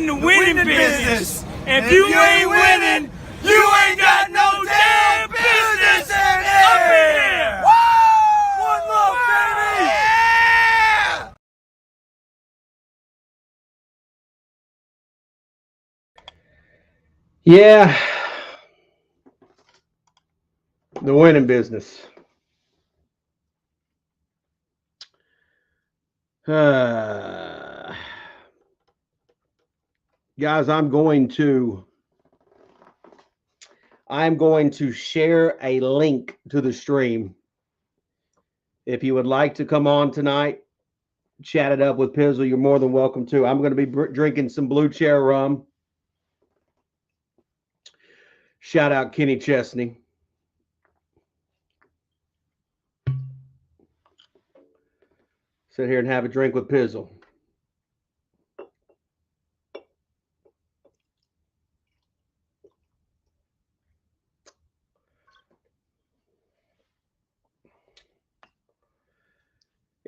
in the winning business. If you ain't winning, you ain't got no damn business in here. Woo! One love, baby. Yeah. The winning business. Guys, I'm going to share a link to the stream. If you would like to come on tonight, chat it up with Pizzle, you're more than welcome to. I'm going to be drinking some Blue Chair rum. Shout out Kenny Chesney. Sit here and have a drink with Pizzle.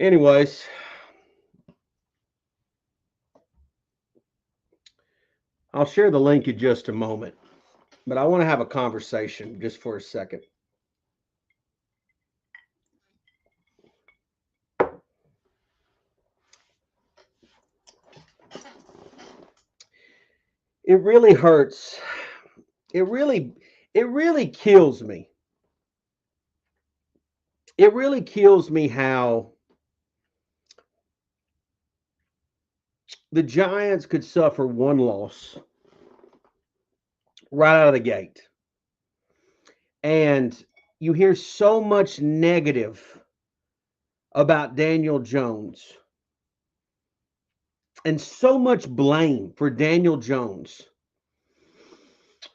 Anyways, I'll share the link in just a moment, but I want to have a conversation just for a second. It really hurts. It really kills me. It really kills me how the Giants could suffer one loss right out of the gate. And you hear so much negative about Daniel Jones and so much blame for Daniel Jones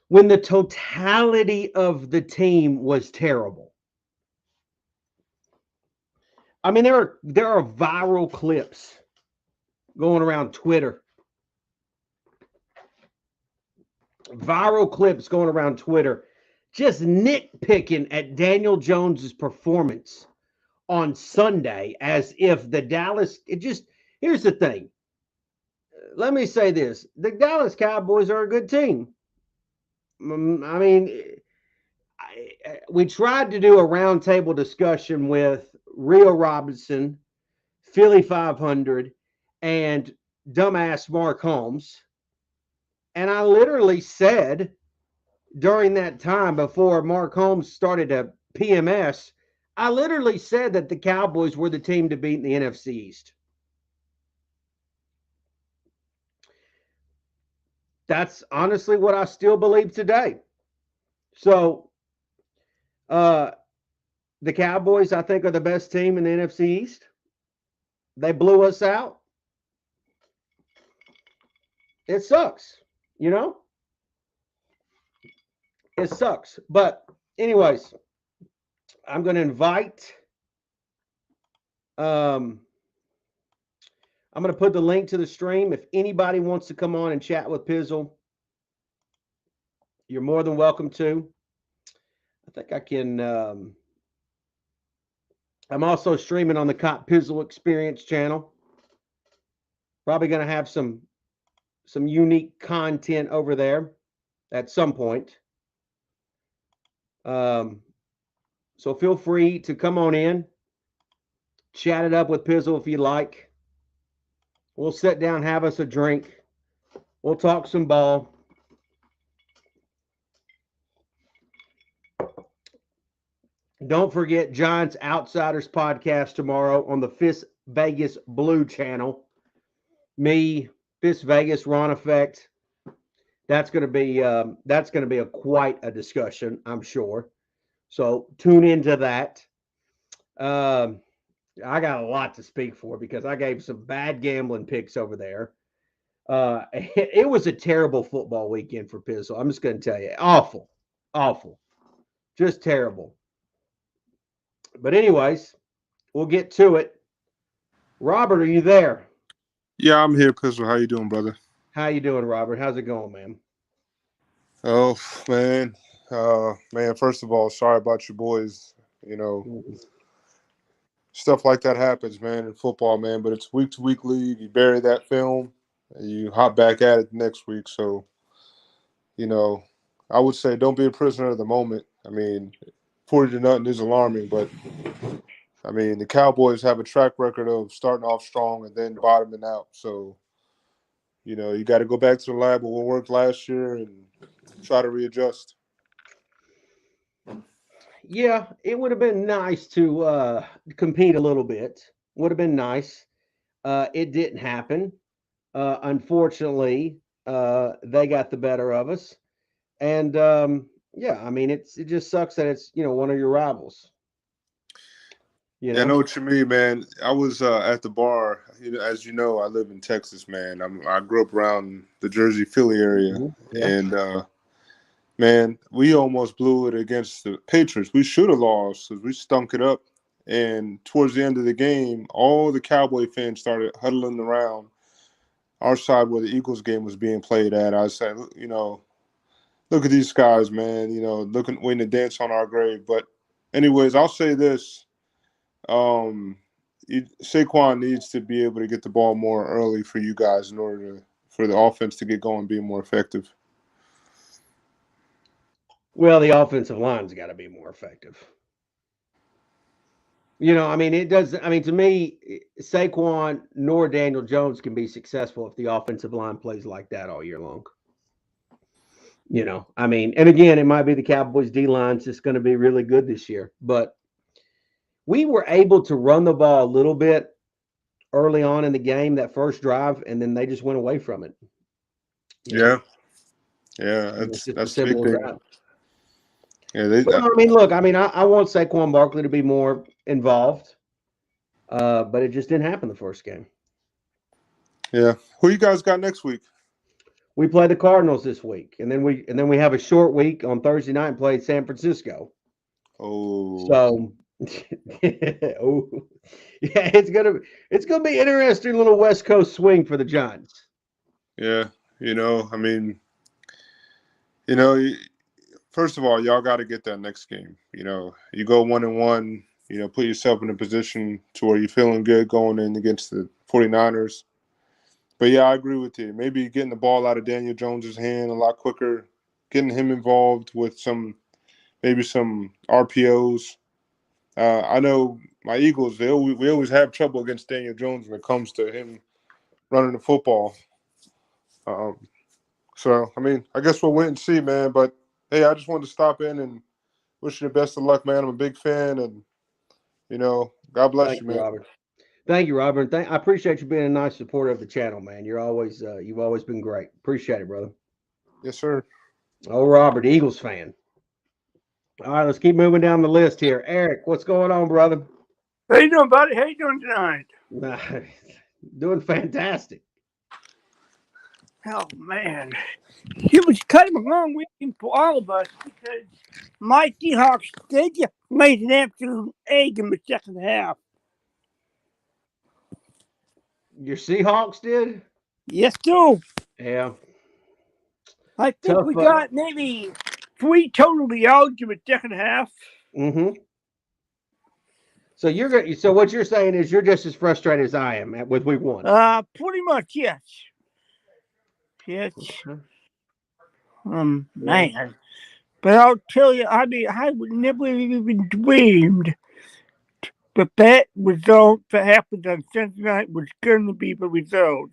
when the totality of the team was terrible. I mean, there are viral clips going around Twitter. Viral clips going around Twitter just nitpicking at Daniel Jones's performance on Sunday as if the Dallas, here's the thing. Let me say this. The Dallas Cowboys are a good team. I mean, we tried to do a roundtable discussion with Rio Robinson, Philly 500, and dumbass Mark Holmes. And I literally said during that time before Mark Holmes started a PMS, I literally said that the Cowboys were the team to beat in the NFC East. That's honestly what I still believe today. So, the Cowboys, I think, are the best team in the NFC East. They blew us out. It sucks, you know? It sucks. But anyways, I'm going to invite, I'm going to put the link to the stream. If anybody wants to come on and chat with Pizzle, you're more than welcome to. I think I can, I'm also streaming on the Cop Pizzle Experience channel. Probably going to have some unique content over there at some point. So feel free to come on in, chat it up with Pizzle if you like. We'll sit down, have us a drink. We'll talk some ball. Don't forget Giants Outsiders podcast tomorrow on the Fist Vegas Blue channel. Me, Fist Vegas, Ron Effect. That's going to be quite a discussion, I'm sure. So tune into that. I got a lot to speak for because I gave some bad gambling picks over there. It was a terrible football weekend for Pizzle. I'm just going to tell you, awful, just terrible. But anyways, we'll get to it. Robert, are you there? Yeah, I'm here, Pizzle. How you doing, brother? How you doing, Robert? How's it going, man? Oh, man. Man, first of all, sorry about your boys. You know, stuff like that happens, man, in football, man. But it's week-to-week league. You bury that film, and you hop back at it next week. So, you know, I would say don't be a prisoner of the moment. I mean, 40-0 is alarming, but I mean, the Cowboys have a track record of starting off strong and then bottoming out. So, you got to go back to the lab of what worked last year and try to readjust. Yeah, it would have been nice to compete a little bit. Would have been nice. It didn't happen. Unfortunately, they got the better of us. And yeah, I mean, it just sucks that it's one of your rivals. You Yeah, I know. know what you mean, man. I was at the bar. As you know, I live in Texas, man. I grew up around the Jersey, Philly area, Yeah. and man, we almost blew it against the Patriots. We should have lost because we stunk it up. And towards the end of the game, all the Cowboy fans started huddling around our side where the Eagles game was being played at. I said, look at these guys, man. Waiting to dance on our grave. But anyways, I'll say this. Saquon needs to be able to get the ball more early for you guys in order for the offense to get going and be more effective. Well, the offensive line's got to be more effective. I mean, it does. I mean, to me, Saquon nor Daniel Jones can be successful if the offensive line plays like that all year long. I mean, and again, it might be the Cowboys D line's just going to be really good this year, but we were able to run the ball a little bit early on in the game, that first drive, and then they just went away from it. Yeah, It's just as that's the big simple as thing. that. Yeah, Well, I mean, look, I mean, I want Saquon Barkley to be more involved, but it just didn't happen the first game. yeah. Who you guys got next week? We play the Cardinals this week, and then we have a short week on Thursday night and play San Francisco. Oh, So, oh, yeah, it's gonna be interesting little West Coast swing for the Giants. yeah. I mean, first of all, y'all got to get that next game. You go 1-1. Put yourself in a position to where you're feeling good going in against the 49ers. But yeah, I agree with you. Maybe getting the ball out of Daniel Jones's hand a lot quicker, getting him involved with maybe some RPOs. I know my Eagles, we always have trouble against Daniel Jones when it comes to him running the football. So, I mean, I guess we'll wait and see, man. But, hey, I just wanted to stop in and wish you the best of luck, man. I'm a big fan, and, God bless Thank you, you, man. Robert. Thank you, Robert. I appreciate you being a nice supporter of the channel, man. You've always been great. Appreciate it, brother. Yes, sir. Oh, Robert, Eagles fan. All right, let's keep moving down the list here. Eric, what's going on, brother? How you doing, buddy? How you doing tonight? Doing fantastic. Oh, man. It was kind of a long weekend for all of us because my Seahawks, they just made an absolute egg in the second half. Your Seahawks did? Yes, sir. Yeah. I think Tough. we got maybe 3 total yards in the second half. Mm-hmm. So what you're saying is you're just as frustrated as I am with week 1. Pretty much, yes. Yes. Man. But I'll tell you, I mean, I would never even dreamed that result that happened on Sunday night was going to be the result.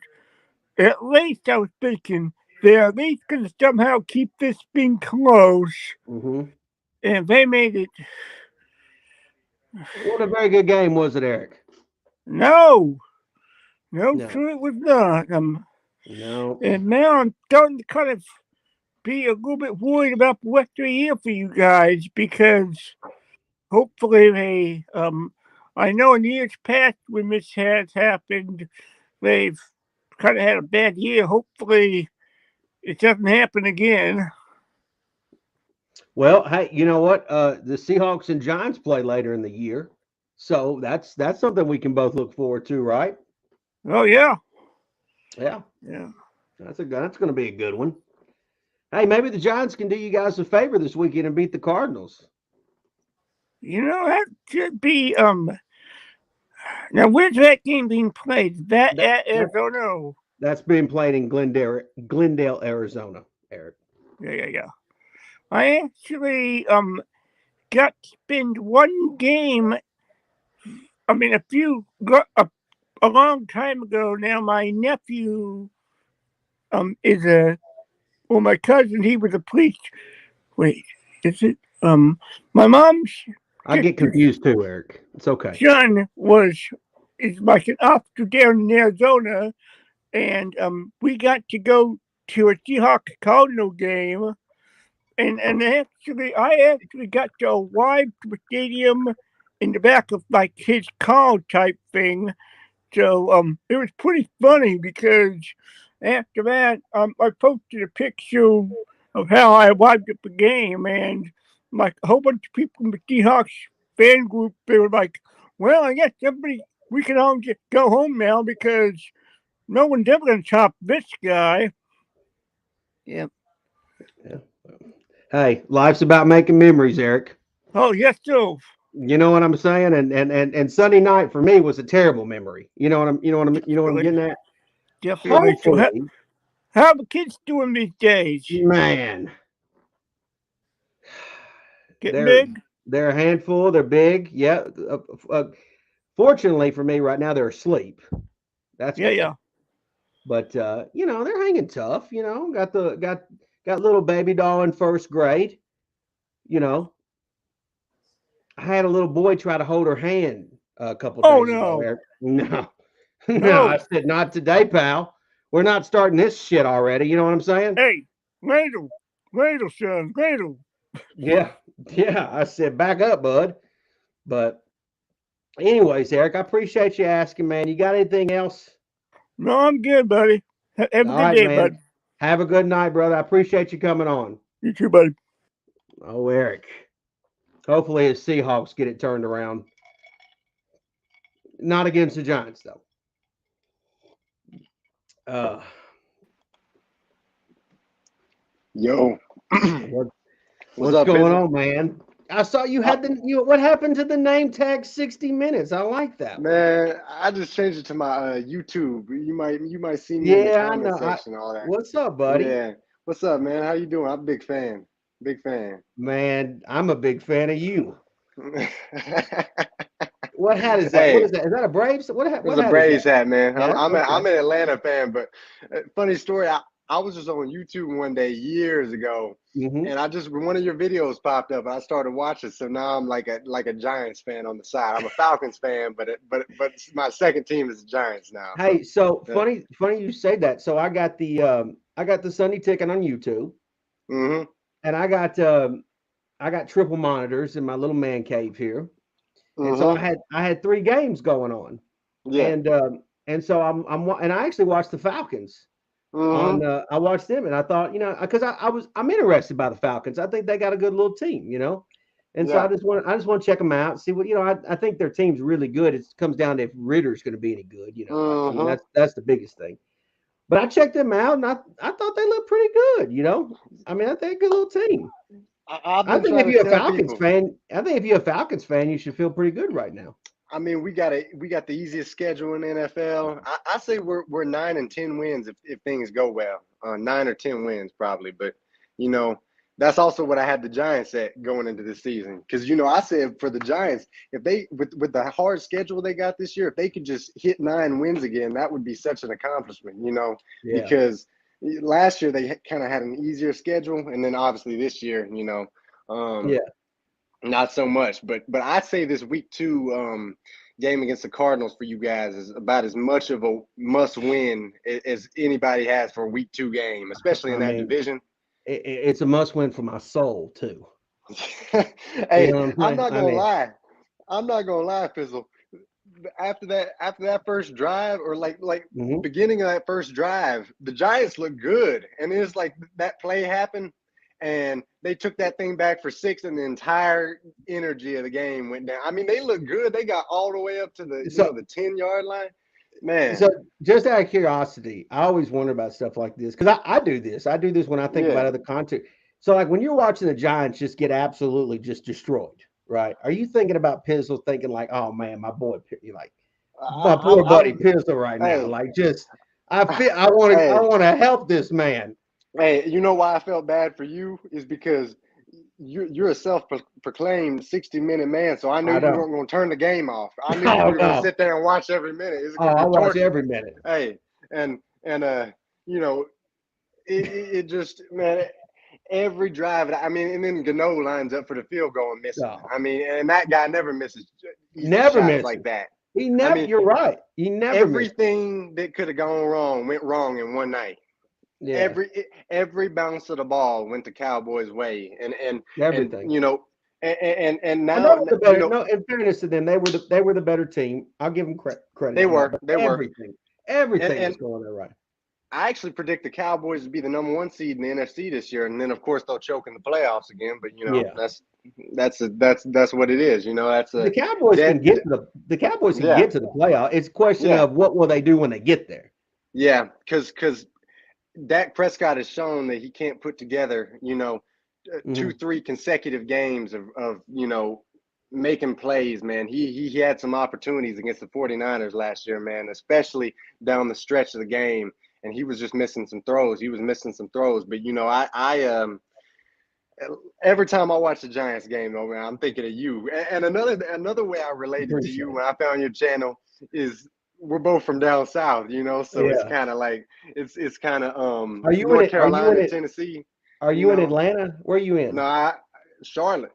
At least I was thinking they're at least going to somehow keep this thing close. Mm-hmm. And they made it. What a very good game, was it, Eric? No, sure it was not. No. And now I'm starting to kind of be a little bit worried about the rest of the year for you guys because hopefully I know in years past when this has happened, they've kind of had a bad year. Hopefully it doesn't happen again. Well, hey, you know what? The Seahawks and Giants play later in the year, so that's something we can both look forward to, right? Oh yeah, yeah. That's going to be a good one. Hey, maybe the Giants can do you guys a favor this weekend and beat the Cardinals. That should be Now where's that game being played? That at Arizona? That's being played in Glendale, Arizona, Eric. Yeah. I actually got to spend one game. I mean, a long time ago now. My nephew is my cousin. He was a police. Wait, is it my mom's I get confused too, Eric. It's okay. son is like an officer down in Arizona, and we got to go to a Seahawks Cardinal game, and I actually got to arrive to the stadium in the back of like his car type thing. So it was pretty funny because after that I posted a picture of how I arrived at the game, and like a whole bunch of people in the Seahawks fan group, they were like, "Well, I guess we can all just go home now because no one's ever gonna top this guy." Yeah. Yeah. Hey, life's about making memories, Eric. Oh yes, so You know what I'm saying? And Sunday night for me was a terrible memory. You know what I'm getting at? definitely. So Hopefully, how are the kids doing these days? man, Getting they're big? they're a handful. They're big. Yeah. Fortunately for me, right now they're asleep. That's Yeah, good. yeah. But they're hanging tough. Got little baby doll in first grade. You know, I had a little boy try to hold her hand a couple of Oh days ago, no, Eric. No, no, I no. said not today, pal. We're not starting this shit already. You know what I'm saying? Hey, Gradle, son, Gradle. Yeah, yeah. I said back up, bud. But anyways, Eric, I appreciate you asking, man. You got anything else? No, I'm good, buddy. Have a All good right, day, man. bud. Have a good night, brother. I appreciate you coming on. You too, buddy. Oh, Eric. Hopefully his Seahawks get it turned around. Not against the Giants, though. Uh, Yo, what, what's what's up, going Pizzle? on, man? I saw you Uh, had what happened to the name tag 60 minutes? I like that one. man, I just changed it to my YouTube. You might see me in the Yeah, I comment know. section, all that. What's up, buddy? Yeah. What's up, man? How you doing? I'm a big fan. Big fan. Man, I'm a big fan of you. What hat is that? What Hey, is that? Is that a Braves? it's What a hat is that? Braves hat, man. Yeah, I'm okay. an Atlanta fan, but funny story. I was just on YouTube one day years ago, Hmm. and I just one of your videos popped up, and I started watching. So now I'm like a Giants fan on the side. I'm a Falcons fan, but my second team is the Giants now. So Hey, so yeah. funny you say that. So I got the Sunday Ticket on YouTube, Hmm. and I got triple monitors in my little man cave here, and so Hmm. I had three games going on, Yeah. and so and I actually watched the Falcons Hmm. on I watched them, and I thought because I'm interested by the Falcons. I think they got a good little team, and so Yeah. I just want to check them out, see what I think their team's really good. It comes down to if Ritter's going to be any good, like I mean Hmm. that's the biggest thing. But I checked them out, and I thought they looked pretty good. I mean, I think a good little team. I've I been think if trying to you're a tell Falcons people. fan, you should feel pretty good right now. I mean, we got the easiest schedule in the NFL. I say we're 9 and 10 wins if things go well. 9 or 10 wins probably, but you know that's also what I had the Giants at going into the season. Because I said for the Giants, if they with the hard schedule they got this year, if they could just hit 9 wins again, that would be such an accomplishment. Yeah, Because last year they kind of had an easier schedule, and then obviously this year, um, yeah. not so much, but I'd say this week two game against the Cardinals for you guys is about as much of a must win as anybody has for a week two game, especially in I that mean, division. it's a must win for my soul too. You Hey, know what I'm I'm saying? not I gonna mean, lie. I'm not gonna lie, Pizzle. After that first drive, or like mhm. beginning of that first drive, the Giants looked good, and it's like that play happened, and they took that thing back for six, and the entire energy of the game went down. I mean, they looked good. They got all the way up to the So the 10-yard line. Man, so just out of curiosity, I always wonder about stuff like this because I do this. I do this when I think yeah. about other content. So like when you're watching the Giants just get absolutely just destroyed, right? Are you thinking about Pizzle thinking like, oh man, my boy, like my I, poor I, buddy I'm Pizzle right now, hey, like just. I Hey. want to help this man. Hey, you know why I felt bad for you is because you're a self-proclaimed 60-minute man, so I knew I you know. weren't going to turn the game off. I knew you Oh were going to no. sit there and watch every minute. It's Oh, going to I be watch torture. every minute. Hey, and you know, it just, man, every drive. I mean, and then Gano lines up for the field goal and misses. Oh, I mean, and that guy never misses easy never shots misses. like that. He I never. mean, You're right. He never misses. everything that could have gone wrong went wrong in one night. Yeah, Every bounce of the ball went the Cowboys' way, and everything. you know, and Well, now you know no. In fairness to them, they were the better team. I'll give them credit they on that. were But they were, everything was and going their right. I actually predict the Cowboys to be the number one seed in the NFC this year, and then of course they'll choke in the playoffs again. But you know Yeah, that's what it is. You know that's the a Cowboys can that get to the Cowboys can yeah get to the playoff. It's a question yeah of what will they do when they get there. yeah because Dak Prescott has shown that he can't put together, you know, Hmm. 2, 3 consecutive games of you know, making plays, man. He had some opportunities against the 49ers last year, man, especially down the stretch of the game. And he was just missing some throws. He was missing some throws. But you know, I every time I watch the Giants game, though, man, I'm thinking of you. And another way I related to Appreciate you it. when I found your channel is we're both from down south, you know, so it's Yeah. kind of like it's kind of North Are you in Carolina, it? Tennessee, Are you you in know. Atlanta? Where are you No, in? Charlotte.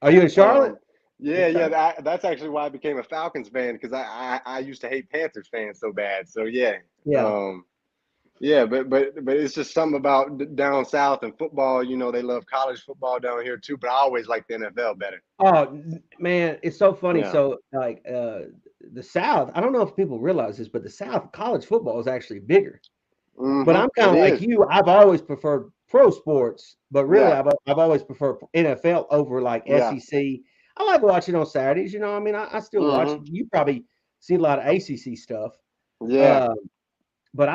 Are you in Charlotte? Yeah, Okay. yeah. That's actually why I became a Falcons fan because I used to hate Panthers fans so bad. So yeah, Yeah. um, yeah. But it's just something about down south and football. You know, they love college football down here too. But I always like the NFL better. Oh man, it's so funny. Yeah. So like the South, I don't know if people realize this, but the South college football is actually bigger. But I'm kind It of like is. you. I've always preferred pro sports, but really Yeah. I've always preferred NFL over like Yeah. SEC. I like watching on Saturdays. You know, I mean, I still watch. hmm You probably see a lot of ACC stuff. Yeah. Uh, but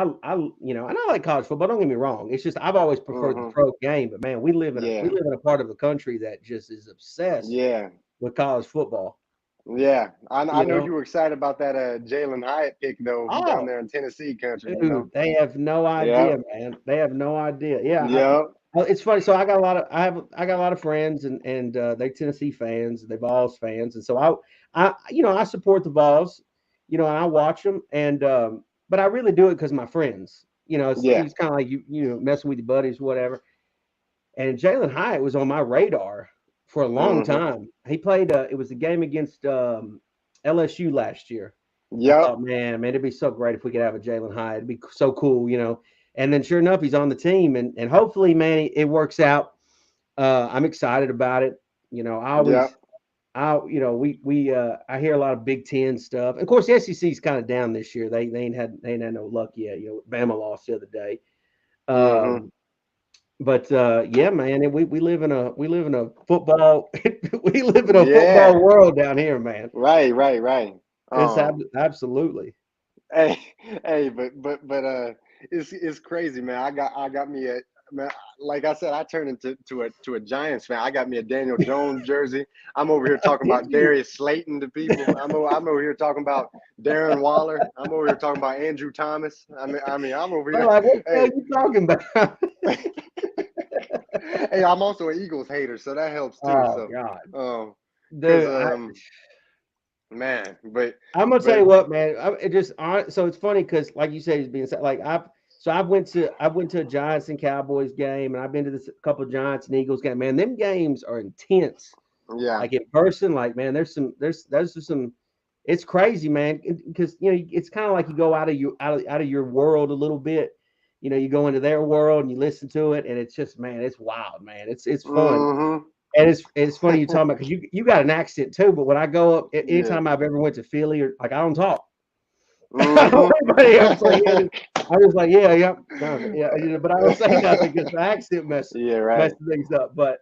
you know, and I like college football. Don't get me wrong. It's just I've always preferred the hmm pro game. But man, we Yeah. live in a part of the country that just is obsessed Yeah. with college football. Yeah. I You know know, you were excited about that Jalen Hyatt pick though down oh, there in Tennessee country. You know. dude, they have no Yeah. idea, man. They have no idea. Yeah, Yeah. it's funny. So I got a lot of friends, and they Tennessee fans, they Vols fans, and so you know, I support the Vols, you know, and I watch them, and but I really do it because my friends, you know, Yeah. it's kind of like you know, messing with your buddies, whatever. And Jalen Hyatt was on my radar for a long hmm time. He played. It was a game against LSU last year. I Yep. thought, man, it'd be so great if we could have a Jalen Hyatt. It'd be so cool, you know. And then, sure enough, he's on the team, and hopefully, man, it works out. I'm excited about it. You know, Yep. you know, I hear a lot of Big Ten stuff. Of course, the SEC is kind of down this year. They ain't had no luck yet. You know, Bama lost the other day. hmm Um, but yeah, man, and we live in a football we live in a Yeah. football world down here, man. Right. Right. Right. It's Um. absolutely. Hey. Hey. But it's crazy, man. I got me a man. Like I said, I turned into to a Giants fan. I got me a Daniel Jones jersey. I'm over here talking Did about you? Darius Slayton to people. I'm over here talking about Darren Waller. I'm over here talking about Andrew Thomas. I mean, I'm over They're here. like, what the hell Hey. are you talking about? Hey, I'm also an Eagles hater, so that helps too. Oh So, God, um, because dude, man, but I'm gonna tell but you what, man. It just so it's funny because, like you said, it's being said. Like I went to a Giants and Cowboys game, and I've been to this couple of Giants and Eagles game. Man, them games are intense. yeah, Like in person, like man, there's some. It's crazy, man, because you know it's kind of like you go out of your world a little bit. You know, you go into their world and you listen to it, and it's just man, it's wild, man. It's fun. mm-hmm, And it's funny you talking about because you got an accent too. But when I go up, yeah, anytime I've ever went to Philly or like I don't talk. I don't mm-hmm, want anybody else like I'm just like yeah no, yeah you know, but I don't say nothing because the accent yeah, messes right, things up. But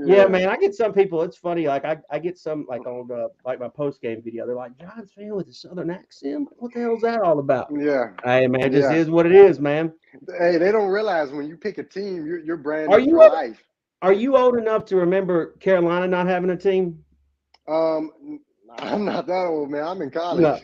yeah, yeah, man, I get some people. It's funny. Like I get some like on like my post game video. They're like John's fan with a southern accent. What the hell's that all about? yeah, Hey man, it just yeah. is what it is, man. Hey, they don't realize when you pick a team, you're Are branded you for life. are you old enough to remember Carolina not having a team? Um, I'm not that old, man. I'm in No. college.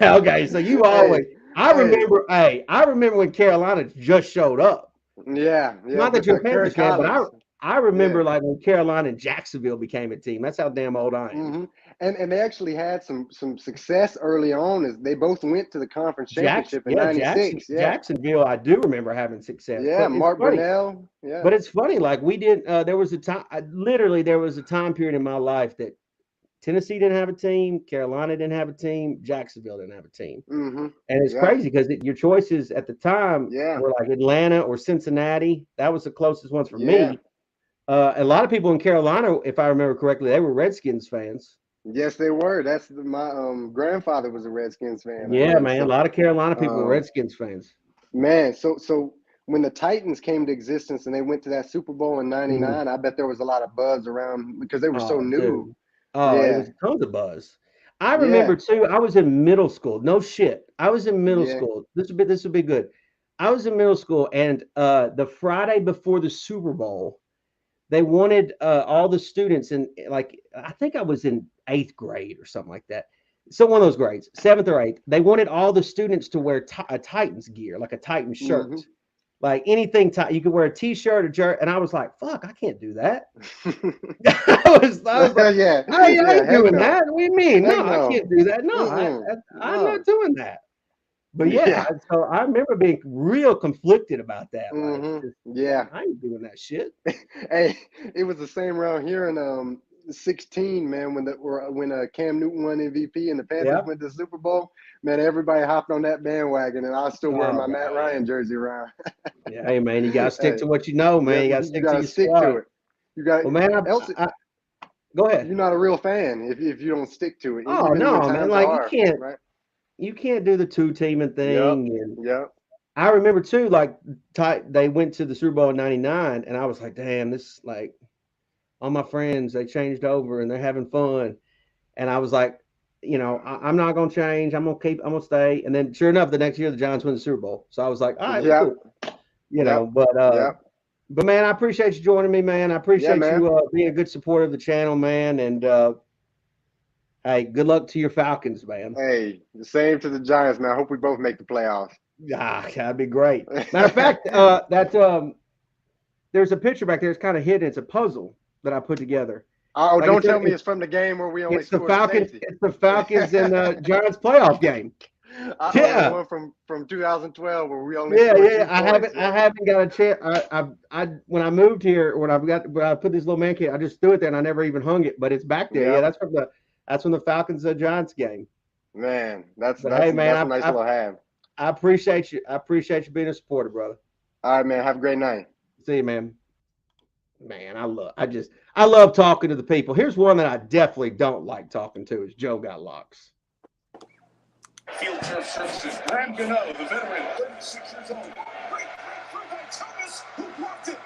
Okay, so you Hey, always I remember. Hey, I remember when Carolina just showed up. Yeah, Not that with you're a Kirk Panthers fan, but Cousins. I remember Yeah. like when Carolina and Jacksonville became a team. That's how damn old I am. hmm And they actually had some success early on as they both went to the conference championship in '96. Yeah. Jacksonville. I do remember having success, Yeah, but it's Mark funny. Brunell. Yeah. But it's funny. Like we did. There was a time. Literally, there was a time period in my life that Tennessee didn't have a team, Carolina didn't have a team, Jacksonville didn't have a team. hmm And it's Yeah. crazy because your choices at the time Yeah. were like Atlanta or Cincinnati. That was the closest ones for Yeah. me. A lot of people in Carolina, if I remember correctly, they were Redskins fans. Yes, they were. That's my grandfather was a Redskins fan, I Yeah, think. man. A So, lot of Carolina people were um, Redskins fans. man, so when the Titans came to existence and they went to that Super Bowl in Mhm. '99, I bet there was a lot of buzz around because they were so Oh, new. dude. Oh, it Yeah. was tons of buzz. I Yeah. remember too, I was in middle school. No shit. I was in middle Yeah. school. This would be good. I was in middle school, and the Friday before the Super Bowl, they wanted all the students in, like, I think I was in 8th grade or something like that. So one of those grades, 7th or 8th, they wanted all the students to wear a Titans gear, like a Titans shirt. hmm Like anything, you could wear a T-shirt, a shirt, and I was like, "Fuck, I can't do that." I was like, Yeah. I Yeah. ain't Heck doing no. that. What do you mean? Heck No, I no. can't do that. No, Mm-mm. I'm No. not doing that. But yeah, Yeah. so I remember being real conflicted about that. Like, just, Yeah. I ain't doing that shit. Hey, it was the same around here in 16, man, when Cam Newton won MVP and the Panthers Yeah. went to the Super Bowl. Man, everybody hopped on that bandwagon, and I was still wearing Oh my Matt man. Ryan jersey around. Yeah, hey man, you gotta stick Hey, to what you know, man. yep, You gotta you stick to got to your stick to squad. it. You got Well, man, else go ahead. you're not a real fan if you don't stick to it, Oh even when no, man. times are Like hard, right? you can't do the two-teaming Yep, thing. And yep. I remember too, like they went to the Super Bowl in '99, and I was like, damn, this like all my friends they changed over and they're having fun, and I was like, I'm not gonna change. I'm gonna stay. And then sure enough, the next year the Giants win the Super Bowl. So I was like, all right, well, Yep, cool. yep, yep. But man, I appreciate you joining me, man. I Yeah, appreciate man. you being a good supporter of the channel, man. And hey, good luck to your Falcons, man. Hey, the same to the Giants, man. I hope we both make the playoffs. That'd be great. Matter of fact, there's a picture back there. It's kind of hidden. It's a puzzle that I put together. Oh, Like don't tell me it's from the game where we only scored a safety. It's the Falcons and the Giants playoff game. The one from 2012 where we only Yeah. scored 2 I points. haven't got a chance. I when I moved here, when I put this little man cave, I just threw it there and I never even hung it. But it's back there. Yeah, that's from the Falcons Giants game. Man, that's a nice little have. I appreciate you. I appreciate you being a supporter, brother. All right, man. Have a great night. See you, man. Man, I love talking to the people. Here's one that I definitely don't like talking to is Joe Got Locks. Field turf services. Graham Gano, the veteran, 36 years old. Great breakthrough by Thomas, who blocked it.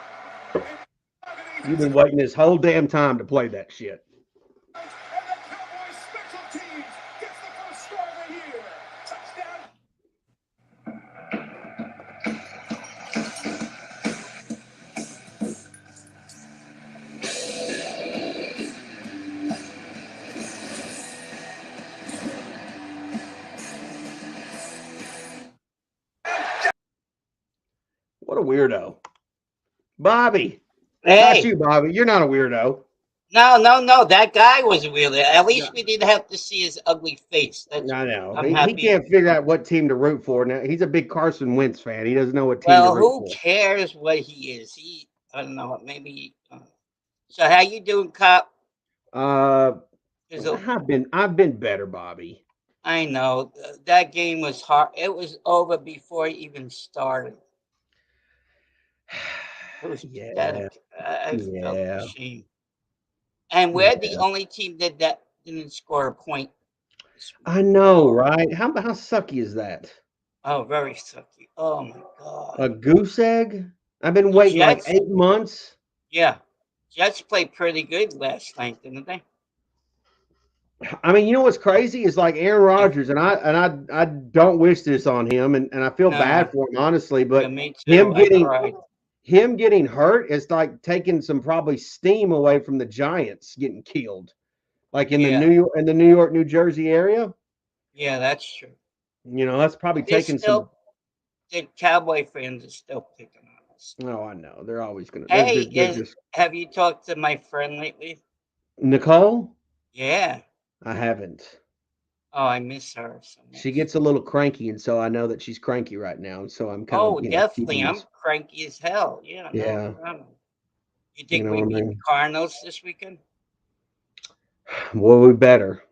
You've been waiting this whole damn time to play that shit. And the Cowboys special teams gets the first score of the year. Touchdown. What a weirdo. Bobby. Hey. Not you, Bobby. You're not a weirdo. No. That guy was a weirdo. At least we didn't have to see his ugly face. I know. I'm He happy. can't figure out what team to root for. Now he's a big Carson Wentz fan. He doesn't know what team Well, to root who for. cares what he is? I don't know. Maybe. So how you doing, Cop? I've been better, Bobby. I know that game was hard. It was over before it even started. It was pathetic. I felt ashamed. And we're the only team that didn't score a point. I know, right? How sucky is that? Oh, very sucky. Oh my God. A goose egg? I've been waiting like 8 months. Yeah. Jets played pretty good last night, didn't they? I mean, you know what's crazy is like Aaron Rodgers, and I don't wish this on him, and I feel bad for him, honestly. But him getting hurt is like taking some probably steam away from the Giants getting killed, like in the New York, New Jersey area. Yeah, that's true. That's probably They're taking still the Cowboy fans are still picking on us. Oh, I know. They're always gonna. Hey, They're just have you talked to my friend lately? Nicole. Yeah. I haven't. Oh, I miss her so much. She gets a little cranky, and so I know that she's cranky right now, and so I'm kind Oh, of definitely. keeping I'm this. cranky as hell. Yeah, no Yeah, problem. You you think know we what I beat the mean. Cardinals this weekend? Well, we better.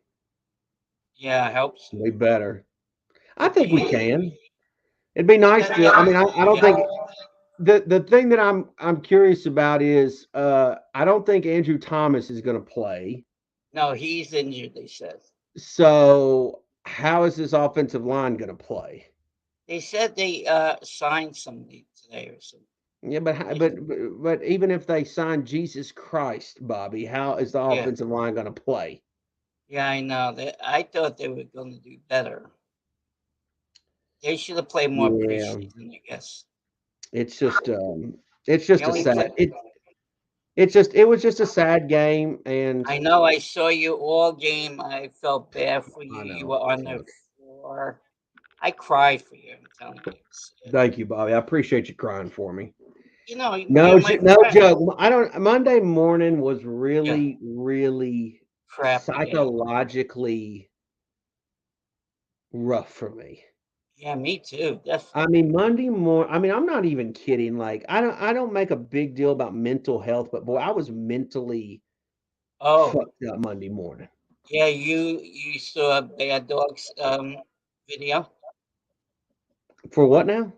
Yeah, I hope so. We better. I It'd think we be can. It'd be nice to. I mean, I don't think the thing that I'm curious about is I don't think Andrew Thomas is going to play. No, he's injured, they said. So how is this offensive line going to play? They said they signed somebody today or something. Yeah, but even if they sign Jesus Christ, Bobby, how is the Yeah. offensive line going to play? Yeah, I know. I thought they were going to do better. They should have played more Yeah, preseason, I guess. it's just a only sad. play- It was just a sad game, and I know. I saw you all game. I felt bad for you. I You know. were on the floor. I cried for you. I'm telling you. Thank you, Bobby. I appreciate you crying for me. You're my No friend. joke. I don't. Monday morning was Yeah. really Crappy day. psychologically rough for me. Yeah, me too. Definitely. I mean, Monday morning. I mean, I'm not even kidding. Like, I don't make a big deal about mental health, but boy, I was mentally Oh, fucked up Monday morning. yeah. You saw Bad Dogs video. For what now?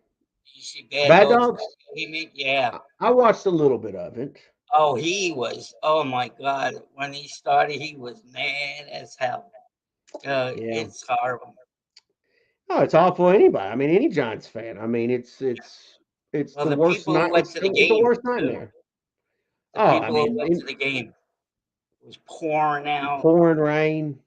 You see Bad Bad Dogs Dogs? he made? Yeah. I watched a little bit of it. Oh, he was. Oh my God! When he started, he was mad as hell. Yeah. It's horrible. Oh, it's awful. Anybody. I mean, any Giants fan. I mean, it's Well, the the worst people who night. went to the It's the game worst too. nightmare. The Oh, I people who mean, went to the game. It was pouring out. pouring rain.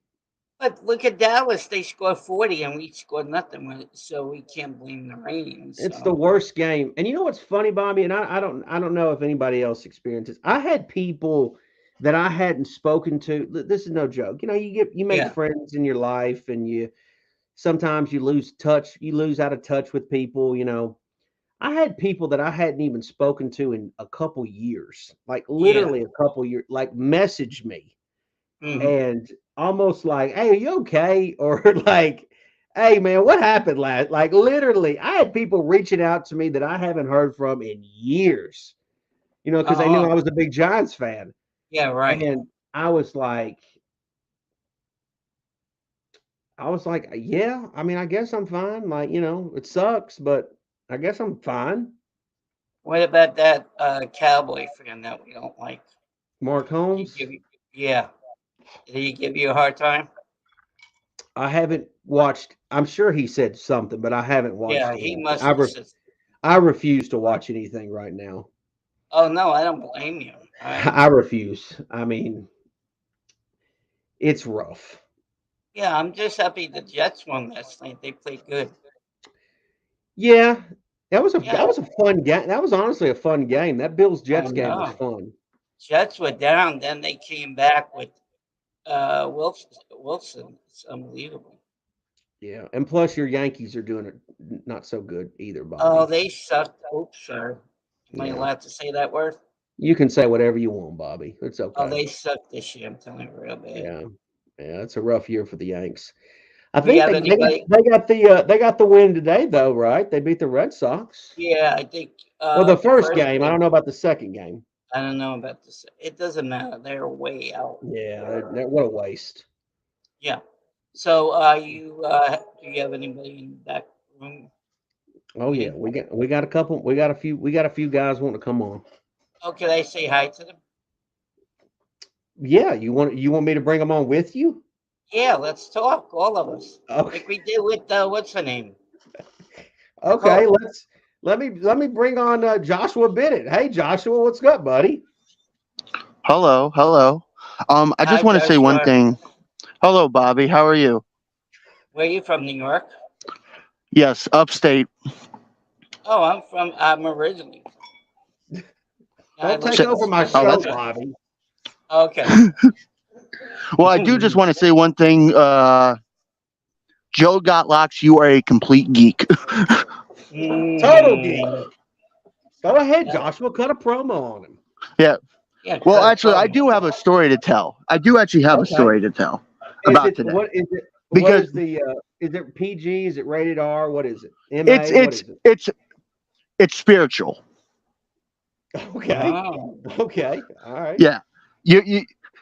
But look at Dallas. They scored 40 and we scored nothing. So we can't blame the rain. It's the So worst game. And you know what's funny, Bobby? And I don't know if anybody else experiences. I had people that I hadn't spoken to. This is no joke. You make yeah. friends in your life, and sometimes you lose touch. You lose out of touch with people. I had people that I hadn't even spoken to in a couple years, like Yeah. literally a couple years, like message me Mhm. and almost like, "Hey, are you okay?" Or like, "Hey, man, what happened last?" Like literally, I had people reaching out to me that I haven't heard from in years. Because they knew I Oh, was a big Giants fan, yeah, right. and I was like, "Yeah, I mean, I guess I'm fine. Like, it sucks, but I guess I'm fine." What about that cowboy fan that we don't like? Mark He Holmes. give you, yeah. Did he give you a hard time? I haven't watched. I'm sure he said something, but I haven't Yeah, watched he anything. must have said. I refuse to watch anything right now. Oh no, I don't blame you. I refuse. I mean, it's rough. Yeah, I'm just happy the Jets won last night. They played good. Yeah, that Yeah, was a fun game. That was honestly a fun game. That Bills I Jets game was know. fun. Jets were down, then they came back with Wilson. It's unbelievable. Yeah, and plus your Yankees are doing it not so good either, Oh, Bobby. they sucked. Oops, sorry. Am I Yeah, allowed to say that word? you can say whatever you want, Bobby. It's Oh, okay. they sucked this year. I'm telling you, real bad. Yeah, yeah, it's a rough year for the Yanks. I Do you think have anybody? they got the win today though, right? They beat the Red Sox. Yeah, I think Well, the the first first game. I don't game. know about the second game. I don't know about this. It doesn't matter. They're way out. Yeah, what a waste. Yeah. So, do you have anybody in the back room Oh yeah, waiting? we got a couple. We got a few guys wanting to come on. Oh, can I say hi to them? Yeah, you want me to bring them on with you? Yeah, let's talk, all of us, Okay, like we did with what's her name, okay. Nicole. Let me bring on Joshua Bennett. Hey Joshua, what's up, buddy? Hello, hello. I just Hi, want to say one Joshua. thing. Hello, Bobby. How are you? Where are you from? New York? Yes, upstate. Oh, I'm originally. I Don't live take So, in over my oh, show, that's Springfield. Bobby. Okay. well. I do just want to say one thing. Joe Gottlox, you are a complete geek. Total geek. Go ahead, Joshua. Cut a promo on him. Yeah. Yeah, Well, cut actually, I promo. do have a story to tell. I do actually have a story to tell about today. What is it? Because is it PG? Is it rated R? What is it? MA? What is it? It's spiritual. Okay. Oh. Okay. All right. Yeah.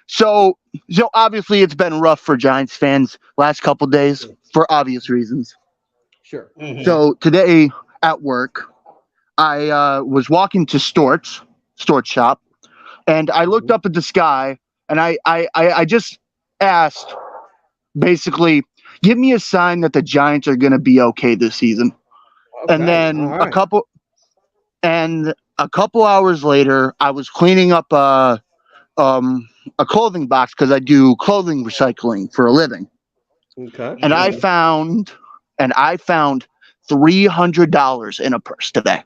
So obviously it's been rough for Giants fans last couple days for obvious reasons. Sure. Mhm. So today at work, I was walking to Stort's shop, and I looked up at the sky, and I just asked, basically, give me a sign that the Giants are going to be okay this season. Okay. And then All right. a couple hours later, I was cleaning up a clothing box because I do clothing recycling for a living. Okay. And I found $300 in a purse today.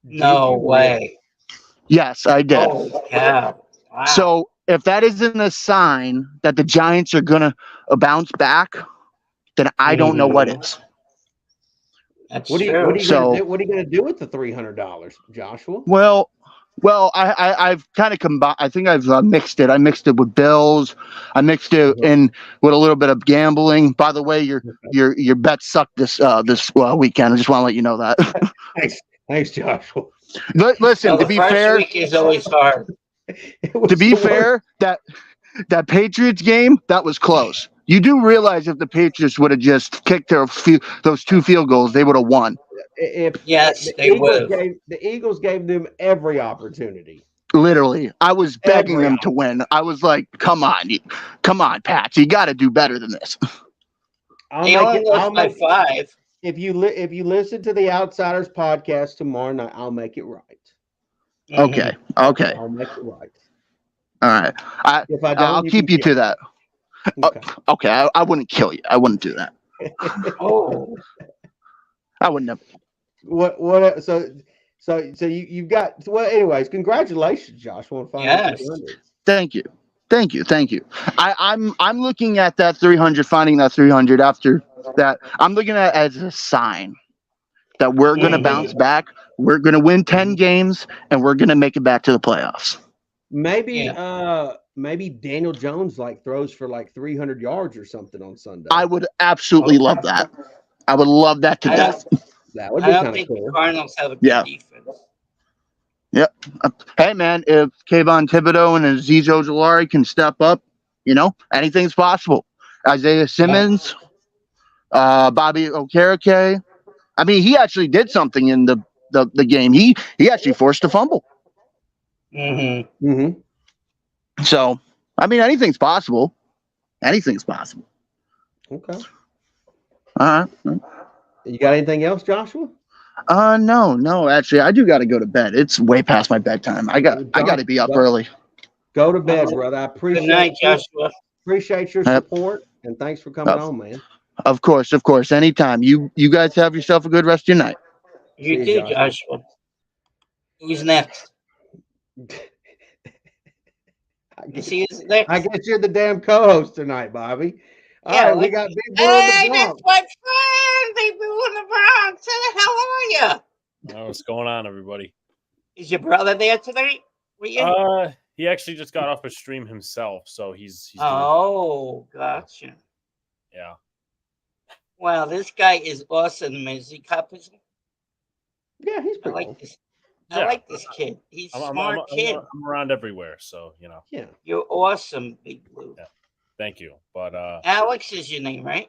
No way. Yes, I did. Oh, cow. Wow. So if that isn't a sign that the Giants are gonna bounce back, then I don't know what is. That's What are you true. gonna do? What are you gonna do with the $300, Joshua? Well, I've kind of combined. I think I've mixed it. I mixed it with bills. I mixed it in with a little bit of gambling. By the way, your bet sucked this weekend. I just want to let you know that. Thanks, Joshua. Listen, to be first fair, week is always hard. to be fair, that Patriots game, that was close. You do realize if the Patriots would have just kicked those 2 field goals, they would have won. Yes, they would. The Eagles gave them every opportunity. Literally, I was begging them to win. I was like, "Come on, Pats, you got to do better than this." I'll make 5. If you listen to the Outsiders podcast tomorrow night, I'll make it right. Okay. I'll make it right. All right. If I don't, I'll keep you to that. Okay. I wouldn't kill you. I wouldn't do that. Oh. I would never. What? So you've got. Well, anyways, congratulations, Joshua. Yes. Thank you. I'm looking at that 300, finding that 300 after that. I'm looking at it as a sign that we're going to bounce back. We're going to win 10 games, and we're going to make it back to the playoffs. Maybe Daniel Jones throws for 300 yards or something on Sunday. I would absolutely love that. I would love that to death. That would be kind of cool. The Cardinals have a good defense. Yep. Hey, man, if Kayvon Thibodeau and Azeez Ojulari can step up, anything's possible. Isaiah Simmons, Bobby Okereke. I mean, he actually did something in the game. He actually forced a fumble. Mm-hmm. Mm-hmm. So, I mean, anything's possible. Anything's possible. Okay. All right. You got anything else, Joshua? No. Actually, I do got to go to bed. It's way past my bedtime. I got to be up early. Go to bed, brother. I appreciate. Good night, Joshua. Appreciate your support, and thanks for coming on, man. Of course. Anytime. You guys have yourself a good rest of your night. You too, Joshua. Who's next? I guess you're the damn co-host tonight, Bobby. All right, we got Big Blue in the Bronx. That's my friend, Big Blue in the Bronx. How are you? Oh, what's going on, everybody? Is your brother there tonight? He actually just got off a stream himself, so he's gotcha. Yeah. Wow, this guy is awesome. Is he Pizzle? Yeah, he's pretty cool. I like this kid. He's a smart kid. I'm around everywhere, so Yeah. You're awesome, Big Blue. Yeah. Thank you. But Alex is your name, right?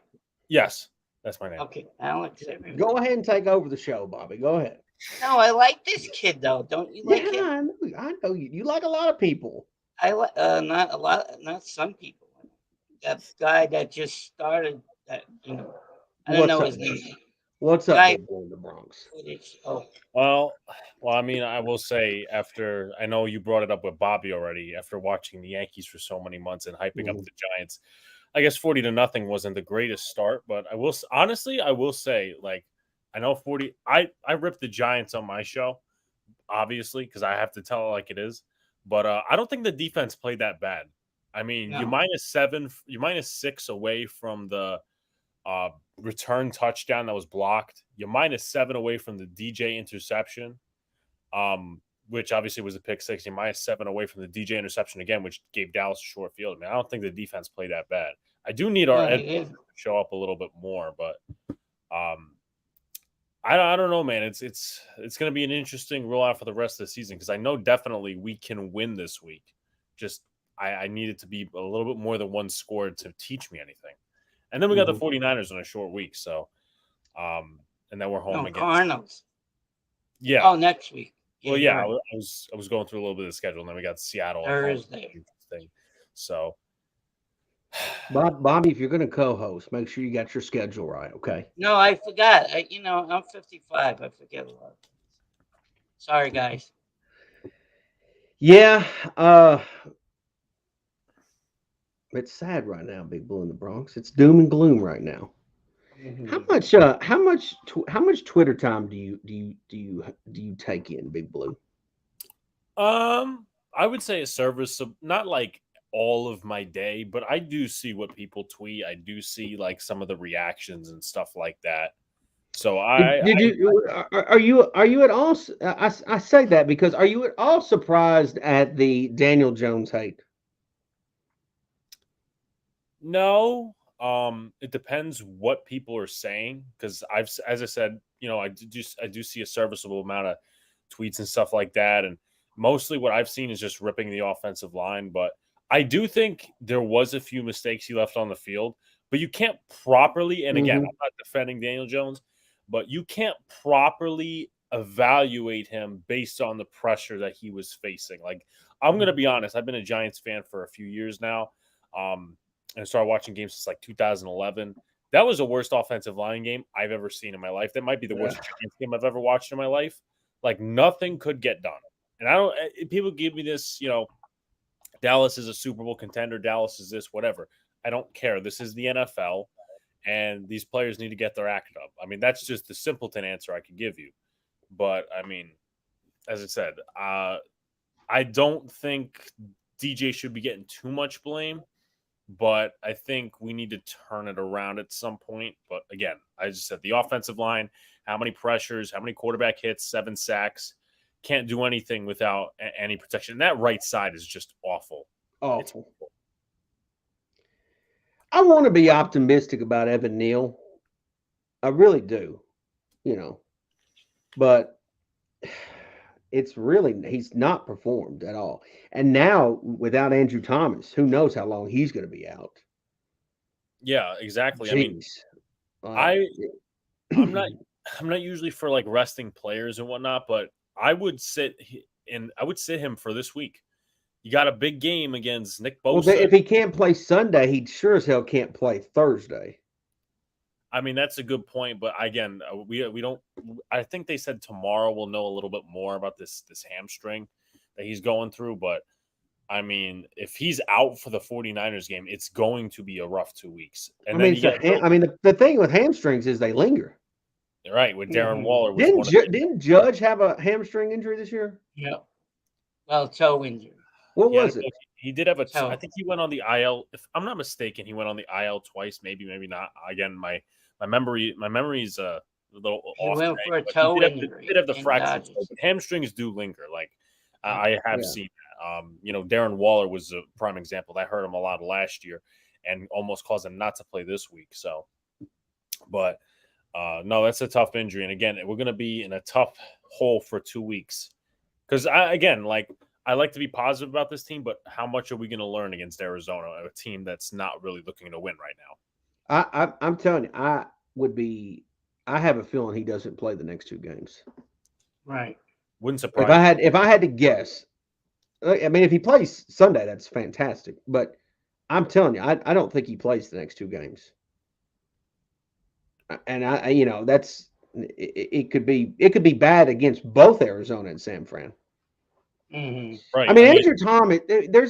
Yes, that's my name. Okay, Alex. Go ahead and take over the show, Bobby. Go ahead. No, I like this kid though. Don't you like him? I know you. You like a lot of people. I like not a lot, not some people. That guy that just started that, I don't know his name. What's up, Big Blue in the Bronx? Well, I mean, I will say I know you brought it up with Bobby already. After watching the Yankees for so many months and hyping up the Giants, I guess 40-0 wasn't the greatest start. But I will say, I know 40. I ripped the Giants on my show, obviously, because I have to tell it like it is. But I don't think the defense played that bad. I mean, you're -7, you're -6 away from the return touchdown that was blocked. You're -7 away from the DJ interception, which obviously was a pick six. You're -7 away from the DJ interception again, which gave Dallas a short field. I mean, I don't think the defense played that bad. I do need our edge to show up a little bit more, but I don't know, man. It's going to be an interesting rollout for the rest of the season because I know definitely we can win this week. Just I need it to be a little bit more than one score to teach me anything. And then we got the 49ers on a short week, so and then we're home again. Cardinals. Yeah. Oh, next week. Well, yeah, right. I was going through a little bit of the schedule, and then we got Seattle Thursday. So, Bobby, if you're going to co-host, make sure you got your schedule right, okay? No, I forgot. I'm 55. I forget a lot of things. Sorry, guys. Yeah, it's sad right now, Big Blue in the Bronx. It's doom and gloom right now. Mm-hmm. How much Twitter time do you take in, Big Blue? I would say a service, not like all of my day, but I do see what people tweet. I do see like some of the reactions and stuff like that. So are you at all? I say that because are you at all surprised at the Daniel Jones hate? No. It depends what people are saying because as I said, I do see a serviceable amount of tweets and stuff like that, and mostly what I've seen is just ripping the offensive line. But I do think there was a few mistakes he left on the field, but you can't properly. And again, I'm not defending Daniel Jones, but you can't properly evaluate him based on the pressure that he was facing. Like, I'm going to be honest, I've been a Giants fan for a few years now. And I started watching games since like 2011. That was the worst offensive line game I've ever seen in my life. That might be the worst Giants game I've ever watched in my life. Like, nothing could get done. And people give me this, Dallas is a Super Bowl contender. Dallas is this, whatever. I don't care. This is the NFL, and these players need to get their act up. I mean, that's just the simpleton answer I could give you. But, I mean, as I said, I don't think DJ should be getting too much blame, but I think we need to turn it around at some point. But, again, I just said the offensive line, how many pressures, how many quarterback hits, 7 sacks. Can't do anything without any protection. And that right side is just awful. Awful. I want to be optimistic about Evan Neal. I really do, but he's not performed at all. And now without Andrew Thomas, who knows how long he's going to be out. Yeah, exactly. Jeez. I mean, I'm not usually for like resting players and whatnot, but I would sit him for this week. You got a big game against Nick Bosa. Well, if he can't play Sunday, he sure as hell can't play Thursday. I mean, that's a good point, but again, we don't. I think they said tomorrow we'll know a little bit more about this hamstring that he's going through. But I mean, if he's out for the 49ers game, it's going to be a rough 2 weeks. And the thing with hamstrings is they linger. Right, with Darren Waller. Didn't Judge have a hamstring injury this year? Yeah. Well, toe injury. What was it? He did have I think he went on the IL. If I'm not mistaken, he went on the IL twice, maybe not. Again, my memory is a little off. He went for a toe injury. He did have the fracture. But hamstrings do linger. Like I have seen that. Darren Waller was a prime example. That hurt him a lot last year and almost caused him not to play this week. So, but. No, that's a tough injury. And again, we're going to be in a tough hole for 2 weeks. Because, I like to be positive about this team, but how much are we going to learn against Arizona, a team that's not really looking to win right now? I'm telling you, I have a feeling he doesn't play the next 2 games. Right. Wouldn't surprise me. If I had to guess, I mean, if he plays Sunday, that's fantastic. But I'm telling you, I don't think he plays the next 2 games. And that's it could be bad against both Arizona and San Fran. Mm-hmm. Right. I mean, Andrew Thomas.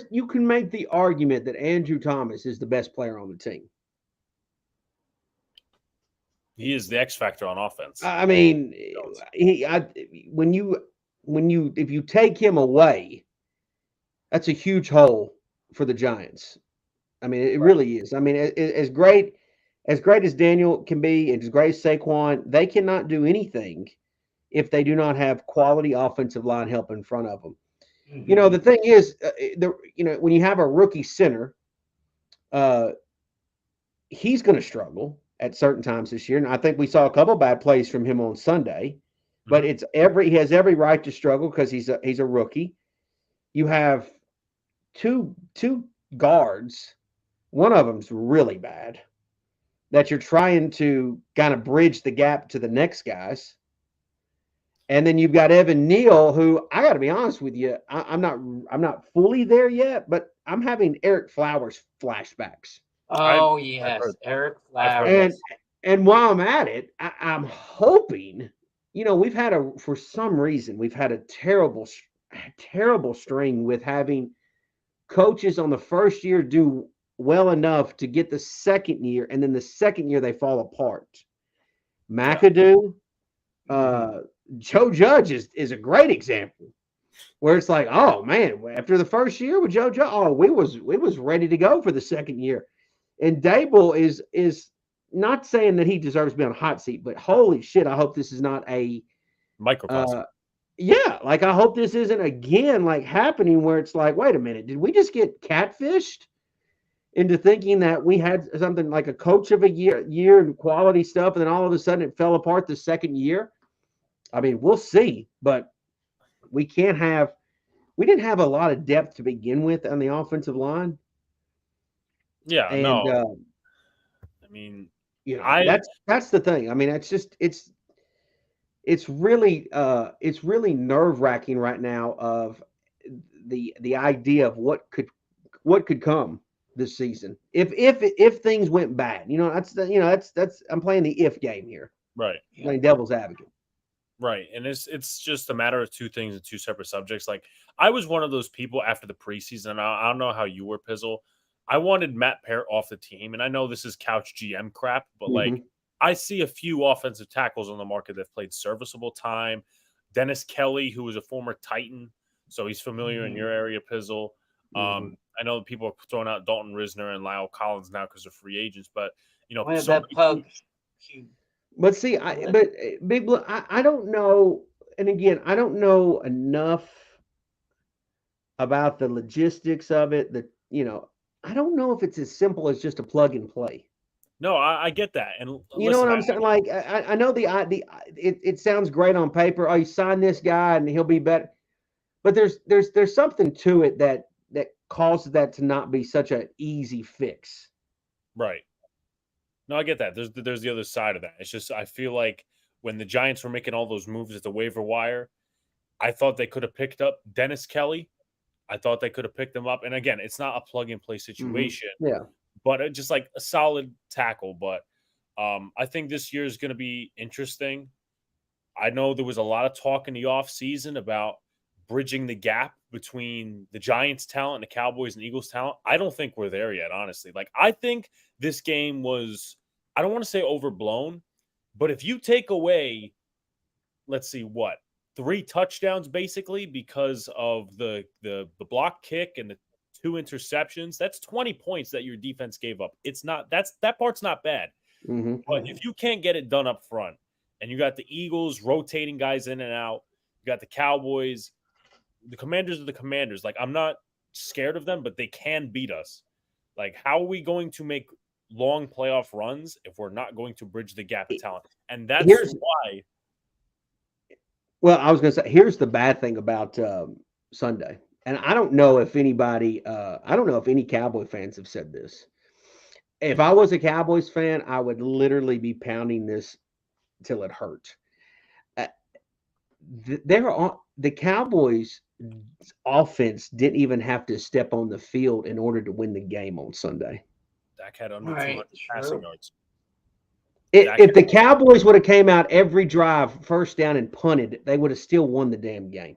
You can make the argument that Andrew Thomas is the best player on the team. He is the X factor on offense. I mean, if you take him away, that's a huge hole for the Giants. I mean, it really is. I mean, as great as great as Daniel can be, and as great as Saquon, they cannot do anything if they do not have quality offensive line help in front of them. You know, the thing is, when you have a rookie center, he's going to struggle at certain times this year. And I think we saw a couple bad plays from him on Sunday, but he has every right to struggle because he's a rookie. You have two guards. One of them's really bad that you're trying to kind of bridge the gap to the next guys. And then you've got Evan Neal, who I got to be honest with you, I'm not fully there yet, but I'm having Eric Flowers flashbacks. Oh yes, Eric Flowers. And while I'm at it, I'm hoping, for some reason we've had a terrible string with having coaches on the first year do well enough to get the second year, and then the second year they fall apart. McAdoo, Joe Judge is a great example where it's like, oh man, after the first year with Joe Judge, we was ready to go for the second year. And Dable is not saying that he deserves to be on a hot seat, but holy shit, I hope this is not a microcosm. I hope this isn't again like happening where it's like, wait a minute, did we just get catfished into thinking that we had something like a coach of a year and quality stuff, and then all of a sudden it fell apart the second year? I mean, we'll see, but we didn't have a lot of depth to begin with on the offensive line. Yeah, and, no. I mean, that's the thing. I mean, it's really nerve-wracking right now of the idea of what could come this season if things went bad. That's I'm playing the if game here. Right. Playing devil's advocate. Right. And it's just a matter of two things and two separate subjects. Like, I was one of those people after the preseason. I don't know how you were, Pizzle. I wanted Matt Parrott off the team. And I know this is couch GM crap, but like, I see a few offensive tackles on the market that played serviceable time. Dennis Kelly, who was a former Titan, so he's familiar in your area, Pizzle. I know people are throwing out Dalton Risner and Lyle Collins now because they're free agents, but But see, Big Blue, I don't know, and again, I don't know enough about the logistics of it. I don't know if it's as simple as just a plug and play. No, I get that, and you know what I'm saying. Like, I know it sounds great on paper. Oh, you sign this guy and he'll be better, but there's something to it that causes that to not be such an easy fix. Right. No, I get that. There's the other side of that. It's just I feel like when the Giants were making all those moves at the waiver wire, I thought they could have picked up Dennis Kelly. I thought they could have picked him up. And again, it's not a plug and play situation. Yeah. But just like a solid tackle. But I think this year is going to be interesting. I know there was a lot of talk in the offseason about bridging the gap between the Giants' talent and the Cowboys and Eagles' talent. I don't think we're there yet, honestly. Like, I think this game was, I don't want to say overblown, but if you take away, let's see, 3 touchdowns basically because of the block kick and the 2 interceptions, that's 20 points that your defense gave up. That part's not bad. But if you can't get it done up front, and you got the Eagles rotating guys in and out, you got the Cowboys, the Commanders are the Commanders. Like, I'm not scared of them, but they can beat us. Like, how are we going to make long playoff runs if we're not going to bridge the gap of talent? And that's why. Well, I was going to say, here's the bad thing about Sunday. And I don't know if any Cowboy fans have said this. If I was a Cowboys fan, I would literally be pounding this till it hurt. The Cowboys offense didn't even have to step on the field in order to win the game on Sunday. Dak had under 200 passing yards. If the Cowboys would have came out every drive, first down and punted, they would have still won the damn game.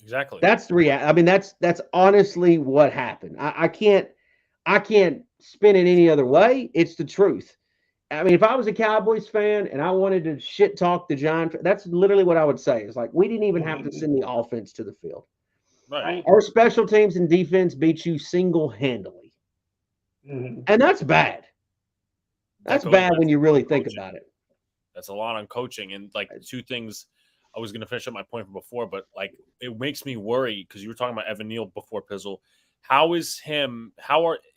Exactly. That's the reality. I mean, that's honestly what happened. I can't spin it any other way. It's the truth. I mean, if I was a Cowboys fan and I wanted to shit talk the Giants, that's literally what I would say. It's like, we didn't even have to send the offense to the field. Right. Our special teams and defense beat you single-handedly. And that's bad. That's goes bad back when to you really think coaching. about it. That's a lot on coaching. And like two things, I was going to finish up my point from before, but like it makes me worry because you were talking about Evan Neal before, Pizzle. How are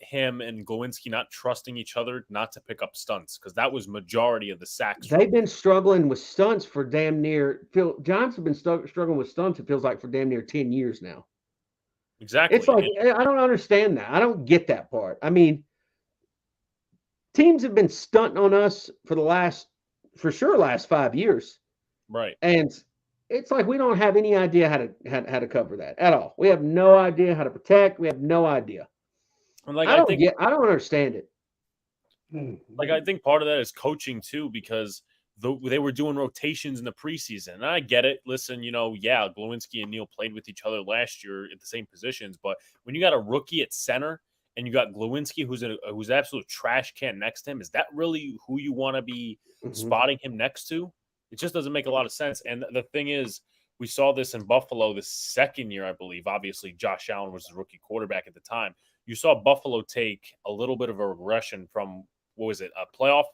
him and Glowinski not trusting each other not to pick up stunts? Because that was majority of the sacks. They've been struggling with stunts for damn near. Phil Johnson's been struggling with stunts. It feels like for damn near 10 years now. Exactly. It's like I don't understand that. I don't get that part. I mean, teams have been stunting on us for the last 5 years, right? And it's like we don't have any idea how to cover that at all. We have no idea how to protect. We have no idea. And like I don't understand it. Like I think part of that is coaching too, because they were doing rotations in the preseason. And I get it. Listen, Glowinski and Neal played with each other last year at the same positions, but when you got a rookie at center and you got Glowinski, who's an absolute trash can next to him, is that really who you want to be spotting him next to? It just doesn't make a lot of sense. And the thing is, we saw this in Buffalo the second year, I believe. Obviously, Josh Allen was the rookie quarterback at the time. You saw Buffalo take a little bit of a regression from, a playoff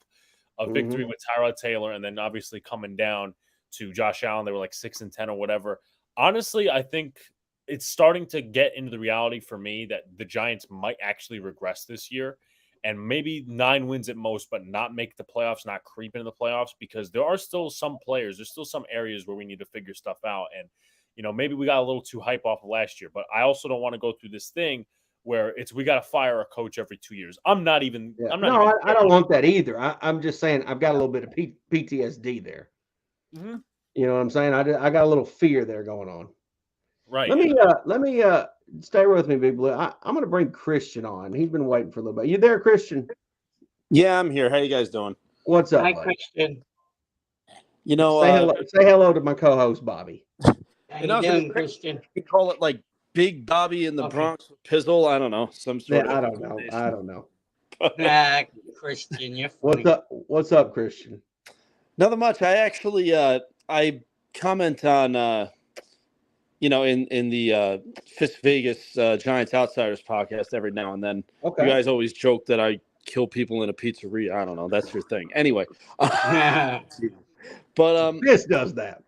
victory with Tyrod Taylor, and then obviously coming down to Josh Allen. They were like 6-10 or whatever. Honestly, I think it's starting to get into the reality for me that the Giants might actually regress this year. And maybe 9 wins at most, but not make the playoffs, not creep into the playoffs, because there are still some players. There's still some areas where we need to figure stuff out. And, maybe we got a little too hype off of last year, but I also don't want to go through this thing where we got to fire a coach every 2 years. I don't want that either. I'm just saying I've got a little bit of PTSD there. Mm-hmm. You know what I'm saying? I got a little fear there going on. Right. Let me stay with me, Big Blue. I'm going to bring Christian on. He's been waiting for a little bit. You there, Christian? Yeah, I'm here. How you guys doing? What's up, Hi, buddy? Christian. Say hello to my co-host, Bobby. How you doing, Christian? We call it like Big Bobby in the Bronx Pizzle. I don't know. Some sort of. I don't know. Christian, you're funny. What's up, Christian? Nothing much. I actually I comment on in the Fist Vegas Giants Outsiders podcast every now and then. Okay. You guys always joke that I kill people in a pizzeria. I don't know. That's your thing. Anyway. But this does that.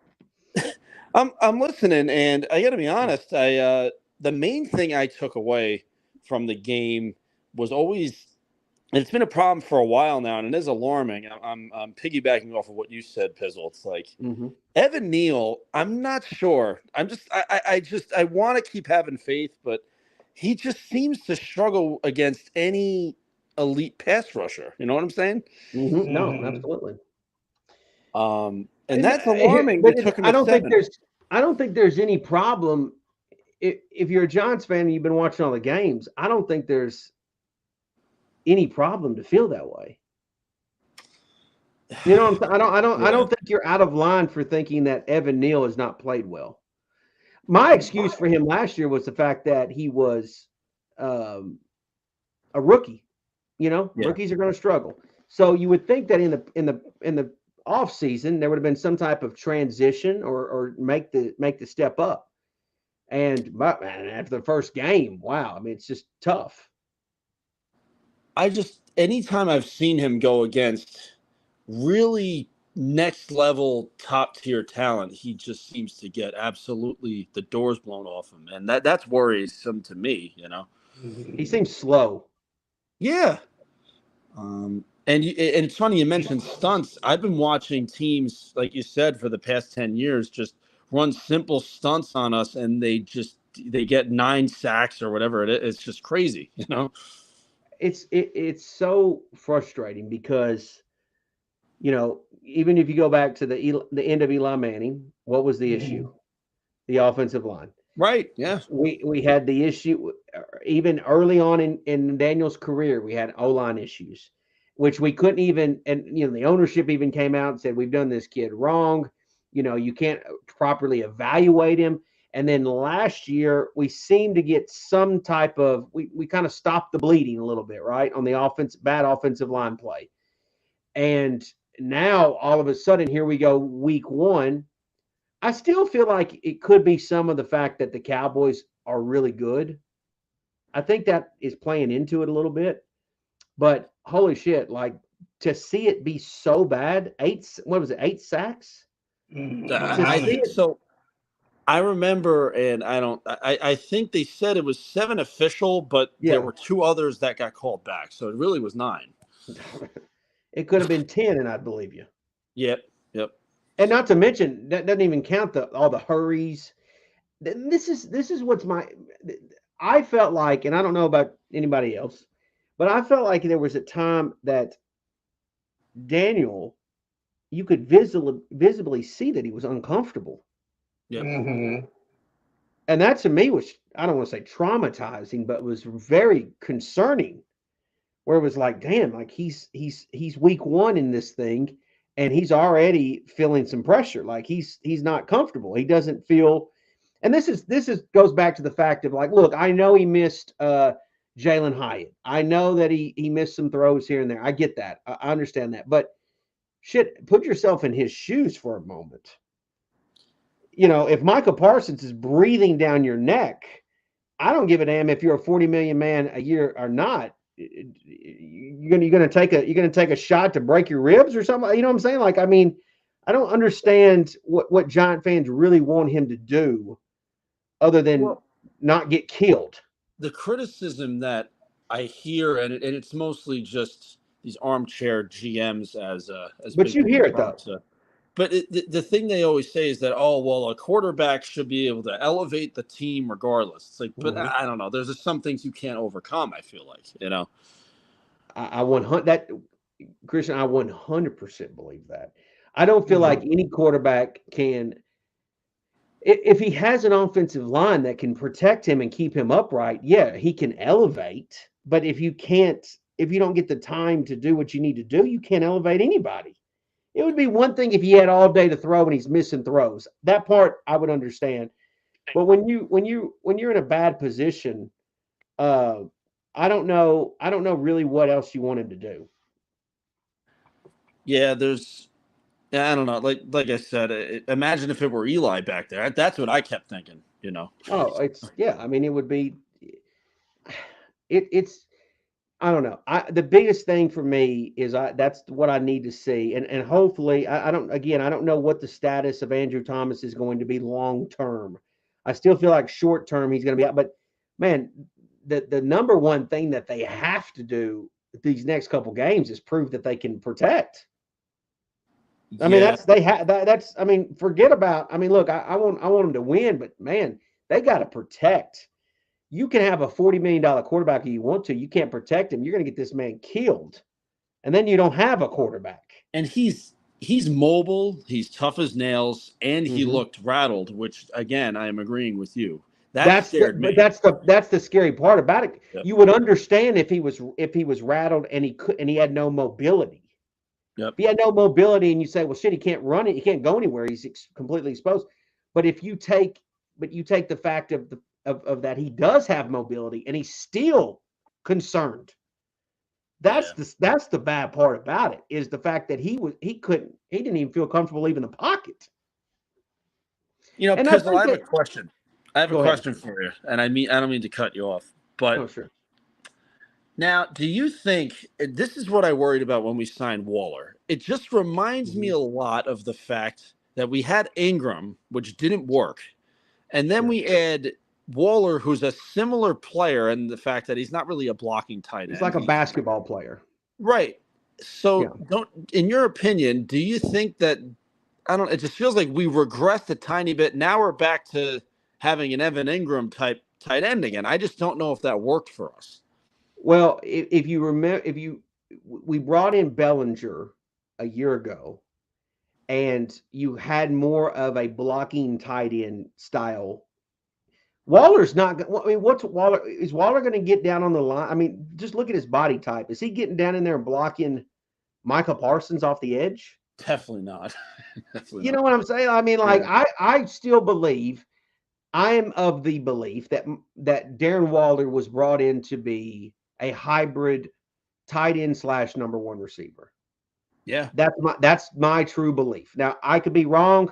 I'm listening, and I got to be honest. The main thing I took away from the game was always, and it's been a problem for a while now, and it is alarming. I'm piggybacking off of what you said, Pizzle. It's like Evan Neal. I'm not sure. I want to keep having faith, but he just seems to struggle against any elite pass rusher. You know what I'm saying? No, absolutely. And that's alarming. I don't think there's any problem. If you're a Giants fan and you've been watching all the games, I don't think there's any problem to feel that way. You know what I'm saying? I don't think you're out of line for thinking that Evan Neal has not played well. My excuse for him last year was the fact that he was a rookie. Rookies are going to struggle. So you would think that in the off season there would have been some type of transition or make the step up. And after the first game, wow! I mean, it's just tough. Anytime I've seen him go against really next level top tier talent, he just seems to get absolutely the doors blown off him, and that's worrisome to me. He seems slow. Yeah. And it's funny you mentioned stunts. I've been watching teams, like you said, for the past 10 years just run simple stunts on us, and they get 9 sacks or whatever it is. It's just crazy, It's so frustrating because, even if you go back to the end of Eli Manning, what was the issue? The offensive line. Right. Yeah. We had the issue even early on in Daniel's career. We had O-line issues, which we couldn't even. And the ownership even came out and said, "We've done this kid wrong. You can't properly evaluate him." And then last year we seemed to get some type of we kind of stopped the bleeding a little bit, right, on the bad offensive line play. And now all of a sudden here we go week 1. I still feel like it could be some of the fact that the Cowboys are really good. I think that is playing into it a little bit. But holy shit, like to see it be so bad, 8 sacks? I think so. I remember, and I think they said it was 7 official, but there were 2 others that got called back. So it really was 9. It could have been 10, and I'd believe you. Yep. And not to mention, that doesn't even count all the hurries. This is what's I felt like, and I don't know about anybody else, but I felt like there was a time that Daniel, you could visibly see that he was uncomfortable. Yep. And that to me was, I don't want to say traumatizing, but was very concerning. Where it was like, damn, like he's week 1 in this thing, and he's already feeling some pressure. Like he's not comfortable. He doesn't feel. And this goes back to the fact of like, look, I know he missed Jalen Hyatt. I know that he missed some throws here and there. I get that. I understand that. But shit, put yourself in his shoes for a moment. If Micah Parsons is breathing down your neck, I don't give a damn if you're a 40 million man a year or not. You're gonna take a shot to break your ribs or something. You know what I'm saying? Like, I mean, I don't understand what Giant fans really want him to do, other than not get killed. The criticism that I hear, and it's mostly just these armchair GMs as but you hear it though. But the thing they always say is that, a quarterback should be able to elevate the team regardless. It's like, but I don't know. There's just some things you can't overcome, I feel like, I 100% believe that. I don't feel like any quarterback can, if he has an offensive line that can protect him and keep him upright, yeah, he can elevate. But if you don't get the time to do what you need to do, you can't elevate anybody. It would be one thing if he had all day to throw and he's missing throws. That part I would understand. But when you're in a bad position, I don't know really what else you want him to do. Yeah, I don't know. Like I said, imagine if it were Eli back there. That's what I kept thinking. Oh, I mean, it would be. It's. I don't know. The biggest thing for me is that's what I need to see, and hopefully I don't know what the status of Andrew Thomas is going to be long term. I still feel like short term he's going to be out, but man, the number one thing that they have to do these next couple games is prove that they can protect. I mean, forget about. I mean, look, I want them to win, but man, they got to protect. You can have a $40 million quarterback if you want to. You can't protect him. You're going to get this man killed. And then you don't have a quarterback. And he's mobile. He's tough as nails. And he looked rattled, which, again, I am agreeing with you. That scared me. That's the scary part about it. Yep. You would understand if he was rattled and he had no mobility. Yep. If he had no mobility and you say, well, shit, he can't run it. He can't go anywhere. He's completely exposed. But you take the fact of that he does have mobility and he's still concerned. That's the bad part about it, is the fact that he didn't even feel comfortable leaving the pocket. Pizzle, I have a question. I have a question for you, and I don't mean to cut you off, but sure. Now, do you think this is what I worried about when we signed Waller? It just reminds me a lot of the fact that we had Ingram, which didn't work, and then we add Waller, who's a similar player, and the fact that he's not really a blocking tight end. He's like a basketball player. Right. So in your opinion, do you think that, it just feels like we regressed a tiny bit. Now we're back to having an Evan Ingram type tight end again. I just don't know if that worked for us. Well, if you remember, we brought in Bellinger a year ago, and you had more of a blocking tight end style. Waller's not. I mean, what's Waller? Is Waller going to get down on the line? I mean, just look at his body type. Is he getting down in there and blocking Micah Parsons off the edge? Definitely not. You know what I'm saying? I mean, like, I still believe. I am of the belief that Darren Waller was brought in to be a hybrid tight end / number one receiver. Yeah, that's my true belief. Now, I could be wrong.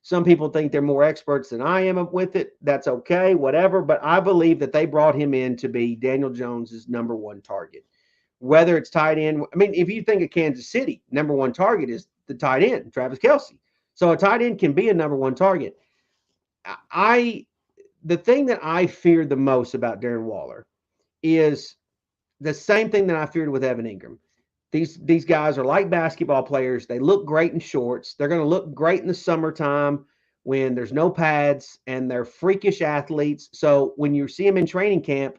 Some people think they're more experts than I am with it. That's okay, whatever. But I believe that they brought him in to be Daniel Jones's number one target. whether it's tight end. I mean, if you think of Kansas City, number one target is the tight end, Travis Kelce. So a tight end can be a number one target. The thing that I feared the most about Darren Waller is the same thing that I feared with Evan Ingram. These guys are like basketball players. They look great in shorts. They're going to look great in the summertime when there's no pads, and they're freakish athletes. So when you see them in training camp,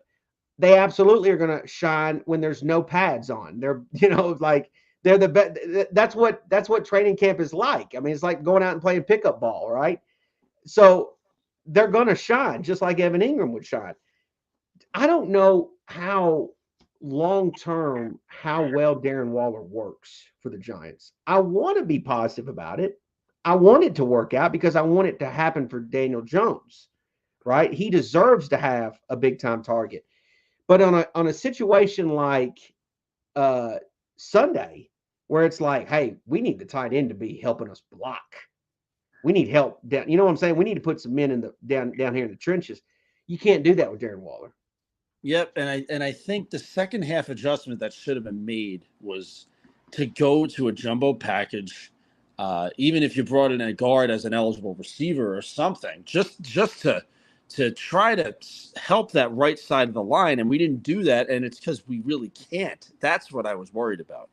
they absolutely are going to shine when there's no pads on. They're, like they're the best. That's what training camp is like. I mean, it's like going out and playing pickup ball, right? So they're going to shine just like Evan Ingram would shine. I don't know how long-term, how well Darren Waller works for the Giants. I want to be positive about it. I want it to work out because I want it to happen for Daniel Jones, right? He deserves to have a big-time target. But on a situation like Sunday, where it's like, hey, we need the tight end to be helping us block. We need help down. You know what I'm saying? We need to put some men in the down here in the trenches. You can't do that with Darren Waller. Yep, and I think the second half adjustment that should have been made was to go to a jumbo package, even if you brought in a guard as an eligible receiver or something, just to try to help that right side of the line, and we didn't do that, and it's because we really can't. That's what I was worried about,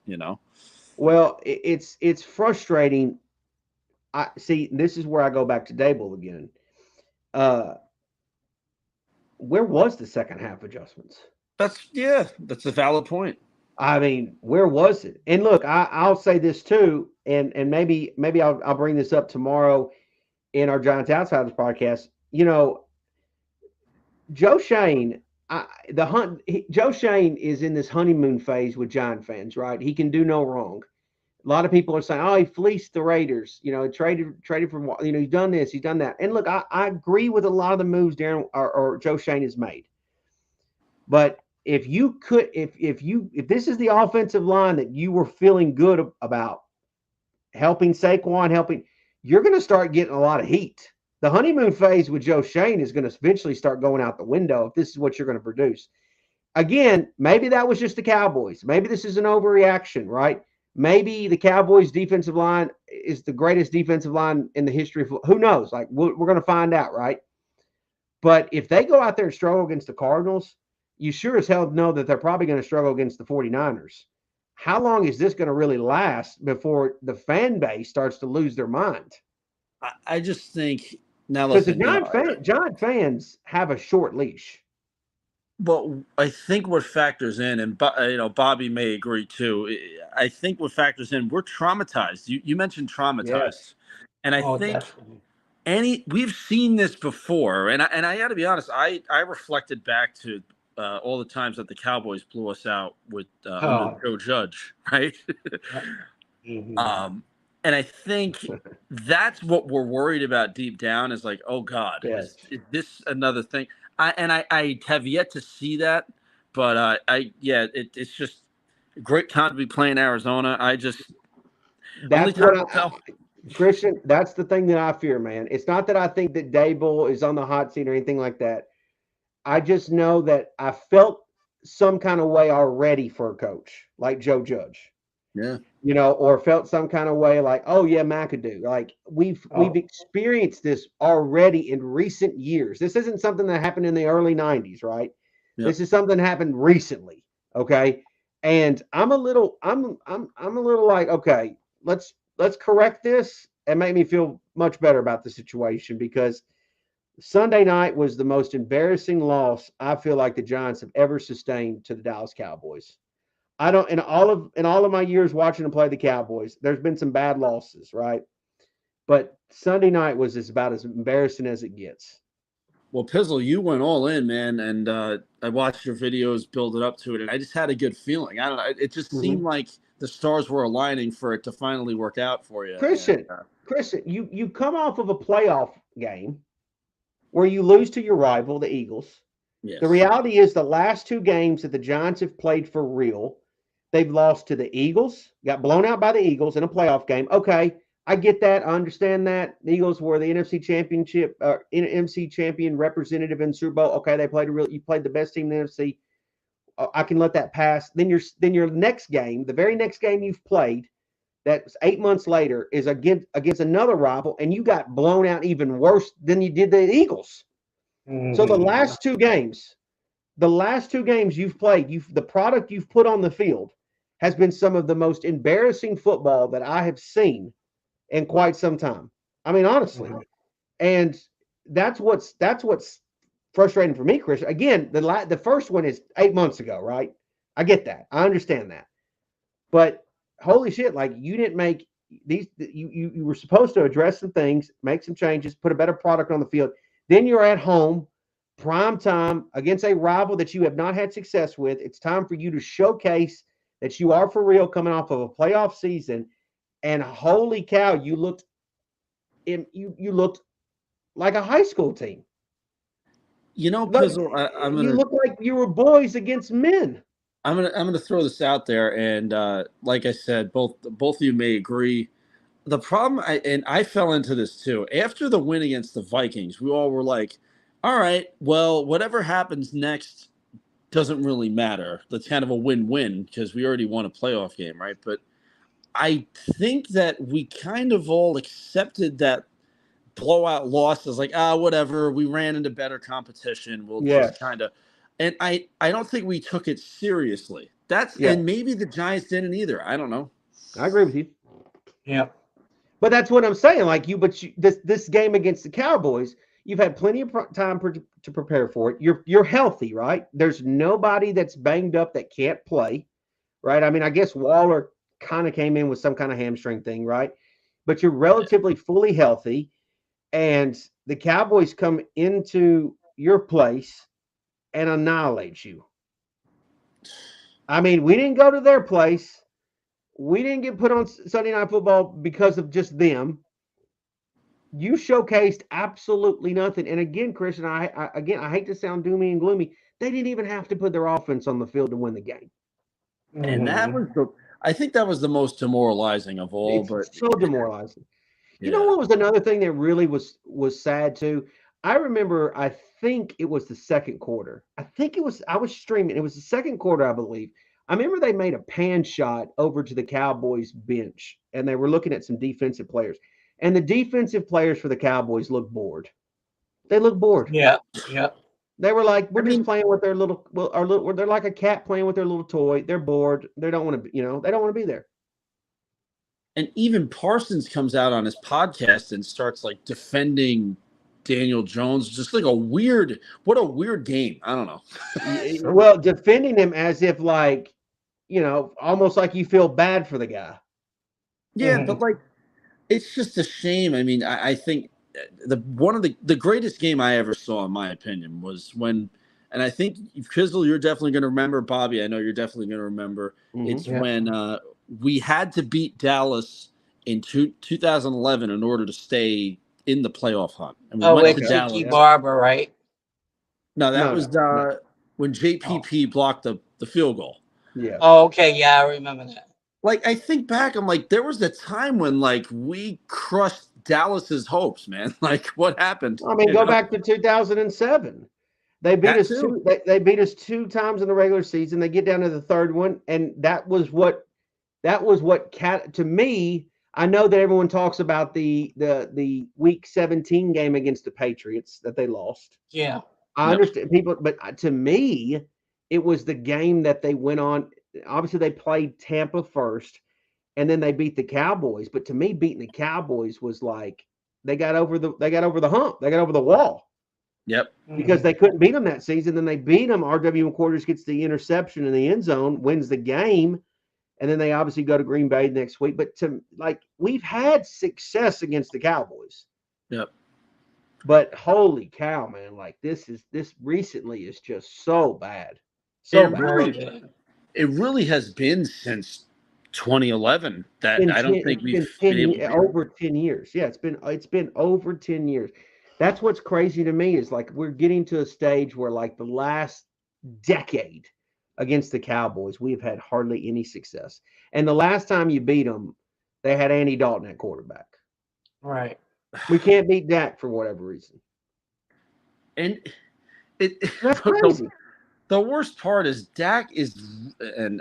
Well, it's frustrating. I see. This is where I go back to Dable again. Where was the second half adjustments? That's a valid point. I mean, where was it? And look, I'll say this too, and maybe I'll bring this up tomorrow in our Giants Outsiders podcast. Joe Shane, Joe Shane is in this honeymoon phase with Giant fans, right? He can do no wrong. A lot of people are saying, "Oh, he fleeced the Raiders. Traded for. He's done this, he's done that." And look, I agree with a lot of the moves Darren or Joe Shane has made. But if this is the offensive line that you were feeling good about, helping Saquon, you're going to start getting a lot of heat. The honeymoon phase with Joe Shane is going to eventually start going out the window if this is what you're going to produce. Again, maybe that was just the Cowboys. Maybe this is an overreaction, right? Maybe the Cowboys' defensive line is the greatest defensive line in the history of – who knows? Like, we're going to find out, right? But if they go out there and struggle against the Cardinals, you sure as hell know that they're probably going to struggle against the 49ers. How long is this going to really last before the fan base starts to lose their mind? I just think now – because the Giant fans have a short leash. Well, I think what factors in, and Bobby may agree too. I think what factors in, we're traumatized. You mentioned traumatized, yes. And I think we've seen this before. And I got to be honest, I reflected back to all the times that the Cowboys blew us out with under Joe Judge, right? Mm-hmm. And I think that's what we're worried about deep down is like, oh God, is this another thing? I have yet to see that, but it's just a great time to be playing Arizona. That's what Christian, that's the thing that I fear, man. It's not that I think that Dable is on the hot seat or anything like that. I just know that I felt some kind of way already for a coach like Joe Judge. Yeah. Or felt some kind of way like, oh yeah, McAdoo. Like we've experienced this already in recent years. This isn't something that happened in the early 90s, right? Yep. This is something that happened recently. Okay. And I'm a little like, okay, let's correct this and make me feel much better about the situation, because Sunday night was the most embarrassing loss I feel like the Giants have ever sustained to the Dallas Cowboys. I don't in all of my years watching them play the Cowboys, there's been some bad losses, right? But Sunday night was about as embarrassing as it gets. Well, Pizzle, you went all in, man, and I watched your videos build it up to it, and I just had a good feeling. I don't know, it just seemed like the stars were aligning for it to finally work out for you. Christian, you come off of a playoff game where you lose to your rival, the Eagles. Yes. The reality is the last two games that the Giants have played for real, they've lost to the Eagles, got blown out by the Eagles in a playoff game. Okay, I get that. I understand that. The Eagles were the NFC champion representative in Super Bowl. Okay, you played the best team in the NFC. I can let that pass. Then your next game, the very next game you've played, that's 8 months later, is against another rival, and you got blown out even worse than you did the Eagles. So the last two games you've played, the product you've put on the field has been some of the most embarrassing football that I have seen in quite some time. I mean, honestly. And that's what's frustrating for me, Chris. Again, the first one is 8 months ago, right? I get that. I understand that. But holy shit, like you didn't make these you were supposed to address some things, make some changes, put a better product on the field. Then you're at home, prime time against a rival that you have not had success with. It's time for you to showcase that you are for real coming off of a playoff season. And holy cow, you looked like a high school team. You know, Pizzle, you look like you were boys against men. I'm gonna throw this out there, and like I said, both of you may agree. The problem, I fell into this too. After the win against the Vikings, we all were like, "All right, well, whatever happens next doesn't really matter. That's kind of a win-win because we already won a playoff game, right?" But I think that we kind of all accepted that blowout loss as like, whatever. We ran into better competition. We'll just kind of, and I don't think we took it seriously. And maybe the Giants didn't either. I don't know. I agree with you. Yeah. But that's what I'm saying. Like this game against the Cowboys, you've had plenty of time to prepare for it. You're healthy, right? There's nobody that's banged up that can't play, right? I mean, I guess Waller kind of came in with some kind of hamstring thing, right? But you're relatively fully healthy, and the Cowboys come into your place and annihilate you. I mean, we didn't go to their place. We didn't get put on Sunday Night Football because of just them. You showcased absolutely nothing. And again, Chris, and I hate to sound doomy and gloomy. They didn't even have to put their offense on the field to win the game. And that was I think that was the most demoralizing of all. It's so demoralizing. You know what was another thing that really was sad too? I remember, I think it was the second quarter. I was streaming. It was the second quarter, I believe. I remember they made a pan shot over to the Cowboys bench, and they were looking at some defensive players. And the defensive players for the Cowboys looked bored. They looked bored. Yeah. They were like, just playing with their they're like a cat playing with their little toy. They're bored. They don't want to, they don't want to be there. And even Parsons comes out on his podcast and starts like defending Daniel Jones, just like what a weird game. I don't know. Well, defending him as if like, almost like you feel bad for the guy. Yeah, but like, it's just a shame. I mean, I think one of the greatest game I ever saw, in my opinion, was when, and I think Pizzle, you're definitely going to remember. Bobby, I know you're definitely going to remember. It's when we had to beat Dallas in 2011 in order to stay in the playoff hunt. And we went to Dallas. Barber, right? No, that was when JPP blocked the field goal. Yeah. Oh, okay. Yeah, I remember that. Like, I think back, I'm like, there was a time when like we crushed Dallas's hopes, man. Like, what happened? I mean, go back to 2007. They beat us they beat us 2 times in the regular season. They get down to the third one, and that was what to me. I know that everyone talks about the Week 17 game against the Patriots that they lost. Yeah, I understand people, but to me, it was the game that they went on. Obviously, they played Tampa first, and then they beat the Cowboys. But to me, beating the Cowboys was like they got over the hump. They got over the wall. Yep. Because they couldn't beat them that season. Then they beat them. RW McQuarters gets the interception in the end zone, wins the game, and then they obviously go to Green Bay next week. But we've had success against the Cowboys. Yep. But holy cow, man! Like this recently is just so bad. So bad. It really has been since 2011 that I don't think we've been over 10 years. Yeah, it's been over 10 years. That's what's crazy to me is like we're getting to a stage where like the last decade against the Cowboys, we've had hardly any success. And the last time you beat them, they had Andy Dalton at quarterback. Right. We can't beat Dak for whatever reason. And that's crazy. The worst part is Dak is, and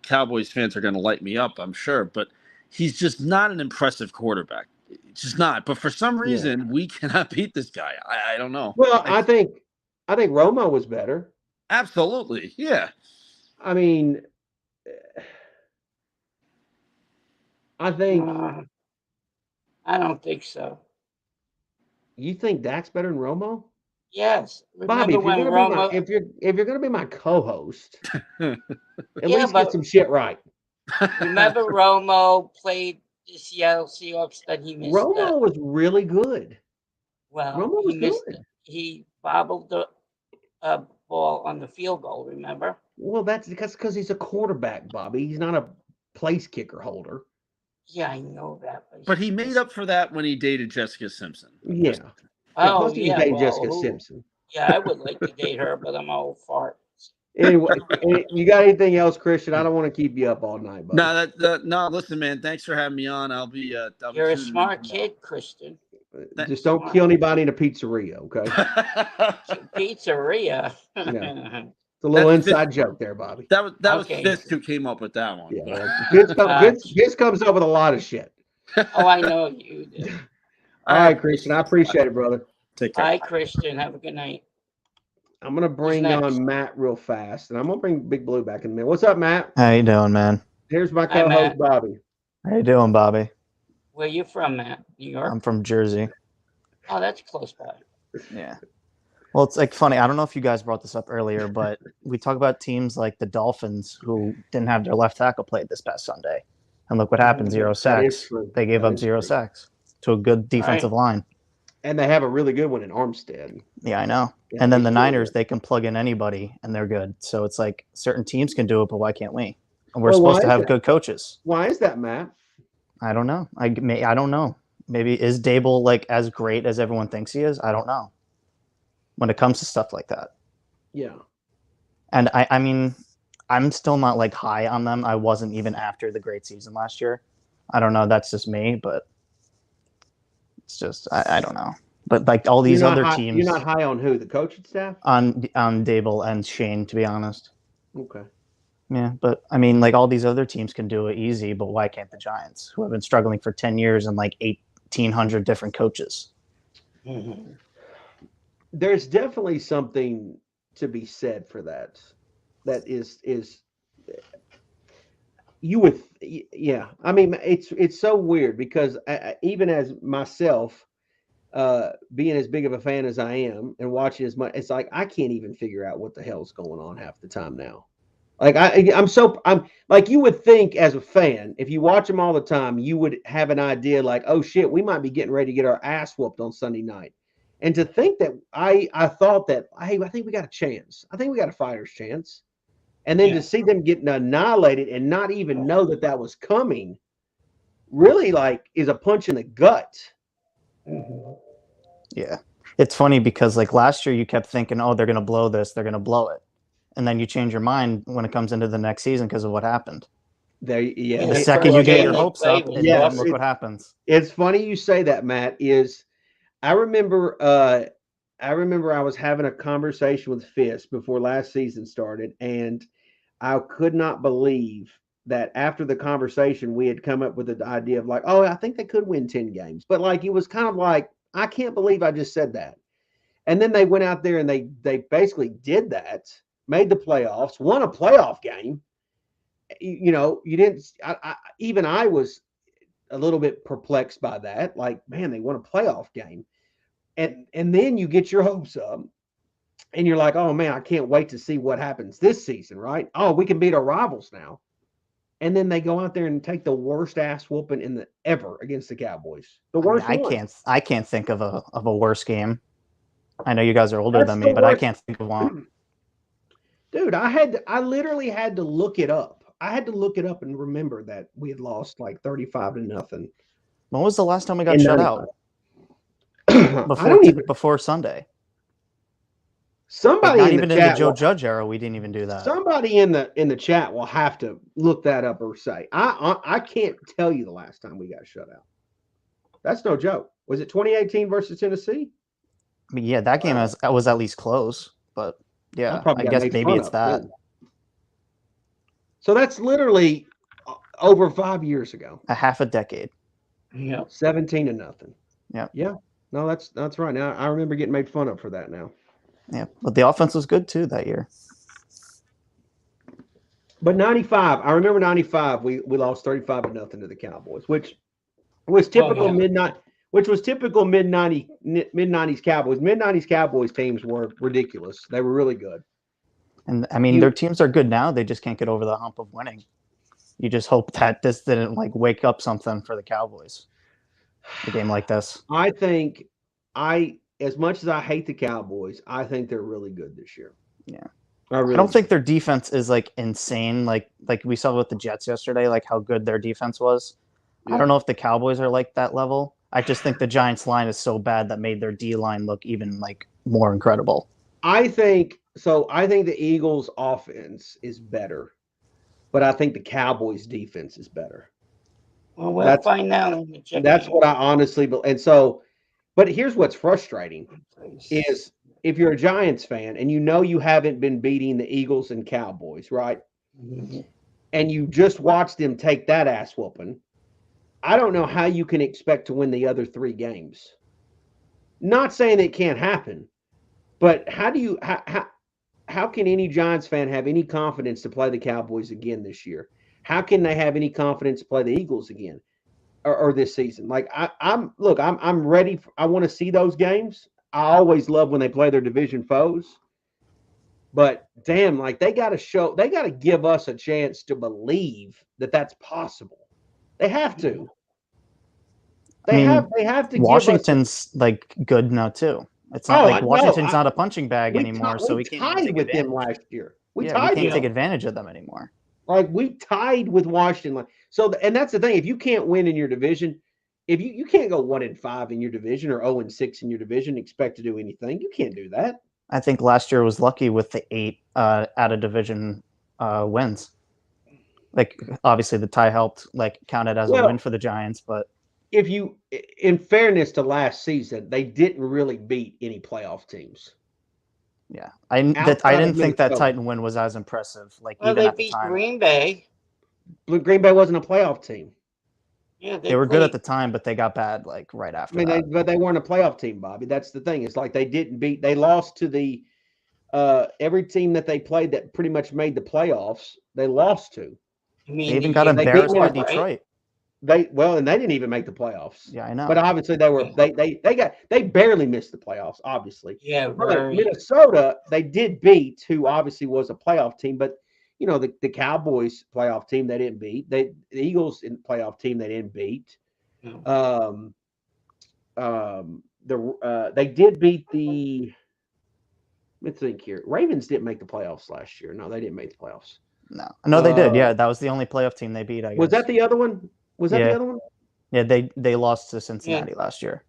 Cowboys fans are going to light me up, I'm sure, but he's just not an impressive quarterback. It's just not. But for some reason, we cannot beat this guy. I don't know. Well, I think Romo was better. Absolutely, yeah. I mean, I think. I don't think so. You think Dak's better than Romo? Yes. Bobby, if you're gonna be my co-host, at least get some shit right. Remember Romo played the Seattle Seahawks that he missed. Romo was really good. Well, Romo was good. He bobbled the ball on the field goal. Remember? Well, that's because he's a quarterback, Bobby. He's not a place kicker holder. Yeah, I know that. But he made up for that when he dated Jessica Simpson. Yeah. Oh, yeah. Jessica Simpson. Yeah, I would like to date her, but I'm an old fart. Anyway, you got anything else, Christian? I don't want to keep you up all night, buddy. No. Listen, man. Thanks for having me on. I'll be. You're a smart kid, Christian. Just don't kill anybody in a pizzeria, okay? Pizzeria. Yeah. It's a little inside joke there, Bobby. That was Fisk who came up with that one. Yeah, Fisk comes up with a lot of shit. Oh, I know you do. All right, Christian. I appreciate it, brother. Take care. Bye, Christian. Have a good night. I'm gonna bring on Matt real fast, and I'm gonna bring Big Blue back in a minute. What's up, Matt? How you doing, man? Here's my co-host, Bobby. How you doing, Bobby? Where you from, Matt? New York? I'm from Jersey. Oh, that's close by. Yeah. Well, it's like funny. I don't know if you guys brought this up earlier, but we talk about teams like the Dolphins who didn't have their left tackle played this past Sunday. And look what happened, 0 sacks. They gave up 0 sacks to a good defensive line. And they have a really good one in Armstead. Yeah, I know. Yeah, and then the Niners, they can plug in anybody and they're good. So it's like certain teams can do it, but why can't we? And we're supposed to have good coaches. Why is that, Matt? I don't know. I don't know. Maybe is Dable like as great as everyone thinks he is? I don't know. When it comes to stuff like that. Yeah. And I mean, I'm still not like high on them. I wasn't even after the great season last year. I don't know. That's just me, but it's just, I don't know. But like all these other teams. You're not high on who? The coaching staff? On Dable and Shane, to be honest. Okay. Yeah, but I mean, like all these other teams can do it easy, but why can't the Giants, who have been struggling for 10 years and like 1,800 different coaches? Mm-hmm. There's definitely something to be said for that. That is you would, yeah. I mean, it's so weird because even as myself, being as big of a fan as I am and watching as much, it's like I can't even figure out what the hell's going on half the time now. Like I'm like, you would think as a fan, if you watch them all the time, you would have an idea like, oh shit, we might be getting ready to get our ass whooped on Sunday night. And to think that I thought that, hey, I think we got a chance. I think we got a fighter's chance. And then to see them getting annihilated and not even know that was coming, really like is a punch in the gut. Yeah. It's funny because like last year you kept thinking, oh, they're going to blow this. They're going to blow it. And then you change your mind when it comes into the next season because of what happened. The second you get your hopes up, look what happens. It's funny you say that, Matt. I remember I was having a conversation with Fisk before last season started, and I could not believe that after the conversation we had come up with the idea of like, oh, I think they could win 10 games. But like it was kind of like, I can't believe I just said that. And then they went out there and they basically did that, made the playoffs, won a playoff game. You know, you didn't even I was a little bit perplexed by that. Like, man, they won a playoff game. And then you get your hopes up and you're like, oh man, I can't wait to see what happens this season, right? Oh, we can beat our rivals now. And then they go out there and take the worst ass whooping ever against the Cowboys. The worst. I can't think of a worse game. I know you guys are older than me, but I can't think of one. Dude, I literally had to look it up. I had to look it up and remember that we had lost like 35-0. When was the last time we got shut out? Before Sunday. Somebody not even in the Joe Judge era, we didn't even do that. Somebody in the chat will have to look that up or say. I can't tell you the last time we got shut out. That's no joke. Was it 2018 versus Tennessee? I mean, yeah, that game was at least close, but Yeah, probably I got guess made maybe fun it's of, that. too. So that's literally over 5 years ago. A half a decade. Yeah. 17-0. Yeah. Yeah. No, that's right. Now I remember getting made fun of for that now. Yeah, but the offense was good too that year. But 95, I remember 95, we lost 35-0 to the Cowboys, which was typical typical mid-90s Cowboys. Mid-90s Cowboys teams were ridiculous. They were really good. And I mean, their teams are good now. They just can't get over the hump of winning. You just hope that this didn't like wake up something for the Cowboys. A game like this. I think as much as I hate the Cowboys, I think they're really good this year. Yeah. I don't think their defense is like insane. Like we saw with the Jets yesterday, like how good their defense was. Yeah. I don't know if the Cowboys are like that level. I just think the Giants line is so bad that made their D line look even like more incredible. I think the Eagles offense is better, but I think the Cowboys defense is better. Well, we'll find out. That's what I honestly believe. And so, but here's what's frustrating is if you're a Giants fan and you know you haven't been beating the Eagles and Cowboys, right? Mm-hmm. And you just watched them take that ass whooping, I don't know how you can expect to win the other 3 games. Not saying it can't happen, but how can any Giants fan have any confidence to play the Cowboys again this year? How can they have any confidence to play the Eagles again or this season? Like I'm ready. I want to see those games. I always love when they play their division foes, but damn, like they got to give us a chance to believe that that's possible. They have to. They have to. Washington's like good now too. It's not like Washington's not a punching bag anymore, so we can't tied with them last year. We can't take advantage of them anymore. Like we tied with Washington. So, and that's the thing. If you can't win in your division, if you can't go 1-5 in your division or 0-6 in your division, expect to do anything. You can't do that. I think last year was lucky with the 8 out of division wins. Like obviously the tie helped like counted as a win for the Giants, but if you, in fairness to last season, they didn't really beat any playoff teams. Yeah, I didn't think that Titan win was as impressive. Like even at the time, Green Bay. Green Bay wasn't a playoff team. Yeah, they were good at the time, but they got bad like right after. But they weren't a playoff team, Bobby. That's the thing. It's like they didn't beat. They lost to the every team that they played that pretty much made the playoffs. They lost to. They even got embarrassed by Detroit. And they didn't even make the playoffs. Yeah, I know. But obviously they barely missed the playoffs, obviously. Yeah, Minnesota, they did beat, who obviously was a playoff team, but you know, the Cowboys playoff team they didn't beat. The Eagles in playoff team they didn't beat. They did beat the let's think here. Ravens didn't make the playoffs last year. No, they didn't make the playoffs. No, they did. Yeah, that was the only playoff team they beat, I guess. Was that the other one? Was that the other one? Yeah, they lost to Cincinnati last year.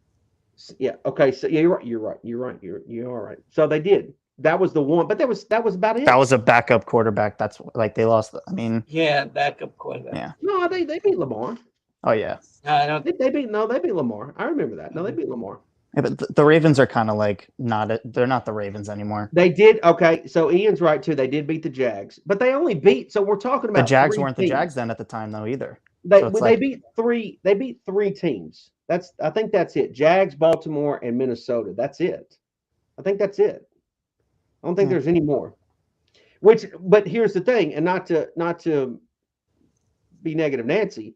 Yeah. Okay. So yeah, you're right. You're all right. So they did. That was the one, but that was about it. That was a backup quarterback. That's like they lost. Backup quarterback. Yeah. No, they beat Lamar. Oh yeah. They beat Lamar. I remember that. No, they beat Lamar. Yeah, but the Ravens are kind of like they're not the Ravens anymore. They did. Okay. So Ian's right too. They did beat the Jags, but they only beat. So we're talking about the Jags weren't the Jags then at the time though either. They beat 3. They beat 3 teams. I think that's it. Jags, Baltimore, and Minnesota. That's it. I think that's it. I don't think there's any more. But here's the thing, and not to be negative, Nancy,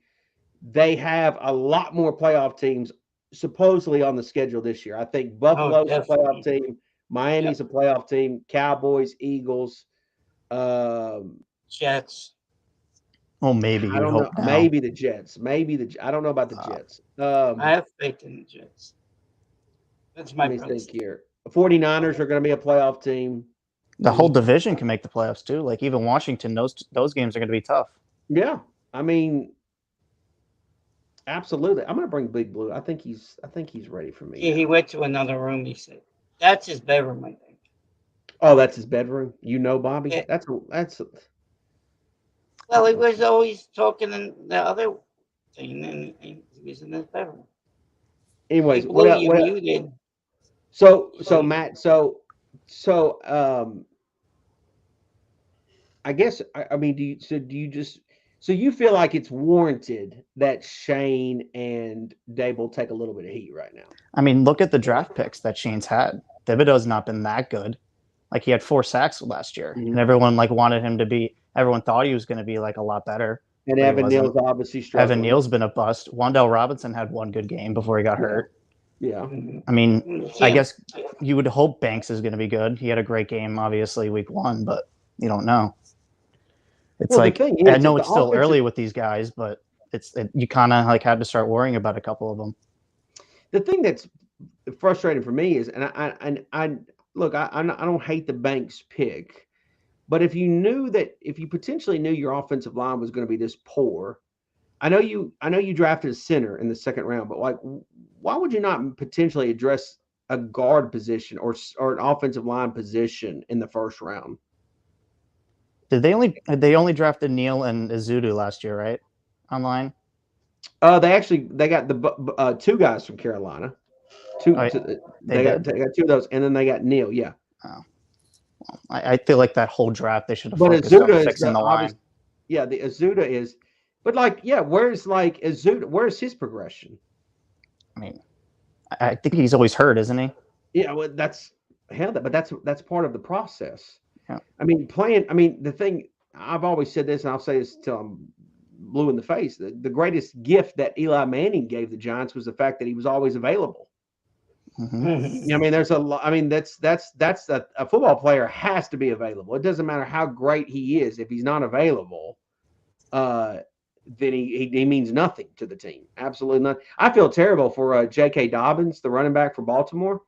they have a lot more playoff teams supposedly on the schedule this year. I think Buffalo's a playoff team, Miami's a playoff team, Cowboys, Eagles, Jets. Well, maybe I don't know. Now. Maybe the Jets. I don't know about the Jets. I have faith in the Jets. That's my think here. The 49ers are going to be a playoff team. The whole division can make the playoffs too. Like even Washington, those games are going to be tough. Yeah, I mean, absolutely. I'm going to bring Big Blue. I think he's ready for me. Yeah, he went to another room. He said, "That's his bedroom, I think." Oh, that's his bedroom. You know, Bobby. Yeah. That's. Well, he was always talking in the other thing, and he was in his bedroom. Anyways, what? So Matt, I guess I mean, do you feel like it's warranted that Shane and Dable take a little bit of heat right now? I mean, look at the draft picks that Shane's had. Thibodeau's not been that good. Like he had 4 sacks last year, and everyone like wanted him to be. Everyone thought he was going to be like a lot better. And Evan Neal's obviously struggling. Evan Neal's been a bust. Wan'Dale Robinson had 1 good game before he got hurt. Yeah. I mean, I guess you would hope Banks is going to be good. He had a great game, obviously, week 1, but you don't know. It's like I know it's still early with these guys, but you kind of like had to start worrying about a couple of them. The thing that's frustrating for me is, and I look, I don't hate the Banks pick, but if you potentially knew your offensive line was going to be this poor, I know you drafted a center in the 2nd round, but like, why would you not potentially address a guard position or an offensive line position in the 1st round? Did they only drafted Neal and Izudu last year, right? Online. They got the 2 guys from Carolina. They got 2 of those, and then they got Neal. Yeah. Oh. Well, I feel like that whole draft they should have focused on fixing the line. Yeah, the Izudu is, but like, yeah, where's like Izudu? Where's his progression? I mean, I think he's always hurt, isn't he? Yeah, well, that's part of the process. Yeah. I mean, the thing I've always said this, and I'll say this until I'm blue in the face. The greatest gift that Eli Manning gave the Giants was the fact that he was always available. Mm-hmm. I mean, there's a lot. I mean, that's a football player has to be available. It doesn't matter how great he is. If he's not available, then he means nothing to the team. Absolutely nothing. I feel terrible for J.K. Dobbins, the running back for Baltimore.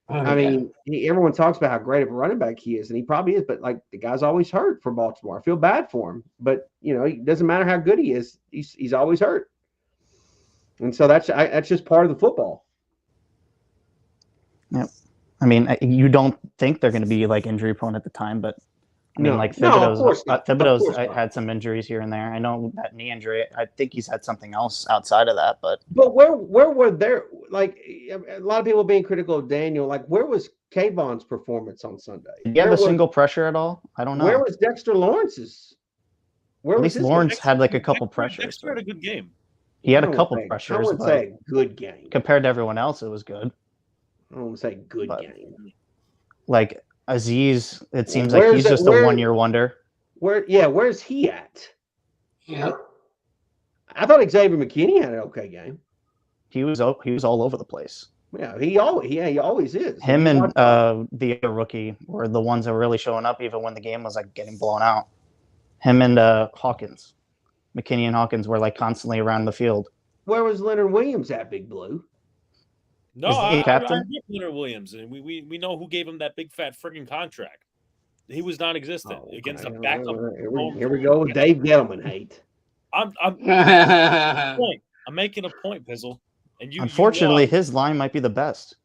I mean, everyone talks about how great of a running back he is, and he probably is. But like, the guy's always hurt for Baltimore. I feel bad for him, but it doesn't matter how good he is. He's always hurt, and so that's just part of the football. Yep. I mean, you don't think they're going to be like injury prone at the time, but I mean, like Thibodeau's had some injuries here and there. I know that knee injury. I think he's had something else outside of that, but where were there? Like, a lot of people being critical of Daniel. Like, where was Kayvon's performance on Sunday? Did he have a single pressure at all? I don't know. Where was Dexter Lawrence's? At least Lawrence had like a couple pressures. Dexter had a good game. He had a couple pressures. I wouldn't say a good game compared to everyone else. It was good. I don't want to say good game. Like Aziz, it seems like he's just a 1-year wonder. Where's he at? Yeah. I thought Xavier McKinney had an okay game. He was all over the place. Yeah, he always is. Him and the other rookie were the ones that were really showing up, even when the game was like getting blown out. Him and Hawkins, McKinney and Hawkins were like constantly around the field. Where was Leonard Williams at, Big Blue? No, I get Leonard Williams, and we know who gave him that big fat friggin' contract. He was non-existent against a backup. Here we go with Dave Gettleman hate. I'm making a point, Pizzle. And unfortunately, his line might be the best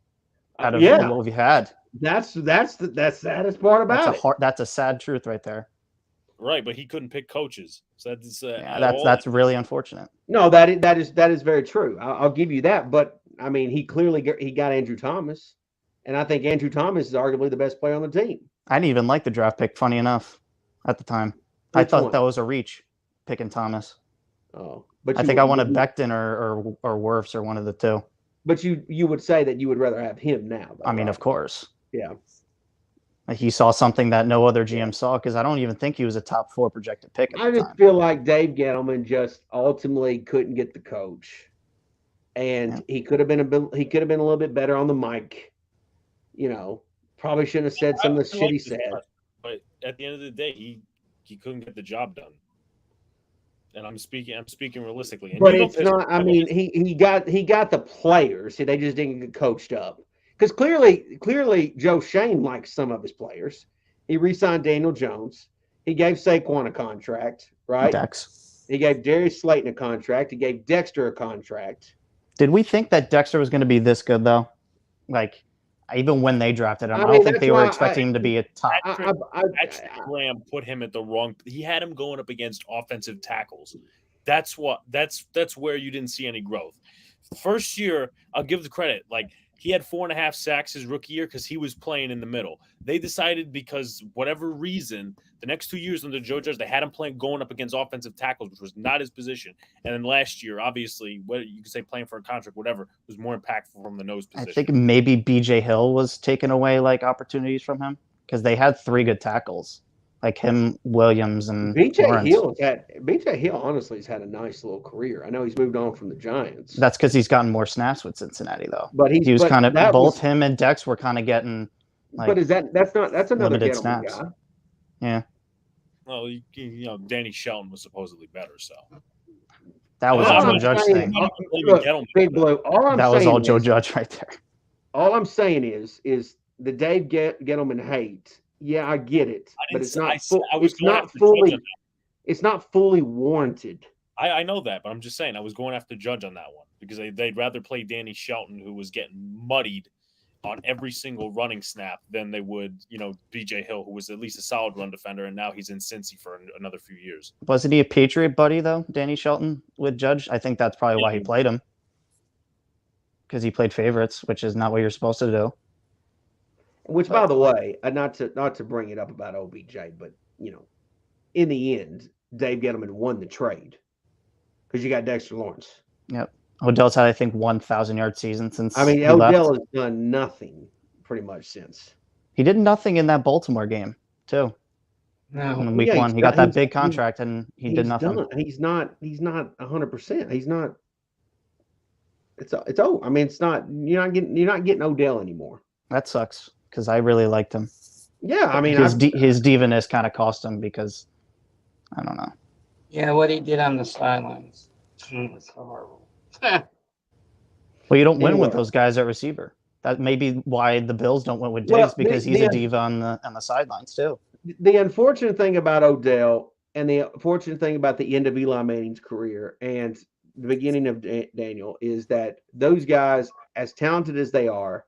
out of what we've had. That's the saddest part about it. That's a sad truth right there. Right, but he couldn't pick coaches, so that's really unfortunate. No, that is very true. I'll give you that, but I mean, he got Andrew Thomas, and I think Andrew Thomas is arguably the best player on the team. I didn't even like the draft pick. Funny enough, at the time, I thought that was a reach, picking Thomas. Oh, but I think I wanted Becton or Wirfs or one of the two. But you would say that you would rather have him now. Though, I mean, of course. Yeah. He saw something that no other GM saw, because I don't even think he was a top 4 projected pick. I just feel like Dave Gettleman just ultimately couldn't get the coach, and he could have been a little bit better on the mic. Probably shouldn't have said some of the shit he said. But at the end of the day, he couldn't get the job done. And I'm speaking realistically. And but it's not. I mean, he got the players. See, they just didn't get coached up. Because clearly, Joe Shane likes some of his players. He re-signed Daniel Jones. He gave Saquon a contract, right? Dex. He gave Darius Slayton a contract. He gave Dexter a contract. Did we think that Dexter was going to be this good, though? Like, even when they drafted him, I don't think they were expecting him to be a top. Patrick Graham put him at the wrong. He had him going up against offensive tackles. That's where you didn't see any growth. First year, I'll give the credit. Like, He had 4.5 sacks his rookie year because he was playing in the middle. They decided because whatever reason, the next 2 years under Joe Judge, they had him playing going up against offensive tackles, which was not his position. And then last year, obviously, what you could say playing for a contract, whatever, was more impactful from the nose position. I think maybe BJ Hill was taking away like opportunities from him because they had 3 good tackles, like him, Williams, and BJ Hill honestly has had a nice little career. I know he's moved on from the Giants. That's because he's gotten more snaps with Cincinnati, though. But he was kind of both him and Dex were kind of getting. Like, but that's another limited Gettleman snaps. guy. Yeah. Well, Danny Shelton was supposedly better, so that was All a Joe Judge thing. Big Blue. That was all Joe Judge right there. All I'm saying is the Dave Gettleman hate. Yeah, I get it, but it's not. It's not fully warranted. I know that, but I'm just saying I was going after Judge on that one because they'd rather play Danny Shelton, who was getting muddied on every single running snap, than they would, BJ Hill, who was at least a solid run defender, and now he's in Cincy for another few years. Wasn't he a Patriot buddy though, Danny Shelton, with Judge? I think that's probably why he played him, because he played favorites, which is not what you're supposed to do. Which, by the way, not to bring it up about OBJ, but in the end, Dave Gettleman won the trade because you got Dexter Lawrence. Yep. Odell's had, I think, 1,000-yard season since. I mean, Odell has done nothing pretty much since. He did nothing in that Baltimore game too. No. In week 1, he got that big contract and he did nothing. He's not 100%. He's not. It's over. I mean, it's not. You're not getting Odell anymore. That sucks because I really liked him. Yeah, I mean, his divaness kind of cost him because I don't know. Yeah, what he did on the sidelines was horrible. Well, you don't win with those guys at receiver. That may be why the Bills don't win with Diggs, because he's a diva on the sidelines too. The unfortunate thing about Odell and the unfortunate thing about the end of Eli Manning's career and the beginning of Daniel is that those guys, as talented as they are,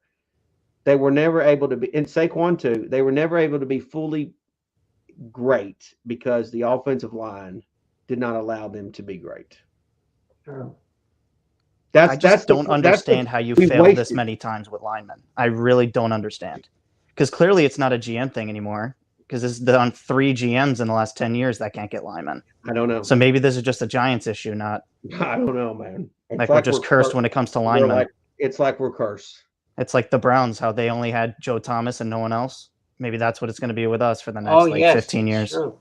they were never able to be, and Saquon too, they were never able to be fully great because the offensive line did not allow them to be great. Sure. I just don't understand how you failed this many times with linemen. I really don't understand. Because clearly it's not a GM thing anymore. Because it's done 3 GMs in the last 10 years that can't get linemen. I don't know. So maybe this is just a Giants issue, not. I don't know, man. Like we're just cursed when it comes to linemen. It's like we're cursed. It's like the Browns, how they only had Joe Thomas and no one else. Maybe that's what it's going to be with us for the next 15 years. True.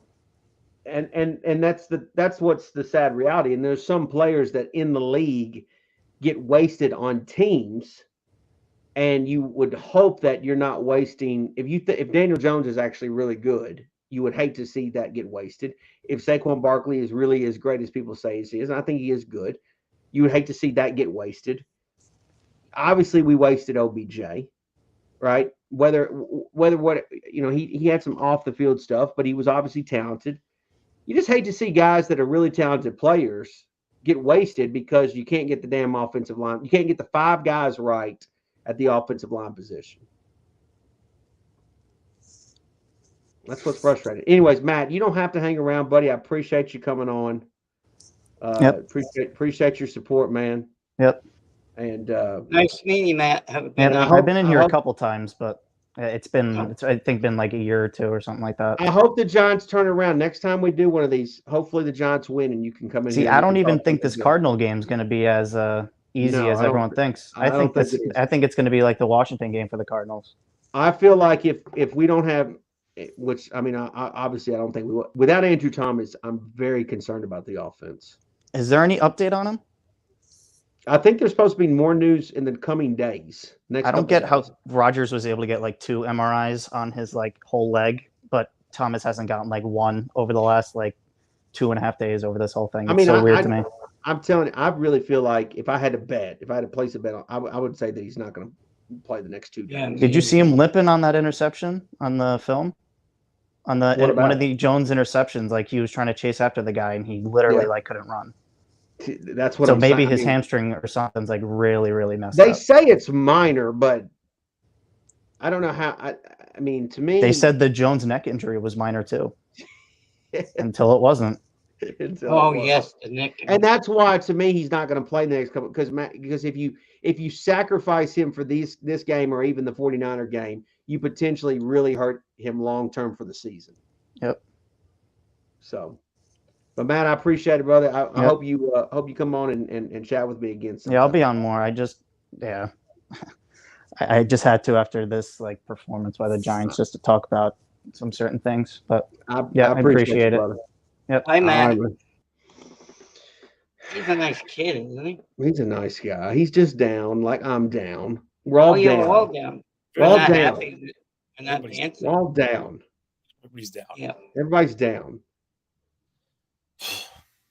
And that's what's the sad reality. And there's some players that in the league get wasted on teams, and you would hope that you're not wasting. If Daniel Jones is actually really good, you would hate to see that get wasted. If Saquon Barkley is really as great as people say he is, and I think he is good, you would hate to see that get wasted. Obviously, we wasted OBJ, right? Whether what he had some off the field stuff, but he was obviously talented. You just hate to see guys that are really talented players get wasted because you can't get the damn offensive line. You can't get the 5 guys right at the offensive line position. That's what's frustrating. Anyways, Matt, you don't have to hang around, buddy. I appreciate you coming on. Yep. Appreciate your support, man. Yep. And nice meeting you, Matt. Have a good night. I've been in here a couple times, but it's I think been like a year or 2 or something like that. I hope the Giants turn around. Next time we do one of these, hopefully the Giants win and you can come in. See, I don't even think this Cardinal game is going to be as easy as everyone thinks. I think it's going to be like the Washington game for the Cardinals. I feel like if we don't have, which I mean, obviously I don't think we will. Without Andrew Thomas, I'm very concerned about the offense. Is there any update on him? I think there's supposed to be more news in the coming days. I don't get how Rodgers was able to get like 2 MRIs on his like whole leg, but Thomas hasn't gotten like 1 over the last like 2.5 days over this whole thing. It's so weird to me. I'm telling you, I really feel like if I had to place a bet on, I would say that he's not going to play the next 2 games. Did you see him limping on that interception on the film? On one of the Jones interceptions, like he was trying to chase after the guy and he literally like couldn't run. That's what. So maybe his hamstring or something's like really, really messed up. They say it's minor, but I don't know how. I mean, to me, they said the Jones neck injury was minor too, until it wasn't. Oh yes, the Nick. And that's why, to me, he's not going to play the next couple. Because if you sacrifice him for this game or even the 49er game, you potentially really hurt him long term for the season. Yep. So, but Matt, I appreciate it, brother. I hope you come on and chat with me again sometime. Yeah, I'll be on more. I just had to after this performance by the Giants just to talk about some certain things. But I appreciate it. Brother. Yep. Hi, Matt. He's a nice kid, isn't he? He's a nice guy. He's just down, like I'm down. We're all down. You're all down. We're all down. Happy. And not dancing. We're all down. Everybody's down. Yeah. Everybody's down.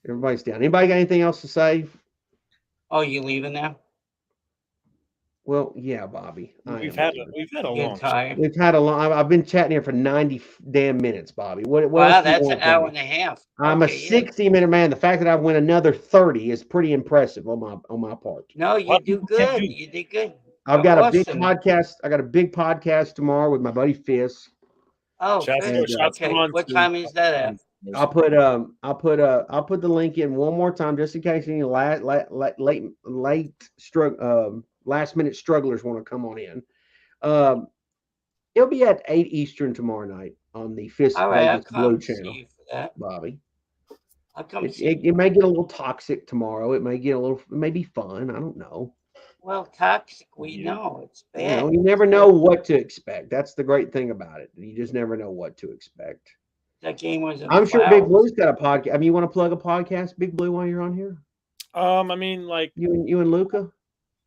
Everybody's down. Anybody got anything else to say? Oh, you leaving now? Well, yeah, Bobby. We've had a long. We've had a long. I've been chatting here for 90 damn minutes, Bobby. Wow, that's an hour and a half. I'm a 60-minute man. The fact that I win another 30 is pretty impressive on my part. No, you do good. You did good. I've got a big podcast. I got a big podcast tomorrow with my buddy Fizz. Oh, good. Okay. What time is that at? I'll put the link in one more time just in case any last minute strugglers want to come on in. It'll be at 8 Eastern tomorrow night on the Fist Vegas Blue channel. See you for that. Bobby. I'll come it may get a little toxic tomorrow. It may be fun. I don't know. Well, toxic, we know it's bad. You never know what to expect. That's the great thing about it. You just never know what to expect. That game was. I'm sure Big Blue's got a podcast. I mean, you want to plug a podcast, Big Blue, while you're on here? I mean, like you and Luca.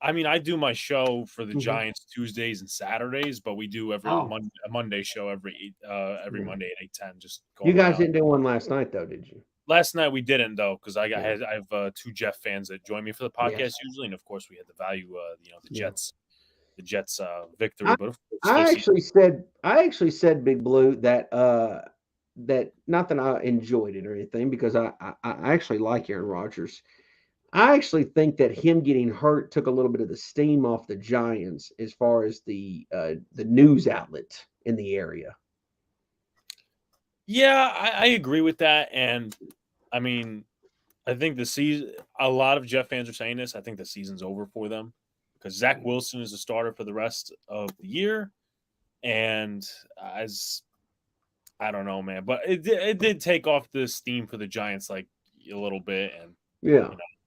I mean, I do my show for the Giants Tuesdays and Saturdays, but we do a Monday show every Monday at 8:10. Just you guys didn't do one last night, though, did you? Last night we didn't, though, because I have two Jeff fans that join me for the podcast usually, and of course we had the value, the Jets victory. But of course, I actually said Big Blue that that not that I enjoyed it or anything, because I actually like Aaron Rodgers. I actually think that him getting hurt took a little bit of the steam off the Giants as far as the news outlet in the area. Yeah, I agree with that. And I mean, I think the season, a lot of Jeff fans are saying this. I think the season's over for them because Zach Wilson is a starter for the rest of the year. And I don't know, man, but it did take off the steam for the Giants like a little bit. And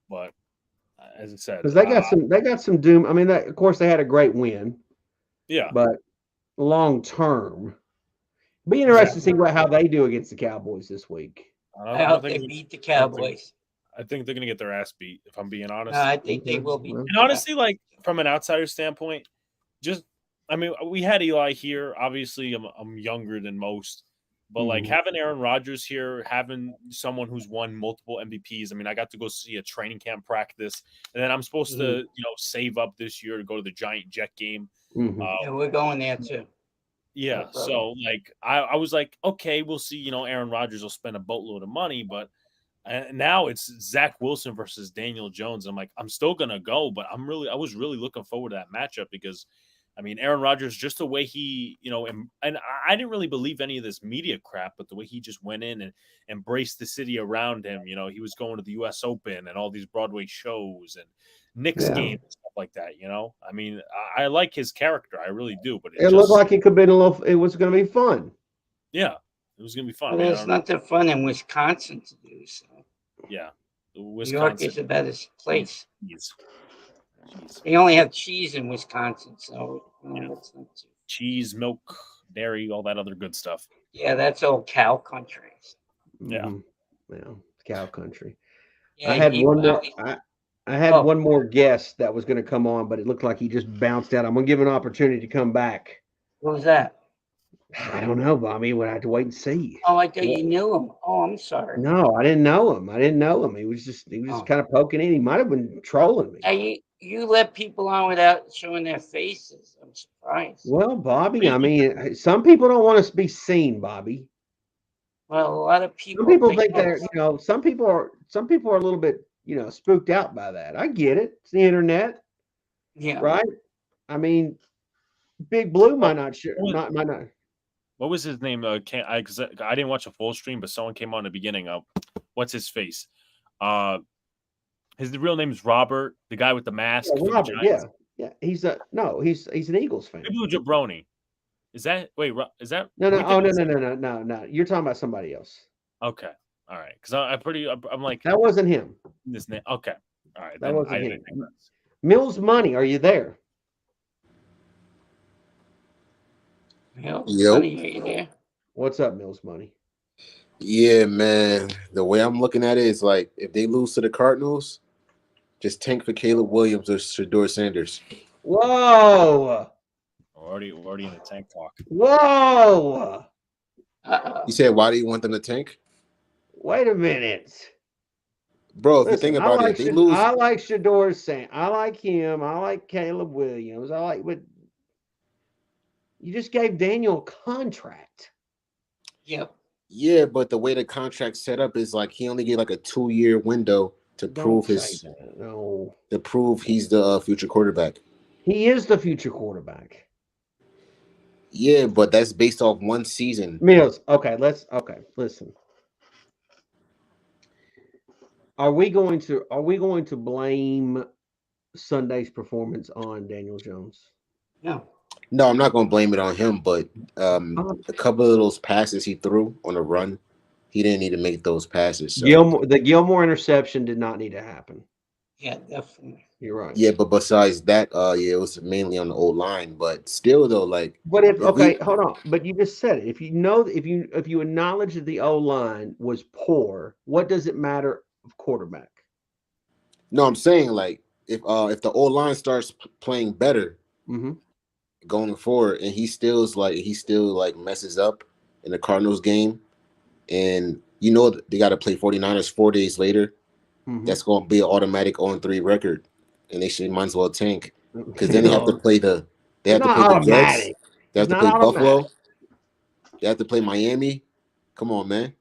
but as I said, because they got some doom. I mean, of course, they had a great win. Yeah, but long term, be interested to see how they do against the Cowboys this week. I hope they beat the Cowboys. I think they're going to get their ass beat. If I'm being honest, I think they will be. And honestly, like from an outsider standpoint, I mean, we had Eli here. Obviously, I'm younger than most. But like having Aaron Rodgers here, having someone who's won multiple MVPs. I mean, I got to go see a training camp practice, and then I'm supposed to, save up this year to go to the Giant Jet game. Yeah, we're going there too. Yeah, so like I was like, okay, we'll see. Aaron Rodgers will spend a boatload of money, but now it's Zach Wilson versus Daniel Jones. I'm like, I'm still gonna go, but I was really looking forward to that matchup because. I mean, Aaron Rodgers, just the way he, and I didn't really believe any of this media crap, but the way he just went in and embraced the city around him, he was going to the U.S. Open and all these Broadway shows and Knicks games and stuff like that, I mean, I like his character. I really do. But it looked like it could be it was going to be fun. Yeah, it was going to be fun. Well, there's nothing fun in Wisconsin to do, so. Yeah. New York is the best place. They only have cheese in Wisconsin, so that's not too. Cheese, milk, dairy, all that other good stuff. Yeah, that's old cow country. Yeah, cow country. Yeah, I had one more. I had one more guest that was going to come on, but it looked like he just bounced out. I'm going to give him an opportunity to come back. What was that? I don't know, Bobby. We'll have to wait and see. Oh, I thought you knew him. Oh, I'm sorry. No, I didn't know him. He was just kind of poking in. He might have been trolling me. Hey, you let people on without showing their faces. I'm surprised. Well, Bobby, I mean, some people don't want to be seen, Bobby. Well, a lot of people. Some people think they're, some people are a little bit, spooked out by that. I get it. It's the internet. Yeah. Right. I mean, Big Blue might not. Might not. What was his name? Because I didn't watch a full stream, but someone came on the beginning. what's his face? His real name is Robert, the guy with the mask. Yeah, Robert, yeah. He's an Eagles fan. Maybe Jabroni. Is that is that no? No. You're talking about somebody else. Okay, all right. Because I'm like that wasn't him. This name. Okay, all right. That wasn't him. Mills Money, are you there? Yep. What's up, Mills Money? Yeah, man. The way I'm looking at it is like if they lose to the Cardinals, just tank for Caleb Williams or Shedeur Sanders. Whoa! Already in the tank talk. Whoa! You said why do you want them to tank? Wait a minute, bro. If you think about it, they lose. I like Shedeur Sanders. I like him. I like Caleb Williams. But you just gave Daniel a contract. Yep. Yeah, but the way the contract's set up is like he only get like a 2-year window to prove he's the future quarterback. He is the future quarterback. Yeah, but that's based off one season. Mills, listen. Are we going to blame Sunday's performance on Daniel Jones? No, I'm not going to blame it on him, but a couple of those passes he threw on a run, he didn't need to make those passes. So. The Gilmore interception did not need to happen. Yeah, definitely. You're right. Yeah, but besides that, it was mainly on the old line. But still, though, like. But hold on. But you just said it. If you acknowledge that the O line was poor, what does it matter of quarterback? No, I'm saying like if the O line starts playing better. Mm-hmm. Going forward, and he still messes up in the Cardinals game, and they got to play 49ers 4 days later. Mm-hmm. That's going to be an automatic 0-3 record, and they might as well tank because then they have to play the Jets. They have to play Buffalo. They have to play Miami. Come on, man.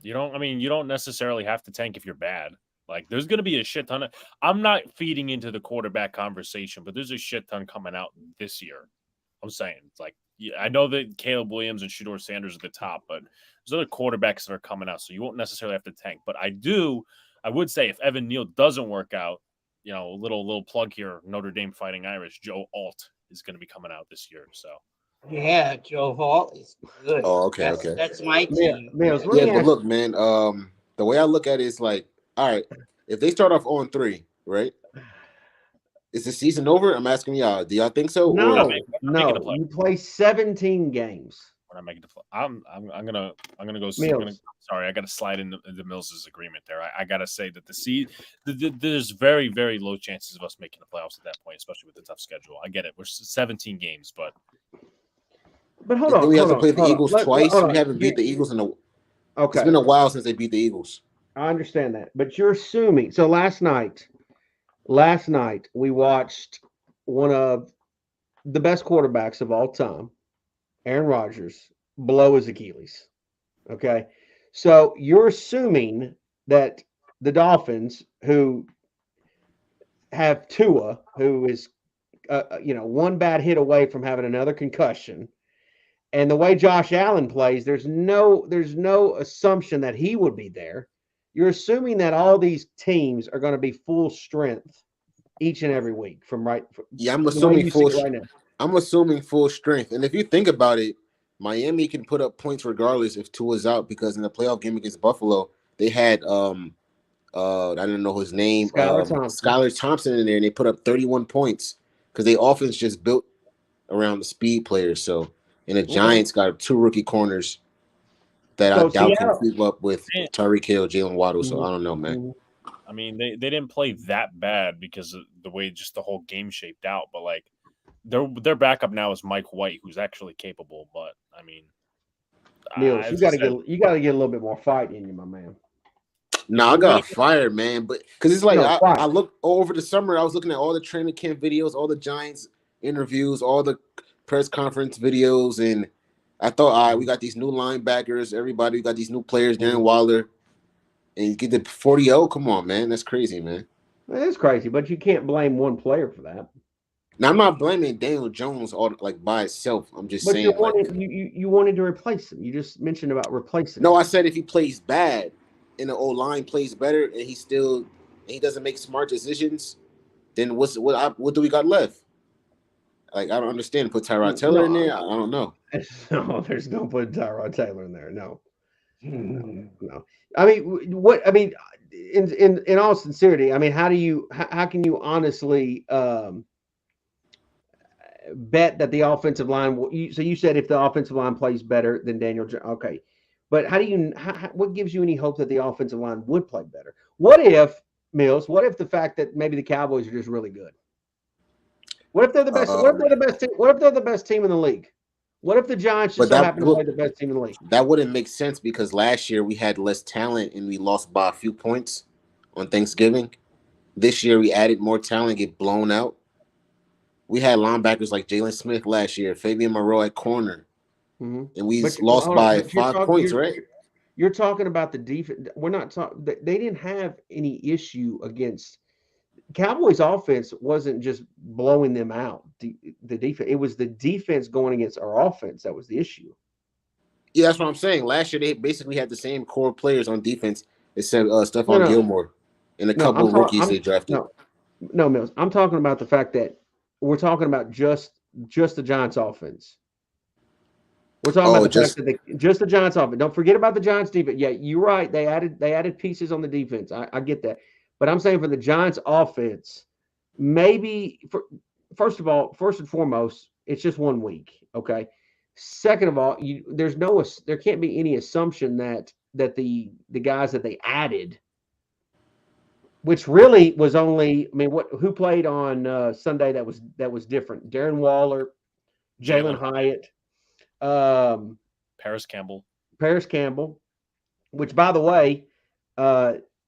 You don't necessarily have to tank if you're bad. Like, there's going to be a shit ton of – I'm not feeding into the quarterback conversation, but there's a shit ton coming out this year. I'm saying. It's like, I know that Caleb Williams and Shedeur Sanders are the top, but there's other quarterbacks that are coming out, so you won't necessarily have to tank. But I would say if Evan Neal doesn't work out, a little plug here, Notre Dame Fighting Irish, Joe Alt is going to be coming out this year. So. Yeah, Joe Alt is good. Oh, okay. That's my team. But look, man, the way I look at it is like, all right, if they start off 0-3, right? Is the season over? I'm asking y'all. Do y'all think so? No. You play 17 games. We're not making the play. I'm gonna go. Sorry, I got to slide into Mills's agreement there. I got to say that there's very, very low chances of us making the playoffs at that point, especially with the tough schedule. I get it. We're 17 games, but hold on. We have to play the Eagles twice. We haven't beat the Eagles in Okay. It's been a while since they beat the Eagles. I understand that, but you're assuming. So last night we watched one of the best quarterbacks of all time, Aaron Rodgers, blow his Achilles. Okay, so you're assuming that the Dolphins, who have Tua, who is one bad hit away from having another concussion, and the way Josh Allen plays, there's no assumption that he would be there. You're assuming that all these teams are going to be full strength each and every week I'm assuming I'm assuming full strength. And if you think about it, Miami can put up points regardless if Tua's out, because in the playoff game against Buffalo, they had I don't know his name, Skylar Thompson in there, and they put up 31 points because their offense just built around the speed players. So, and the Giants got 2 rookie corners that I doubt can keep up with Tyreek Hill, Jalen Waddle. So I don't know, man. I mean, they didn't play that bad because of the way just the whole game shaped out. But like, their backup now is Mike White, who's actually capable. But I mean, Niels, you got to get a little bit more fight in you, my man. No, I got fired, man. But because it's like I look over the summer, I was looking at all the training camp videos, all the Giants interviews, all the press conference videos, and I thought, all right, we got these new linebackers, everybody, we got these new players, Darren Waller, and you get the 40-0. Come on, man, that's crazy, man. It is crazy, but you can't blame one player for that. Now, I'm not blaming Daniel Jones by itself. I'm just saying. You wanted to replace him. You just mentioned about replacing him. No, I said if he plays bad, and the O-line plays better and he doesn't make smart decisions, then what do we got left? Like, I don't understand. Put Tyrod Taylor in there? I don't know. No, there's no putting Tyrod Taylor in there. No. No. I mean, what I mean, in all sincerity, I mean, how can you honestly bet that the offensive line will? So you said if the offensive line plays better than Daniel Jones, okay, but what gives you any hope that the offensive line would play better? What if Mills? What if the fact that maybe the Cowboys are just really good? What if they're the best? What if they're the best team? What if they're the best team in the league? What if the Giants just so happen to play the best team in the league? That wouldn't make sense because last year we had less talent and we lost by a few points on Thanksgiving. This year we added more talent, get blown out. We had linebackers like Jalen Smith last year, Fabian Moreau at corner, and we lost by 5 points, right? You're talking about the defense. We're not talking. They didn't have any issue against Cowboys. Offense wasn't just blowing them out. The defense. It was the defense going against our offense that was the issue. Yeah, that's what I'm saying. Last year they basically had the same core players on defense except Stephon Gilmore and a couple of rookies they drafted. No, Mills. I'm talking about the fact that we're talking about just the Giants offense. We're talking about the fact that just the Giants offense. Don't forget about the Giants defense. Yeah, you're right. They added pieces on the defense. I get that. But I'm saying for the Giants offense, maybe first and foremost, it's just 1 week. Okay. Second of all, there can't be any assumption that the guys that they added, which really was only, I mean, who played on Sunday that was different? Darren Waller, Jalen Hyatt, Paris Campbell, which, by the way,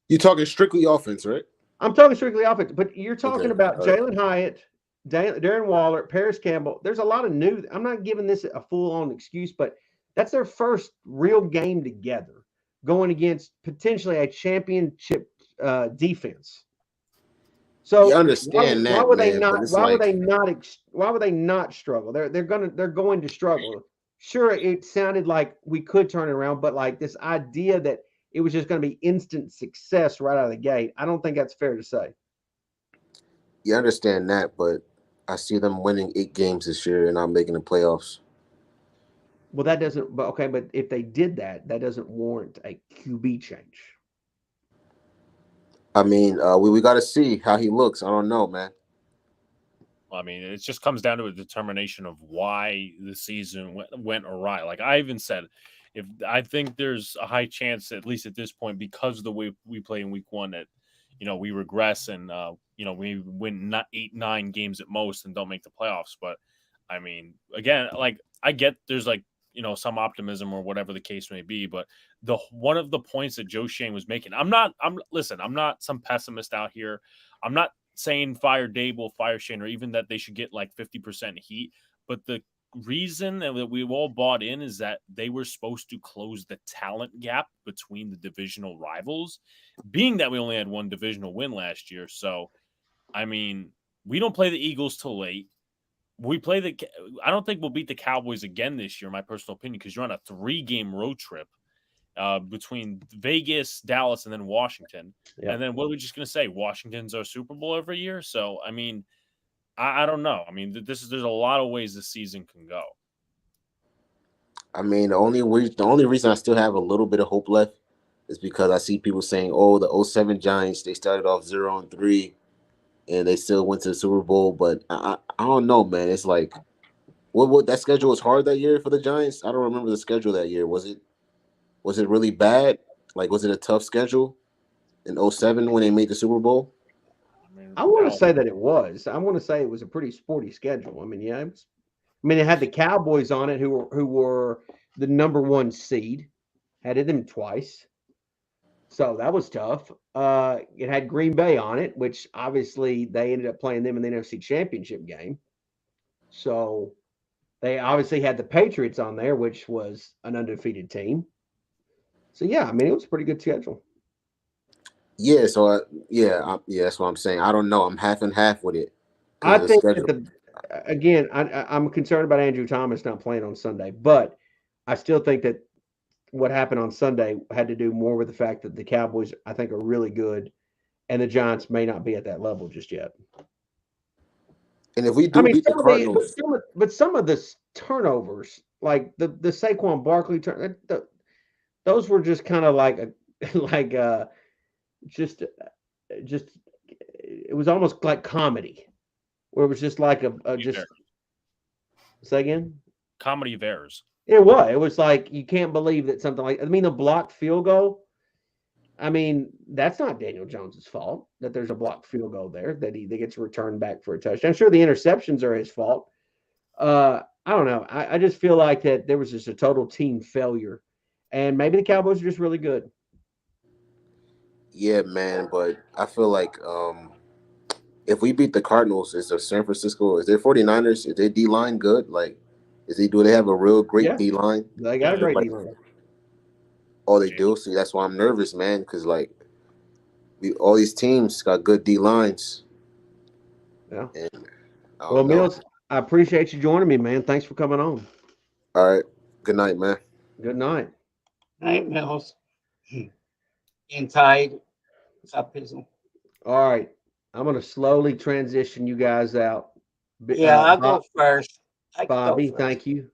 you're talking strictly offense, right? I'm talking strictly offense, but you're talking about Jalen Hyatt, Darren Waller, Paris Campbell. There's a lot of new. I'm not giving this a full-on excuse, but that's their first real game together, going against potentially a championship defense. So you understand why would they not? Why would they not struggle? They're going to struggle. Sure, it sounded like we could turn it around, but like this idea that it was just going to be instant success right out of the gate, I don't think that's fair to say. You understand that, but I see them winning 8 games this year and not making the playoffs. Well, that doesn't. But okay, but if they did that doesn't warrant a QB change. I mean, we got to see how he looks. I don't know, man. I mean, it just comes down to a determination of why the season went awry. Like I even said, if I think there's a high chance, at least at this point, because of the way we play in week 1, that we regress and we win 8-9 games at most and don't make the playoffs. But I mean, again, like I get there's like some optimism or whatever the case may be, but one of the points that Joe Schoen was making, I'm not some pessimist out here. I'm not saying fire Dable, fire Schoen, or even that they should get like 50% heat. But the reason that we've all bought in is that they were supposed to close the talent gap between the divisional rivals, being that we only had one divisional win last year. So, I mean, we don't play the Eagles till late. I don't think we'll beat the Cowboys again this year, in my personal opinion, because you're on a 3-game road trip between Vegas, Dallas, and then Washington. Yeah. And then what are we just going to say? Washington's our Super Bowl every year. So, I mean, I don't know. I mean, there's a lot of ways the season can go. I mean, the only reason I still have a little bit of hope left is because I see people saying, "Oh, the 07 Giants, they started off 0-3, and they still went to the Super Bowl." But I don't know, man. It's like, what that schedule was hard that year for the Giants. I don't remember the schedule that year. Was it really bad? Like, was it a tough schedule in 07 when they made the Super Bowl? I want to say that it was. I want to say it was a pretty sporty schedule. I mean, yeah, it had the Cowboys on it, who were the number 1 seed, had them twice, so that was tough. It had Green Bay on it, which obviously they ended up playing them in the NFC Championship game. So they obviously had the Patriots on there, which was an undefeated team. So yeah, I mean, it was a pretty good schedule. Yeah, so that's what I'm saying. I don't know. I'm half and half with it. I think I'm concerned about Andrew Thomas not playing on Sunday, but I still think that what happened on Sunday had to do more with the fact that the Cowboys, I think, are really good, and the Giants may not be at that level just yet. And if we do beat the Cardinals, some of the turnovers, like the Saquon Barkley turn, those were just kind of just it was almost like comedy, where it was just like say again, comedy of errors. It was like you can't believe that something like the blocked field goal. I mean, that's not Daniel Jones's fault that there's a blocked field goal there that he gets returned back for a touchdown. I'm sure the interceptions are his fault. I don't know. I just feel like that there was just a total team failure, and maybe the Cowboys are just really good. Yeah, man, but I feel like if we beat the Cardinals, is the San Francisco, is their 49ers, is their D-line good? Like, do they have a real great D-line? They got a great D-line. Oh, they do? See, that's why I'm nervous, man, because, like, all these teams got good D-lines. Yeah. And, well, Mills, I appreciate you joining me, man. Thanks for coming on. All right. Good night, man. Good night. Night, Mills. Getting tired. What's up, Pizzle? All right. I'm going to slowly transition you guys out. Yeah, I'll go first. Bobby, thank you.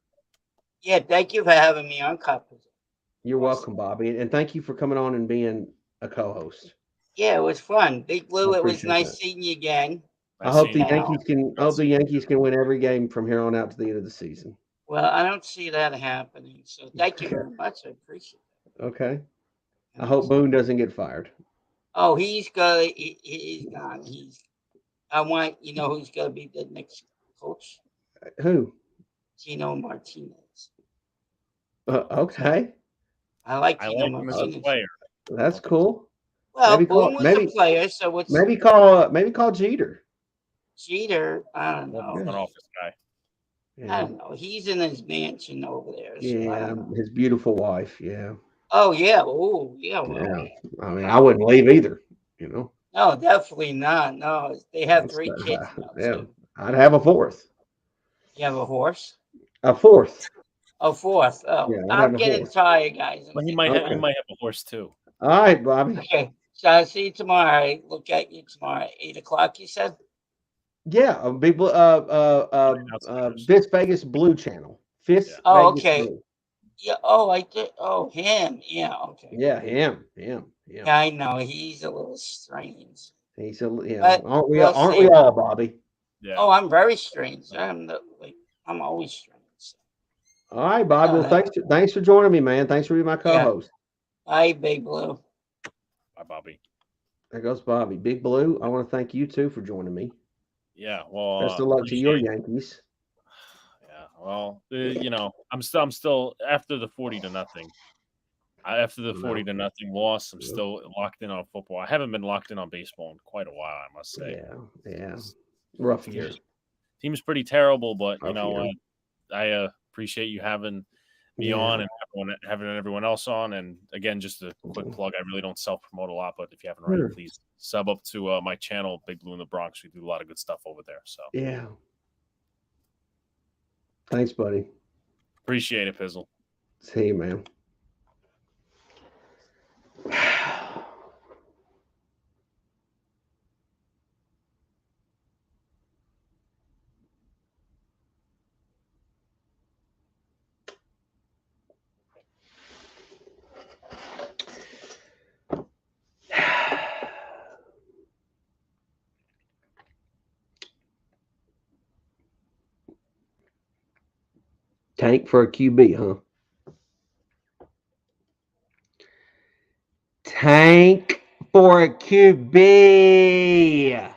Yeah, thank you for having me on, Cup. You're welcome, Bobby. And thank you for coming on and being a co-host. Yeah, it was fun. Big Blue, it was nice seeing you again. I hope the Yankees can win every game from here on out to the end of the season. Well, I don't see that happening. So thank you very much. I appreciate it. Okay. I hope Boone doesn't get fired. Oh, he's good. He's gone. I want who's going to be the next coach? Who? Gino Martinez. Okay. I like Gino Martinez. Him as a player. That's cool. Well, Boone was a player, so what's maybe call Jeter. Jeter, I don't know. An office guy. Yeah. I don't know. He's in his mansion over there. So yeah, his beautiful wife. Yeah. Oh yeah. Oh yeah. Well, yeah. I mean, I wouldn't leave either. No, definitely not. No, they have 3 kids now. Yeah, I'd have a fourth. You have a horse? A fourth. A fourth. Oh, yeah, I'm getting tired, guys. Well, he might have a horse too. All right, Bobby. Okay, so I'll see you tomorrow. I look at you tomorrow at 8:00. You said. Yeah, Big Blue, Fist Vegas Blue Channel. Fist. Oh, Vegas okay. Blue. Yeah. Oh, I did. Oh, him. Yeah. Okay. Yeah, him. Yeah, I know. He's a little strange. He's aren't we all, Bobby? Yeah. Oh, I'm very strange. I'm always strange. All right, Bobby. Well, thanks for joining me, man. Thanks for being my co-host. Yeah. Bye, Big Blue. Bye, Bobby. There goes Bobby. Big Blue, I want to thank you too for joining me. Yeah, well, best of luck to your Yankees. Yeah, well, I'm still after the 40-0. After the 40-0 loss, I'm still locked in on football. I haven't been locked in on baseball in quite a while, I must say. Yeah. Rough year. Team's pretty terrible, but I appreciate you having me on and having everyone else on. And again, just a quick plug. I really don't self-promote a lot, but if you haven't already, please sub up to my channel, Big Blue in the Bronx. We do a lot of good stuff over there. So yeah. Thanks, buddy. Appreciate it, Pizzle. See you, man. Tank for a QB, huh? Tank for a QB.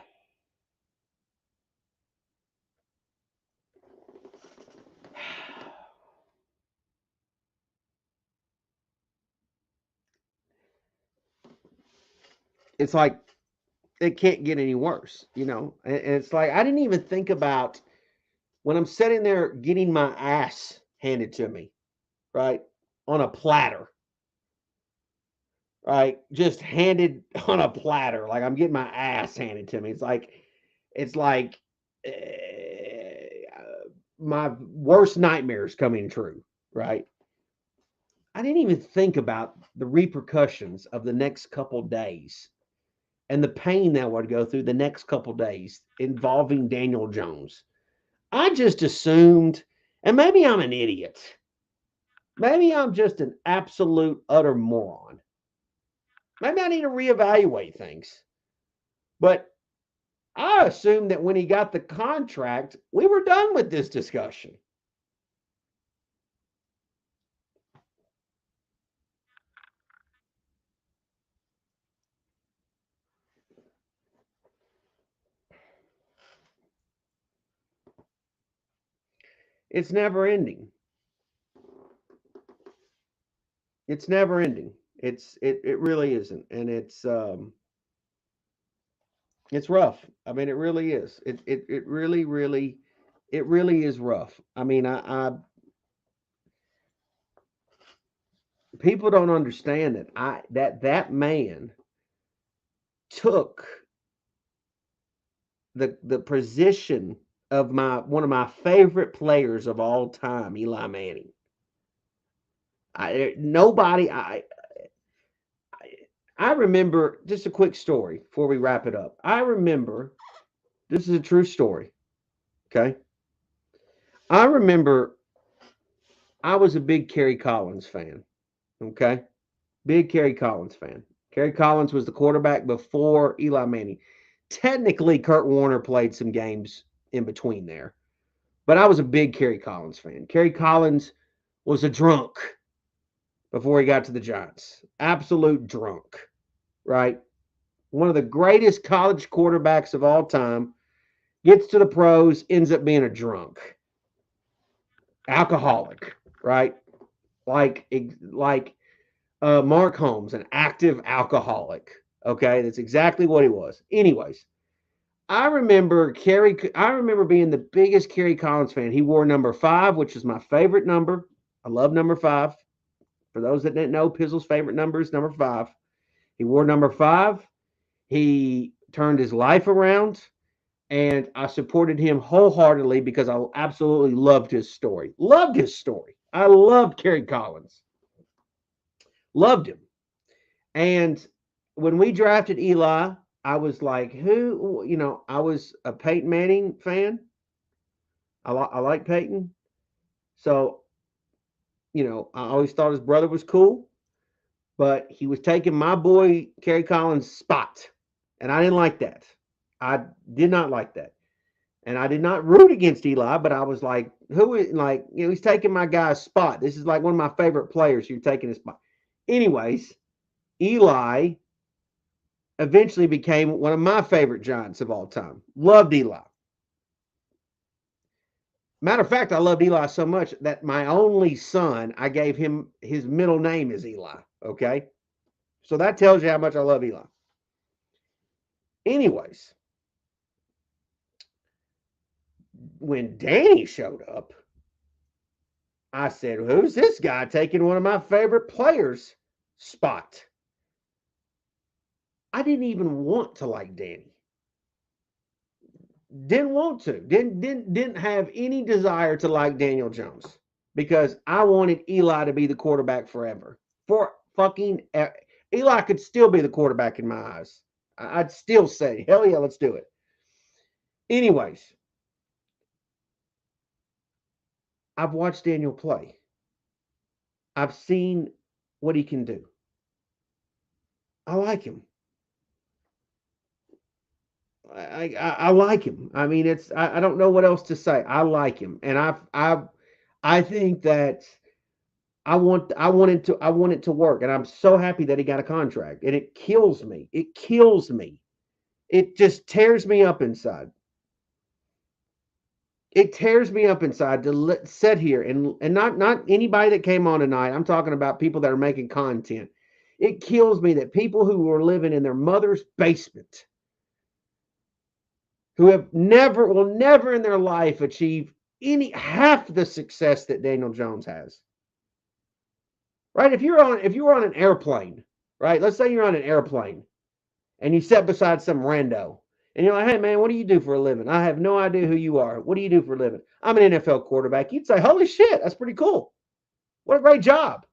It's like it can't get any worse, and it's like I didn't even think about when I'm sitting there getting my ass handed to me, right, on a platter, right, just handed on a platter, like I'm getting my ass handed to me. It's like my worst nightmares coming true, right? I didn't even think about the repercussions of the next couple days and the pain that would go through the next couple days involving Daniel Jones. I just assumed, and maybe I'm an idiot. Maybe I'm just an absolute utter moron. Maybe I need to reevaluate things. But I assumed that when he got the contract, we were done with this discussion. It's never ending. It's never ending. It really isn't, and it's rough. I mean, it really is. It really is rough. I mean, I people don't understand that man took the position of one of my favorite players of all time, Eli Manning. I remember, just a quick story before we wrap it up. I remember, this is a true story. Okay. I remember I was a big Kerry Collins fan. Okay. Big Kerry Collins fan. Kerry Collins was the quarterback before Eli Manning. Technically, Kurt Warner played some games in between there. But I was a big Kerry Collins fan. Kerry Collins was a drunk before he got to the Giants. Absolute drunk, right? One of the greatest college quarterbacks of all time. Gets to the pros, ends up being a drunk. Alcoholic, right? Like Mark Holmes, an active alcoholic. Okay, that's exactly what he was. Anyways, I remember being the biggest Kerry Collins fan. He wore number 5, which is my favorite number. I love number 5. For those that didn't know, Pizzle's favorite number is number 5. He wore number 5. He turned his life around, and I supported him wholeheartedly because I absolutely loved his story. Loved his story. I loved Kerry Collins. Loved him. And when we drafted Eli, I was like, who, I was a Peyton Manning fan. I like Peyton. So, I always thought his brother was cool, but he was taking my boy Kerry Collins' spot. And I didn't like that. I did not like that. And I did not root against Eli, but I was like, he's taking my guy's spot. This is like one of my favorite players. You're taking his spot. Anyways, Eli eventually became one of my favorite Giants of all time. Loved Eli. Matter of fact, I loved Eli so much that my only son, I gave him his middle name is Eli. Okay. So that tells you how much I love Eli. Anyways, when Danny showed up, I said, who's this guy taking one of my favorite players' spot? I didn't even want to like Danny. Didn't want to. Didn't have any desire to like Daniel Jones because I wanted Eli to be the quarterback forever. For fucking Eli could still be the quarterback in my eyes. I'd still say, hell yeah, let's do it. Anyways, I've watched Daniel play. I've seen what he can do. I like him. I like him. I mean, I don't know what else to say. I like him, and I think that I want it to work, and I'm so happy that he got a contract. And it kills me. It kills me. It just tears me up inside. It tears me up inside to sit here and not anybody that came on tonight. I'm talking about people that are making content. It kills me that people who are living in their mother's basement, who will never in their life achieve half the success that Daniel Jones has. Right? If you were on an airplane, right? Let's say you're on an airplane and you sit beside some rando and you're like, hey man, what do you do for a living? I have no idea who you are. What do you do for a living? I'm an NFL quarterback. You'd say, holy shit, that's pretty cool. What a great job.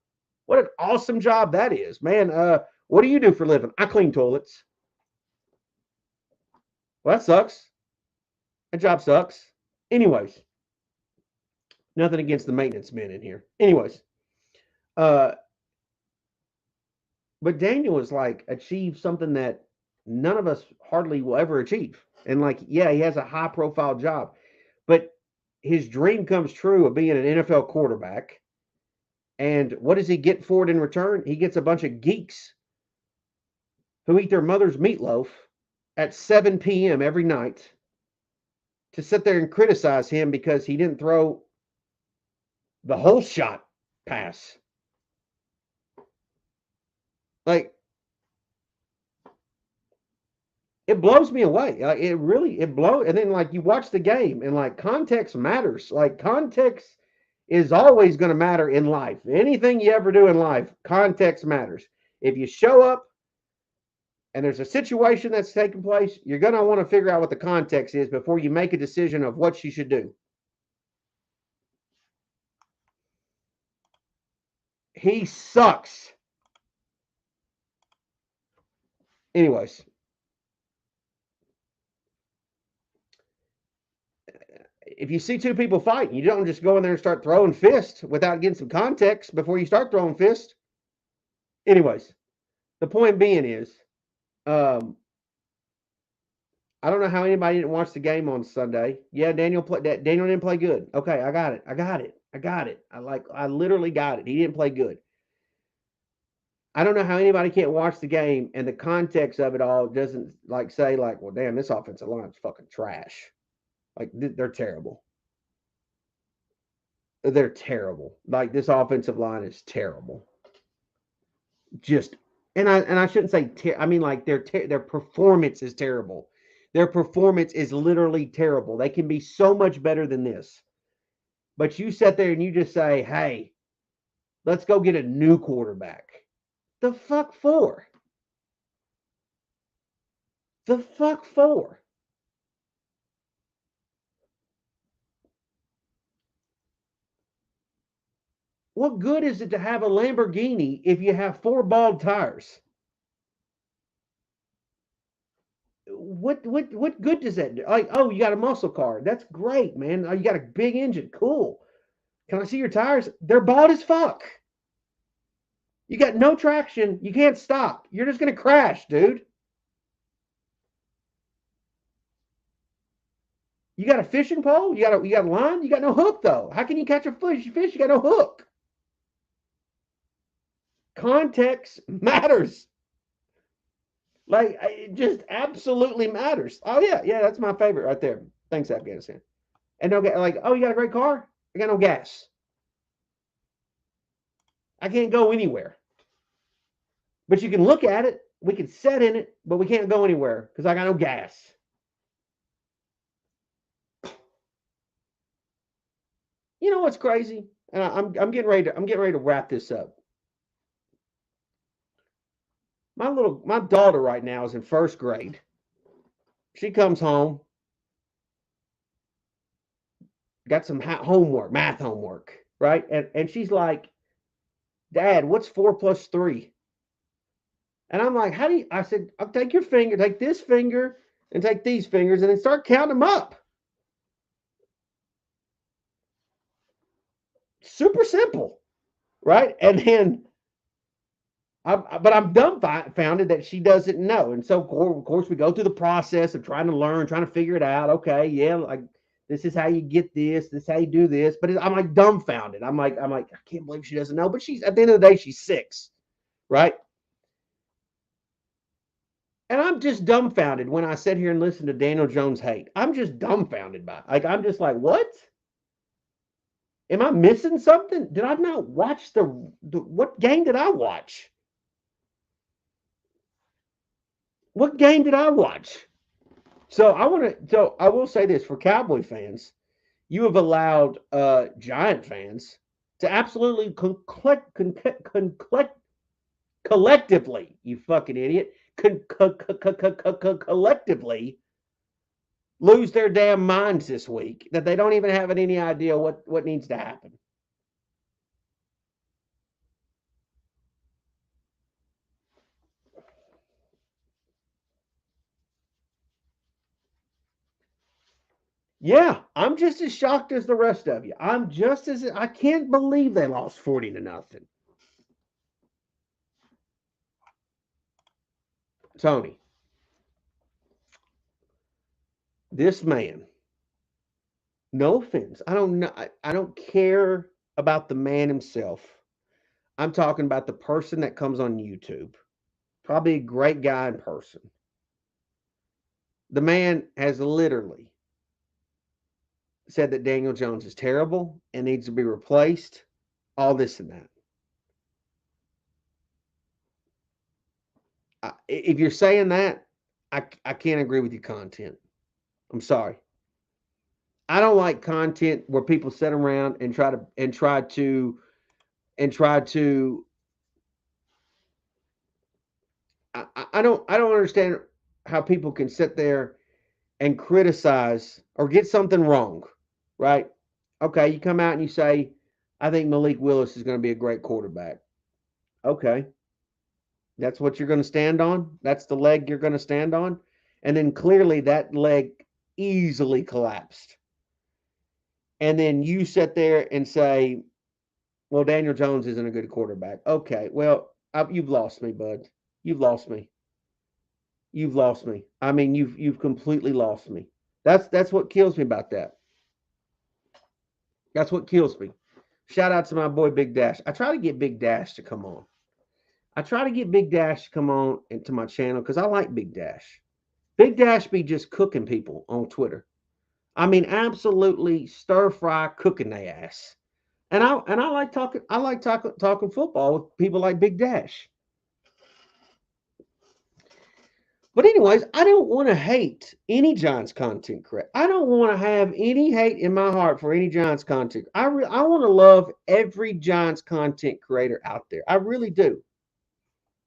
What an awesome job that is, man. What do you do for a living? I clean toilets. Well, that sucks. That job sucks. Anyways, nothing against the maintenance men in here. Anyways, but Daniel has like achieved something that none of us hardly will ever achieve. And like, yeah, he has a high profile job, but his dream comes true of being an NFL quarterback. And what does he get for it in return? He gets a bunch of geeks who eat their mother's meatloaf at 7 p.m. every night to sit there and criticize him because he didn't throw the whole shot pass. Like, it blows me away. It blows. And then like you watch the game and like context matters. Like context is always going to matter in life. Anything you ever do in life, context matters. If you show up and there's a situation that's taking place, you're going to want to figure out what the context is before you make a decision of what you should do. He sucks. Anyways. If you see two people fighting, you don't just go in there and start throwing fists without getting some context before you start throwing fists. Anyways, the point being is, I don't know how anybody didn't watch the game on Sunday. Yeah, Daniel didn't play good. Okay, I got it. I literally got it. He didn't play good. I don't know how anybody can't watch the game and the context of it all doesn't like say like, well, damn, this offensive line's fucking trash. Like they're terrible. They're terrible. Like this offensive line is terrible. Just and I shouldn't say I mean like their performance is terrible. Their performance is literally terrible. They can be so much better than this. But you sit there and you just say, "Hey, let's go get a new quarterback." The fuck for? The fuck for? What good is it to have a Lamborghini if you have 4 bald tires? What good does that do? Like, oh, you got a muscle car. That's great, man. Oh, you got a big engine. Cool. Can I see your tires? They're bald as fuck. You got no traction. You can't stop. You're just going to crash, dude. You got a fishing pole? You got a line? You got no hook, though. How can you catch a fish? You got no hook. Context matters. Like, it just absolutely matters. Oh, yeah, that's my favorite right there. Thanks, Afghanistan. And no, like, oh, you got a great car? I got no gas. I can't go anywhere. But you can look at it. We can sit in it, but we can't go anywhere because I got no gas. You know what's crazy? And I'm getting ready to wrap this up. My daughter right now is in 1st grade. She comes home, got some homework, math homework, right? And she's like, "Dad, what's 4 plus 3?" And I'm like, I said, I'll take your finger, take this finger and take these fingers and then start counting them up. Super simple, right? And then but I'm dumbfounded that she doesn't know. And so, of course, we go through the process of trying to learn, trying to figure it out. Okay, yeah, like this is how you get this. This is how you do this. But I'm like dumbfounded. I'm like, I can't believe she doesn't know. But she's at the end of the day, she's 6, right? And I'm just dumbfounded when I sit here and listen to Daniel Jones hate. I'm just dumbfounded by it. Like I'm just like, what? Am I missing something? Did I not watch the what game did I watch? What game did I watch? So I will say this for Cowboy fans, you have allowed Giant fans to absolutely collectively, you fucking idiot, collectively lose their damn minds this week that they don't even have any idea what needs to happen. Yeah, I'm just as shocked as the rest of you. I can't believe they lost 40-0. Tony, this man, no offense, I don't know, I don't care about the man himself. I'm talking about the person that comes on YouTube. Probably a great guy in person. The man has literally said that Daniel Jones is terrible and needs to be replaced, all this and that. If you're saying that, I can't agree with your content. I'm sorry. I don't like content where people sit around and try to I don't understand how people can sit there and criticize or get something wrong, right? Okay, you come out and you say, I think Malik Willis is going to be a great quarterback. Okay. That's what you're going to stand on? That's the leg you're going to stand on? And then clearly that leg easily collapsed. And then you sit there and say, well, Daniel Jones isn't a good quarterback. Okay, well, you've lost me, bud. You've lost me. You've lost me. I mean, you've completely lost me. That's what kills me about that. That's what kills me. Shout out to my boy Big Dash. I try to get Big Dash to come on. I try to get Big Dash to come on into my channel because I like Big Dash. Big Dash be just cooking people on Twitter. I mean, absolutely stir fry cooking their ass. And I like talking. I like talking football with people like Big Dash. But anyways, I don't want to hate any Giants content creator. I don't want to have any hate in my heart for any Giants content. I want to love every Giants content creator out there. I really do.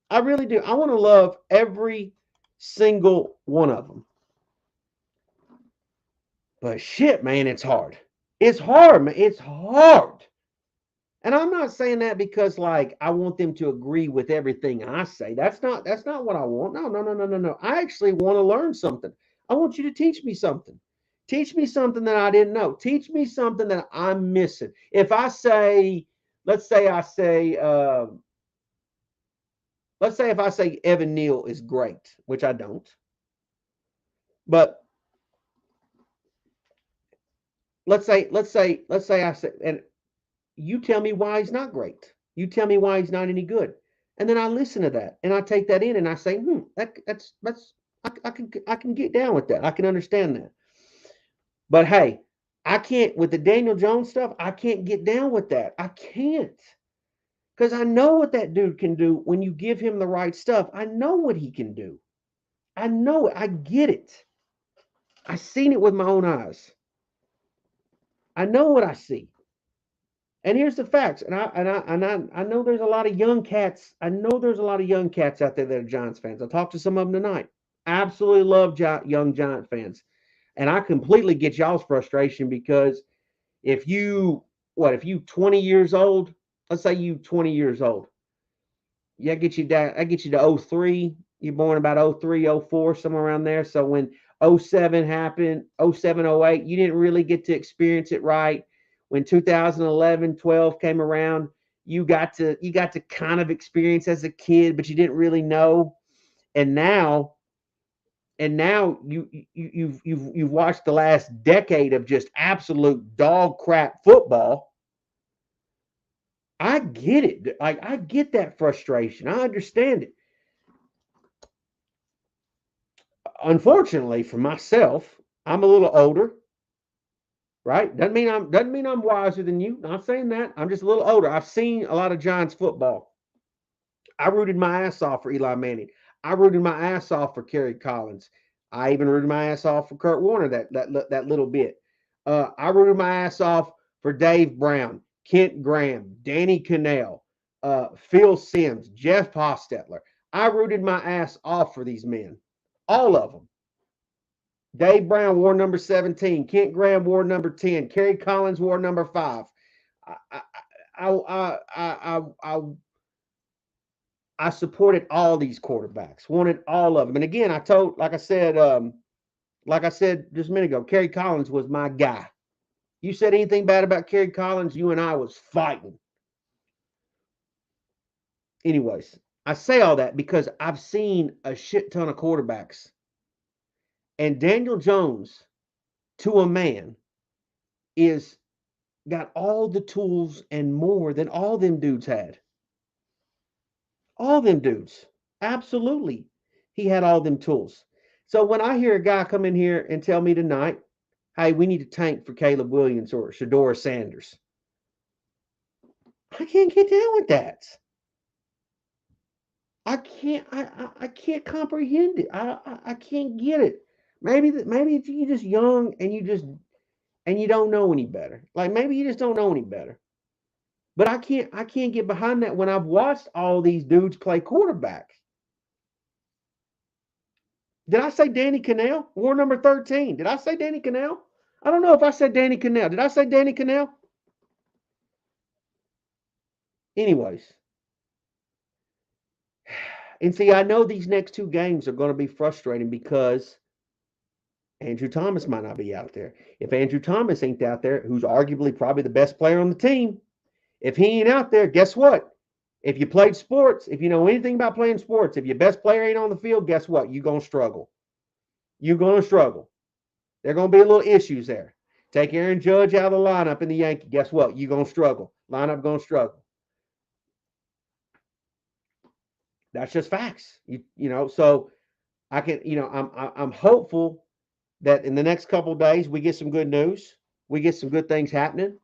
I really do. I want to love every single one of them. But shit, man, it's hard. It's hard, man. It's hard. And I'm not saying that because like I want them to agree with everything I say. That's not what I want. No. I actually want to learn something. I want you to teach me something. Teach me something that I didn't know. Teach me something that I'm missing. If I say, let's say if I say Evan Neal is great, which I don't. But let's say I say, and you tell me why he's not great. You tell me why he's not any good. And then I listen to that and I take that in and I say, that's I can get down with that. I can understand that. But hey, I can't with the Daniel Jones stuff, I can't get down with that. I can't. Because I know what that dude can do when you give him the right stuff. I know what he can do. I know it. I get it. I've seen it with my own eyes. I know what I see. And here's the facts. And I know there's a lot of young cats. I know there's a lot of young cats out there that are Giants fans. I talked to some of them tonight. Absolutely love young Giant fans. And I completely get y'all's frustration because if you 20 years old, let's say you 20 years old. Yeah, I get you to 03. You're born about 03, 04, somewhere around there. So when 07 happened, 07, 08, you didn't really get to experience it right. When 2011, 12 came around, you got to kind of experience as a kid, but you didn't really know. And now you've watched the last decade of just absolute dog crap football. I get it. Like I get that frustration. I understand it. Unfortunately for myself, I'm a little older. Right? Doesn't mean I'm wiser than you. Not saying that. I'm just a little older. I've seen a lot of Giants football. I rooted my ass off for Eli Manning. I rooted my ass off for Kerry Collins. I even rooted my ass off for Kurt Warner that little bit. I rooted my ass off for Dave Brown, Kent Graham, Danny Cannell, Phil Simms, Jeff Hostetler. I rooted my ass off for these men. All of them. Dave Brown wore number 17. Kent Graham wore number 10. Kerry Collins wore number 5. I supported all these quarterbacks, wanted all of them. And again, like I said Like I said just a minute ago, Kerry Collins was my guy. You said anything bad about Kerry Collins, you and I was fighting. Anyways, I say all that because I've seen a shit ton of quarterbacks. And Daniel Jones, to a man, is got all the tools and more than all them dudes had. All them dudes. Absolutely. He had all them tools. So when I hear a guy come in here and tell me tonight, hey, we need to tank for Caleb Williams or Shedeur Sanders, I can't get down with that. I can't comprehend it. I can't get it. Maybe you're just young and you don't know any better. Like maybe you just don't know any better. But I can't get behind that when I've watched all these dudes play quarterback. Did I say Danny Cannell? War number 13. Did I say Danny Cannell? I don't know if I said Danny Cannell. Did I say Danny Cannell? Anyways. And see, I know these next two games are going to be frustrating because Andrew Thomas might not be out there. If Andrew Thomas ain't out there, who's arguably probably the best player on the team, if he ain't out there, guess what? If you played sports, if you know anything about playing sports, if your best player ain't on the field, guess what? You're going to struggle. You're going to struggle. There are going to be a little issues there. Take Aaron Judge out of the lineup in the Yankee. Guess what? You're going to struggle. Lineup going to struggle. That's just facts. You know, so I can, you know, I'm hopeful that in the next couple of days we get some good news. We get some good things happening.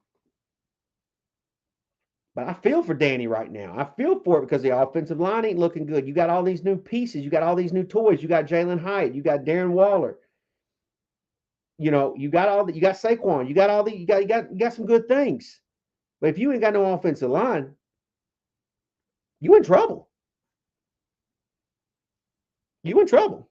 But I feel for Danny right now. I feel for it because the offensive line ain't looking good. You got all these new pieces. You got all these new toys. You got Jalen Hyatt. You got Darren Waller. You know, you got Saquon. You got you got some good things. But if you ain't got no offensive line, you in trouble. You in trouble.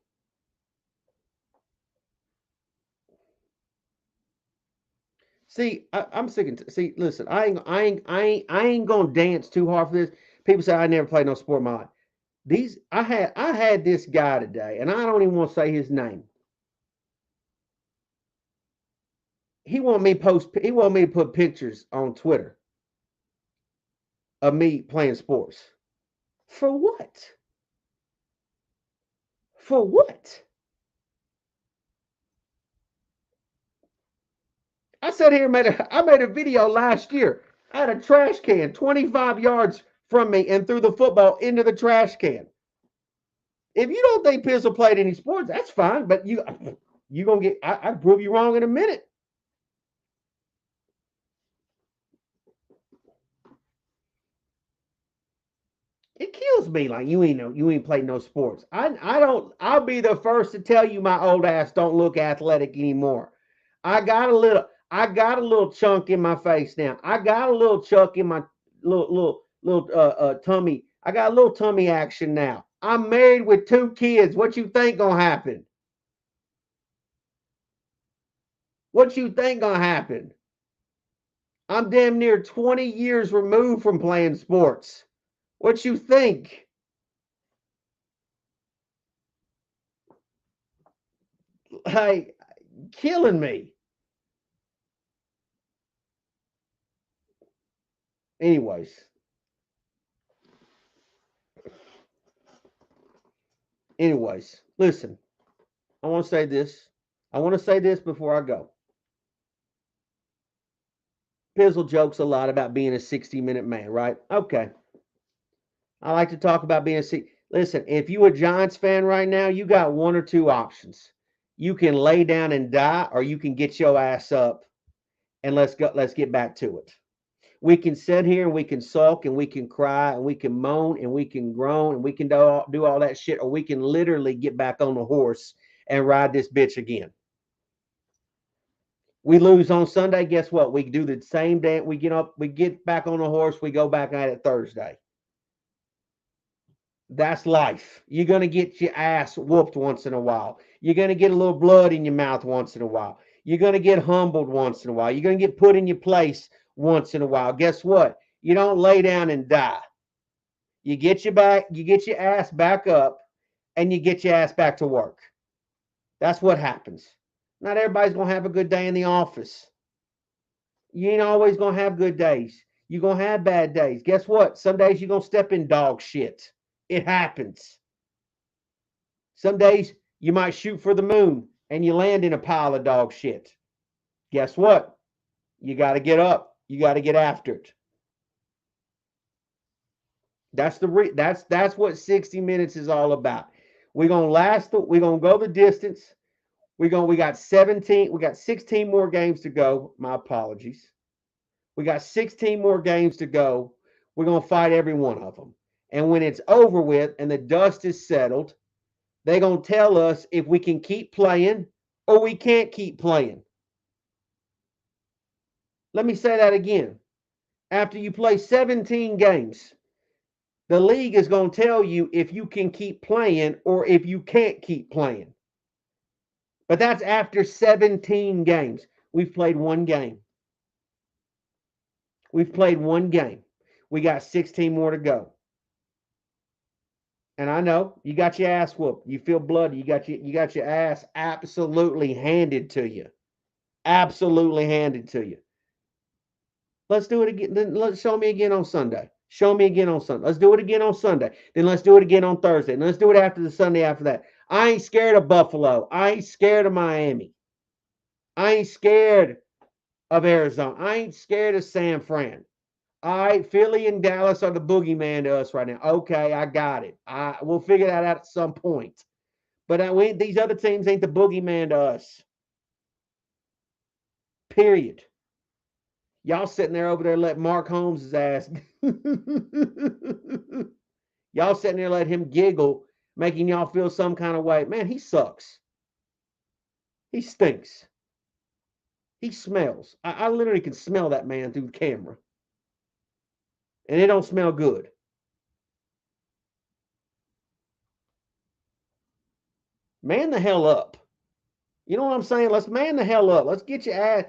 See, I'm sick of. See, listen, I ain't gonna dance too hard for this. People say I never played no sport in my life. I had this guy today, and I don't even want to say his name. He wanted me to put pictures on Twitter of me playing sports. For what? For what? I sat here and I made a video last year. I had a trash can 25 yards from me and threw the football into the trash can. If you don't think Pizzle played any sports, that's fine. But you gonna get. I prove you wrong in a minute. It kills me like you ain't played no sports. I'll be the first to tell you my old ass don't look athletic anymore. I got a little chunk in my face now. I got a little chunk in my little tummy. I got a little tummy action now. I'm married with 2 kids. What you think gonna happen? What you think gonna happen? I'm damn near 20 years removed from playing sports. What you think? Like, killing me. Anyways. Listen. I want to say this. I want to say this before I go. Pizzle jokes a lot about being a 60-minute man, right? Okay. I like to talk about being Listen, if you a Giants fan right now, you got one or two options. You can lay down and die, or you can get your ass up and let's get back to it. We can sit here and we can sulk and we can cry and we can moan and we can groan and we can do all that shit, or we can literally get back on the horse and ride this bitch again. We lose on Sunday, guess what? We do the same day. We get up, we get back on the horse, we go back at it Thursday. That's life. You're going to get your ass whooped once in a while. You're going to get a little blood in your mouth once in a while. You're going to get humbled once in a while. You're going to get put in your place once in a while. Guess what? You don't lay down and die. You get your ass back up, and you get your ass back to work. That's what happens. Not everybody's going to have a good day in the office. You ain't always going to have good days. You're going to have bad days. Guess what? Some days you're going to step in dog shit. It happens. Some days you might shoot for the moon and you land in a pile of dog shit. Guess what? You got to get up. You got to get after it. That's what 60 minutes is all about. We're going to go the distance. We got 16 more games to go. My apologies. We got 16 more games to go. We're going to fight every one of them. And when it's over with and the dust is settled, they're going to tell us if we can keep playing or we can't keep playing. Let me say that again. After you play 17 games, the league is going to tell you if you can keep playing or if you can't keep playing. But that's after 17 games. We've played one game. We've played one game. We got 16 more to go. And I know you got your ass whooped. You feel bloody. You got your ass absolutely handed to you. Absolutely handed to you. Let's do it again. Then let's show me again on Sunday. Show me again on Sunday. Let's do it again on Sunday. Then let's do it again on Thursday. And let's do it after the Sunday after that. I ain't scared of Buffalo. I ain't scared of Miami. I ain't scared of Arizona. I ain't scared of San Fran. All right, Philly and Dallas are the boogeyman to us right now. Okay, I got it. We'll figure that out at some point. But these other teams ain't the boogeyman to us. Period. Y'all sitting there over there letting Mark Holmes' ass. Y'all sitting there letting him giggle, making y'all feel some kind of way. Man, he sucks. He stinks. He smells. I literally can smell that man through the camera. And it don't smell good. Man the hell up. You know what I'm saying? Let's man the hell up. Let's get your ass,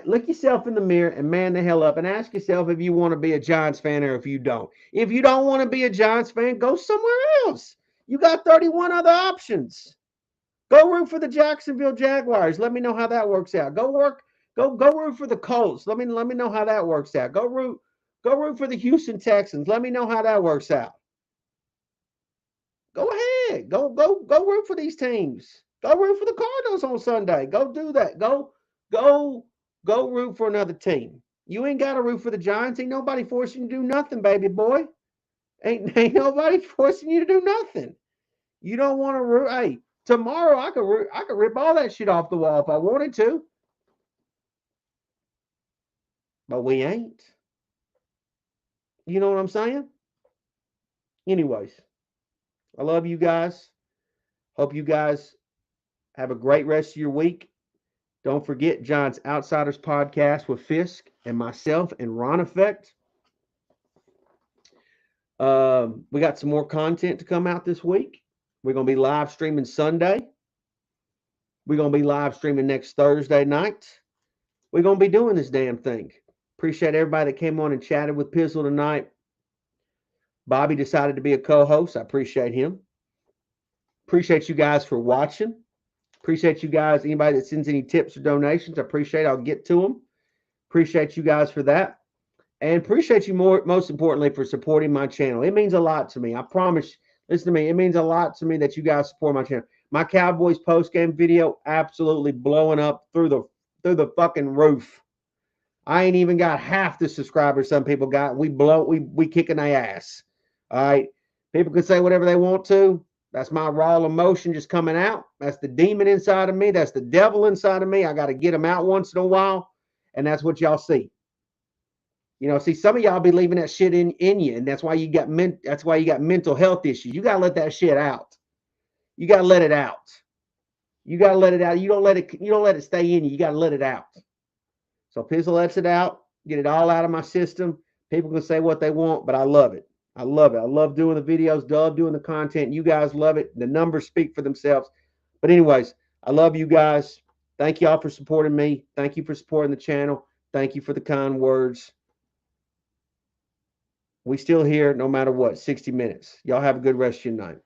look yourself in the mirror and man the hell up and ask yourself if you want to be a Giants fan or if you don't. If you don't want to be a Giants fan, go somewhere else. You got 31 other options. Go root for the Jacksonville Jaguars. Let me know how that works out. Go root for the Colts. Let me know how that works out. Go root for the Houston Texans. Let me know how that works out. Go ahead. Go root for these teams. Go root for the Cardinals on Sunday. Go do that. Go root for another team. You ain't got to root for the Giants. Ain't nobody forcing you to do nothing, baby boy. Ain't nobody forcing you to do nothing. You don't want to root. Hey, tomorrow I could rip all that shit off the wall if I wanted to. But we ain't. You know what I'm saying? Anyways, I love you guys. Hope you guys have a great rest of your week. Don't forget John's Outsiders podcast with Fisk and myself and Ron Effect. We got some more content to come out this week. We're going to be live streaming Sunday. We're going to be live streaming next Thursday night. We're going to be doing this damn thing. Appreciate everybody that came on and chatted with Pizzle tonight. Bobby decided to be a co-host. I appreciate him. Appreciate you guys for watching. Appreciate you guys. Anybody that sends any tips or donations, I appreciate it. I'll get to them. Appreciate you guys for that. And appreciate you most importantly for supporting my channel. It means a lot to me. I promise. Listen to me. It means a lot to me that you guys support my channel. My Cowboys post-game video absolutely blowing up through the fucking roof. I ain't even got half the subscribers some people got. We kicking their ass. All right. People can say whatever they want to. That's my raw emotion just coming out. That's the demon inside of me. That's the devil inside of me. I got to get them out once in a while. And that's what y'all see. You know, see, some of y'all be leaving that shit in you. And that's why you got mental health issues. You got to let that shit out. You got to let it out. You got to let it out. You don't let it stay in you. You got to let it out. So Pizzle lets it out. Get it all out of my system. People can say what they want, but I love it. I love it. I love doing the videos, love doing the content. You guys love it. The numbers speak for themselves. But anyways, I love you guys. Thank y'all for supporting me. Thank you for supporting the channel. Thank you for the kind words. We still here no matter what, 60 minutes. Y'all have a good rest of your night.